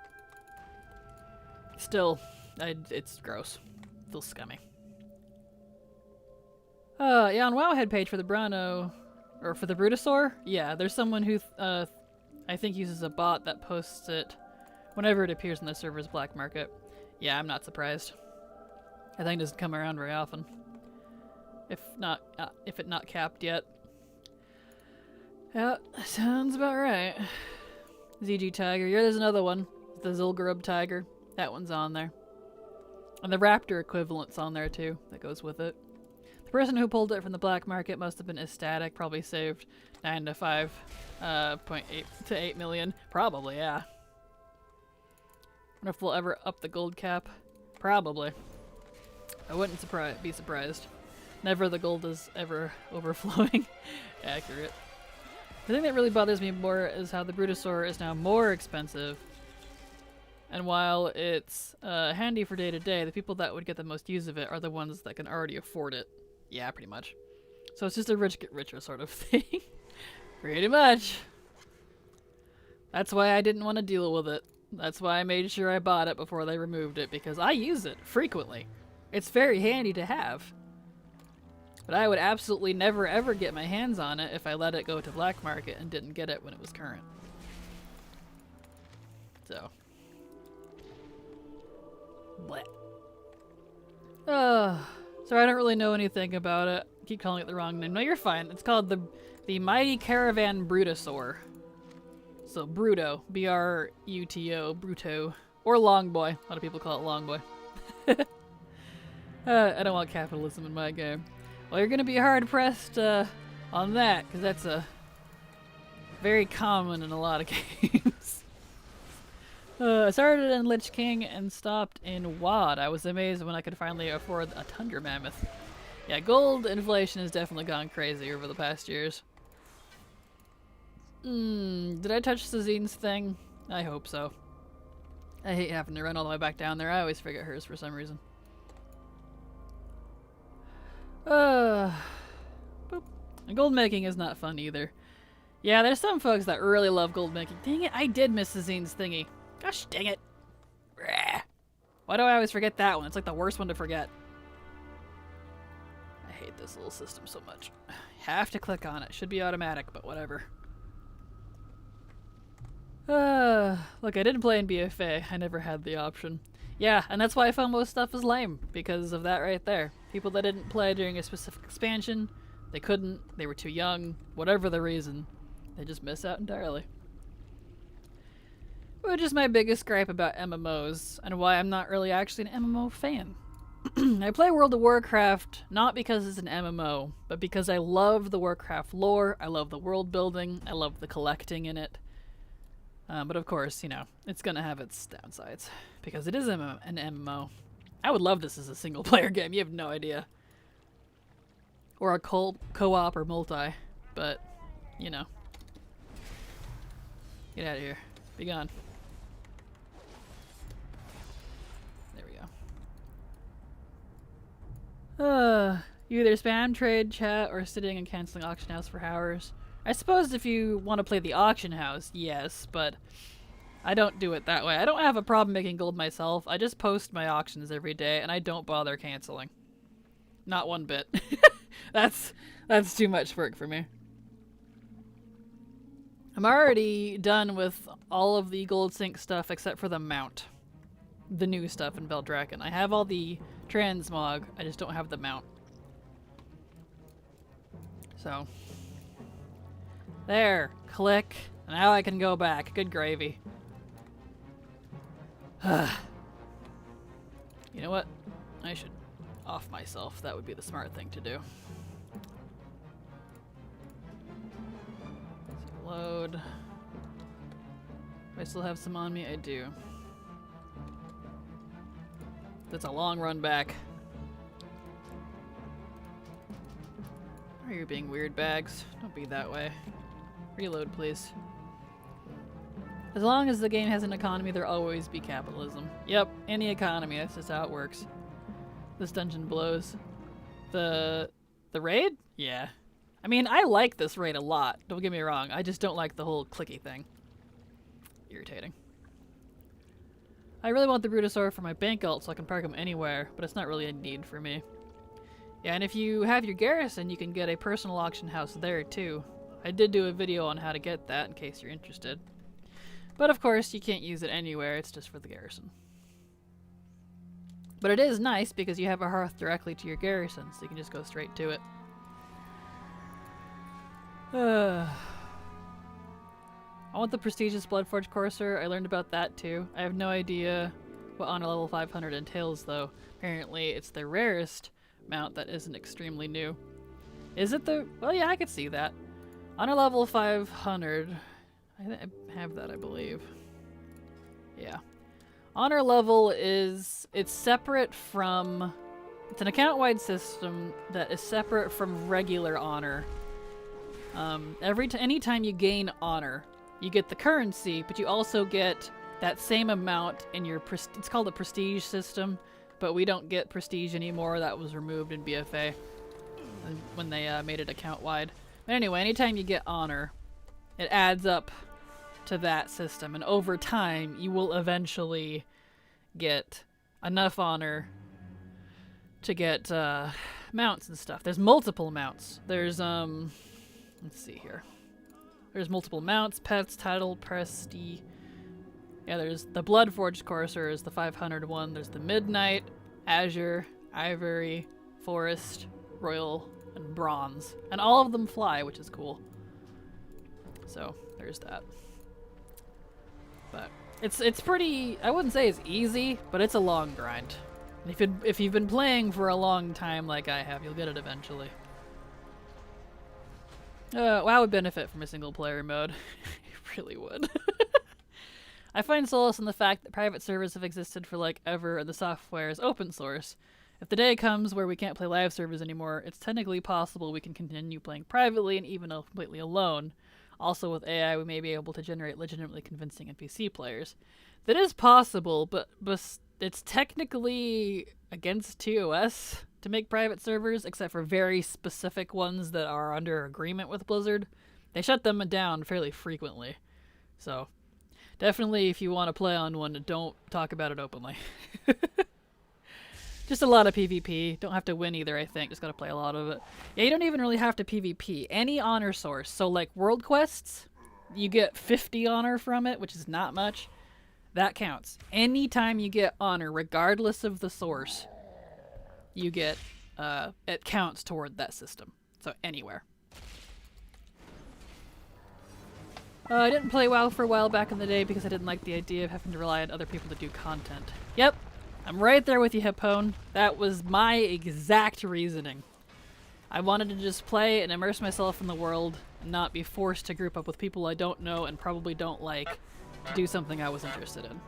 still, it's gross. Feels scummy. Yeah, on Wowhead page for the Brano. Or for the Brutosaur? Yeah, there's someone who, I think uses a bot that posts it whenever it appears in the server's black market. Yeah, I'm not surprised. I think it doesn't come around very often. If it not capped yet. Yeah, sounds about right. ZG Tiger. Yeah, there's another one. The Zul'Gurub Tiger. That one's on there. And the Raptor equivalent's on there too. That goes with it. The person who pulled it from the black market must have been ecstatic. Probably saved 9 to 5.8 to 8 million. Probably, yeah. Wonder if they'll ever up the gold cap. Probably. I wouldn't be surprised. Never the gold is ever overflowing. Accurate. The thing that really bothers me more is how the Brutosaur is now more expensive. And while it's handy for day to day, the people that would get the most use of it are the ones that can already afford it. Yeah, pretty much. So it's just a rich get richer sort of thing. Pretty much. That's why I didn't want to deal with it. That's why I made sure I bought it before they removed it, because I use it frequently. It's very handy to have. But I would absolutely never ever get my hands on it if I let it go to black market and didn't get it when it was current. So. Bleh. Sorry, I don't really know anything about it. I keep calling it the wrong name. No, you're fine. It's called the Mighty Caravan Brutosaur. So Bruto, B-R-U-T-O, Bruto, or Longboy. A lot of people call it Longboy. I don't want capitalism in my game. Well, you're gonna be hard pressed on that, because that's very common in a lot of games. I started in Lich King and stopped in WoD. I was amazed when I could finally afford a Tundra Mammoth. Yeah, gold inflation has definitely gone crazy over the past years. Did I touch Sazine's thing? I hope so. I hate having to run all the way back down there. I always forget hers for some reason. Boop. And gold making is not fun either. Yeah, there's some folks that really love gold making. Dang it, I did miss Sazine's thingy. Gosh dang it. Why do I always forget that one? It's like the worst one to forget. I hate this little system so much. I have to click on it. Should be automatic, but whatever. Look, I didn't play in BFA. I never had the option. Yeah, and that's why I found most stuff is lame, because of that right there. People that didn't play during a specific expansion, they couldn't, they were too young, whatever the reason, they just miss out entirely. Which is my biggest gripe about MMOs, and why I'm not really actually an MMO fan. I play World of Warcraft not because it's an MMO, but because I love the Warcraft lore, I love the world building, I love the collecting in it. But of course, you know, it's gonna have its downsides, because it is an MMO. I would love this as a single player game, you have no idea. Or a co-op or multi, but, you know. Get out of here. Be gone. There we go. You either spam trade chat or sitting and canceling auction house for hours. I suppose if you want to play the auction house, yes, but I don't do it that way. I don't have a problem making gold myself. I just post my auctions every day, and I don't bother canceling. Not one bit. That's too much work for me. I'm already done with all of the gold sync stuff except for the mount. The new stuff in Veldraken. I have all the transmog, I just don't have the mount. So... there, click. Now I can go back. Good gravy. You know what? I should off myself. That would be the smart thing to do. Load. Do I still have some on me? I do. That's a long run back. Why are you being weird, bags? Don't be that way. Reload, please. As long as the game has an economy, there'll always be capitalism. Yep, any economy, that's just how it works. This dungeon blows. The raid? Yeah. I mean, I like this raid a lot, don't get me wrong. I just don't like the whole clicky thing. Irritating. I really want the Brutosaur for my bank ult so I can park him anywhere, but it's not really a need for me. Yeah, and if you have your garrison, you can get a personal auction house there too. I did do a video on how to get that in case you're interested. But of course, you can't use it anywhere, it's just for the garrison. But it is nice because you have a hearth directly to your garrison, so you can just go straight to it. I want the prestigious Bloodforge Courser. I learned about that too. I have no idea what honor level 500 entails though. Apparently it's the rarest mount that isn't extremely new. Is it the... well, yeah, I could see that. Honor level 500. I have that, I believe. Yeah. Honor level is... it's separate from... it's an account-wide system that is separate from regular honor. Anytime you gain honor, you get the currency, but you also get that same amount in your... it's called a prestige system, but we don't get prestige anymore. That was removed in BFA when they made it account-wide. But anyway, anytime you get honor, it adds up to that system, and over time, you will eventually get enough honor to get mounts and stuff. There's multiple mounts. There's, let's see here. There's multiple mounts, pets, title, prestige. Yeah, there's the Bloodforged Courser is the 500 one. There's the Midnight, Azure, Ivory, Forest, Royal, and Bronze. And all of them fly, which is cool. So, there's that. But it's pretty... I wouldn't say it's easy, but it's a long grind. If you've been playing for a long time like I have, you'll get it eventually. WoW would benefit from a single player mode. It really would. I find solace in the fact that private servers have existed for like ever and the software is open source. If the day comes where we can't play live servers anymore, it's technically possible we can continue playing privately and even completely alone. Also with AI, we may be able to generate legitimately convincing NPC players. That is possible, but it's technically against TOS to make private servers, except for very specific ones that are under agreement with Blizzard. They shut them down fairly frequently. So, definitely if you want to play on one, don't talk about it openly. Just a lot of PvP. Don't have to win either, I think. Just gotta play a lot of it. Yeah, you don't even really have to PvP. Any honor source. So, like, world quests, you get 50 honor from it, which is not much. That counts. Anytime you get honor, regardless of the source, you get, it counts toward that system. So anywhere. I didn't play WoW for a while back in the day because I didn't like the idea of having to rely on other people to do content. Yep, I'm right there with you, Hippone. That was my exact reasoning. I wanted to just play and immerse myself in the world and not be forced to group up with people I don't know and probably don't like to do something I was interested in.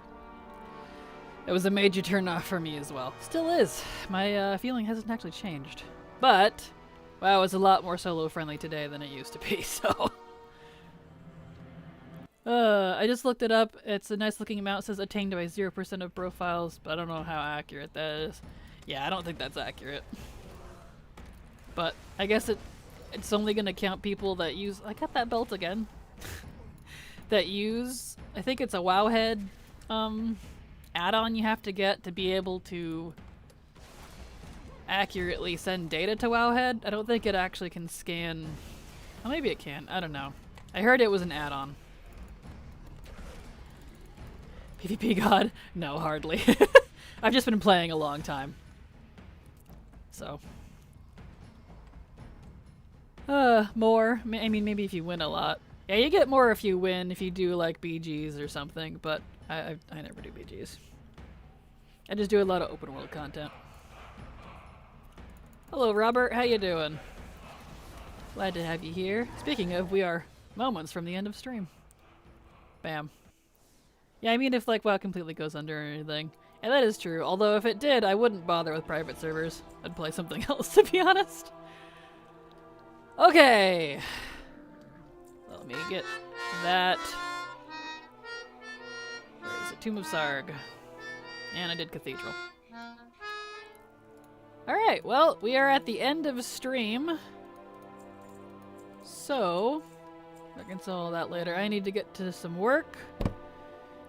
It was a major turnoff for me as well. Still is. My feeling hasn't actually changed. But WoW is a lot more solo-friendly today than it used to be, so... I just looked it up. It's a nice looking amount. It says attained by 0% of profiles, but I don't know how accurate that is. Yeah, I don't think that's accurate. But I guess it's only going to count people that use... I got that belt again. That use... I think it's a Wowhead add-on you have to get to be able to accurately send data to Wowhead. I don't think it actually can scan... Oh, maybe it can. I don't know. I heard it was an add-on. PvP God? No, hardly. I've just been playing a long time. So. More. I mean, maybe if you win a lot. Yeah, you get more if you win, if you do, like, BGs or something, but I never do BGs. I just do a lot of open world content. Hello, Robert. How you doing? Glad to have you here. Speaking of, we are moments from the end of stream. Bam. Yeah, I mean if like WoW completely goes under or anything. And that is true, although if it did, I wouldn't bother with private servers. I'd play something else, to be honest. Okay. Let me get that. Where is it? Tomb of Sarg. And I did Cathedral. Alright, well, we are at the end of stream. So, reconcile that later. I need to get to some work.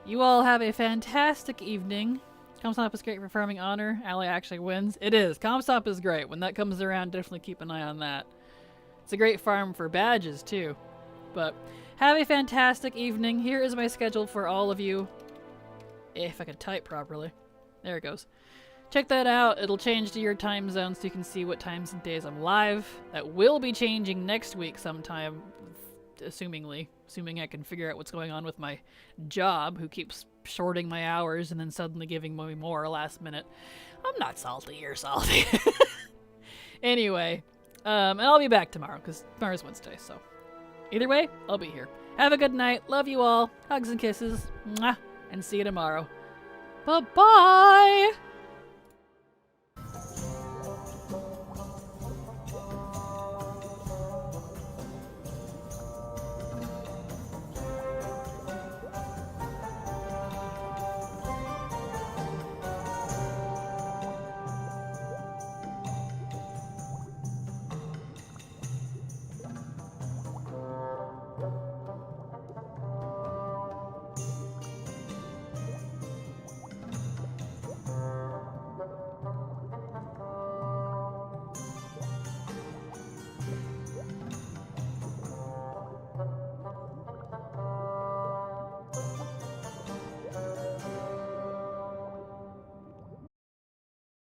You all have a fantastic evening. Comstomp is great for farming honor. Ally actually wins. It is. Comstomp is great. When that comes around, definitely keep an eye on that. It's a great farm for badges, too. But have a fantastic evening. Here is my schedule for all of you. If I could type properly. There it goes. Check that out. It'll change to your time zone so you can see what times and days I'm live. That will be changing next week sometime, assuming I can figure out what's going on with my job, who keeps shorting my hours and then suddenly giving me more last minute. I'm not salty, you're salty. Anyway, and I'll be back tomorrow, because tomorrow's Wednesday, so. Either way, I'll be here. Have a good night. Love you all. Hugs and kisses. Mwah. And see you tomorrow. Bye-bye!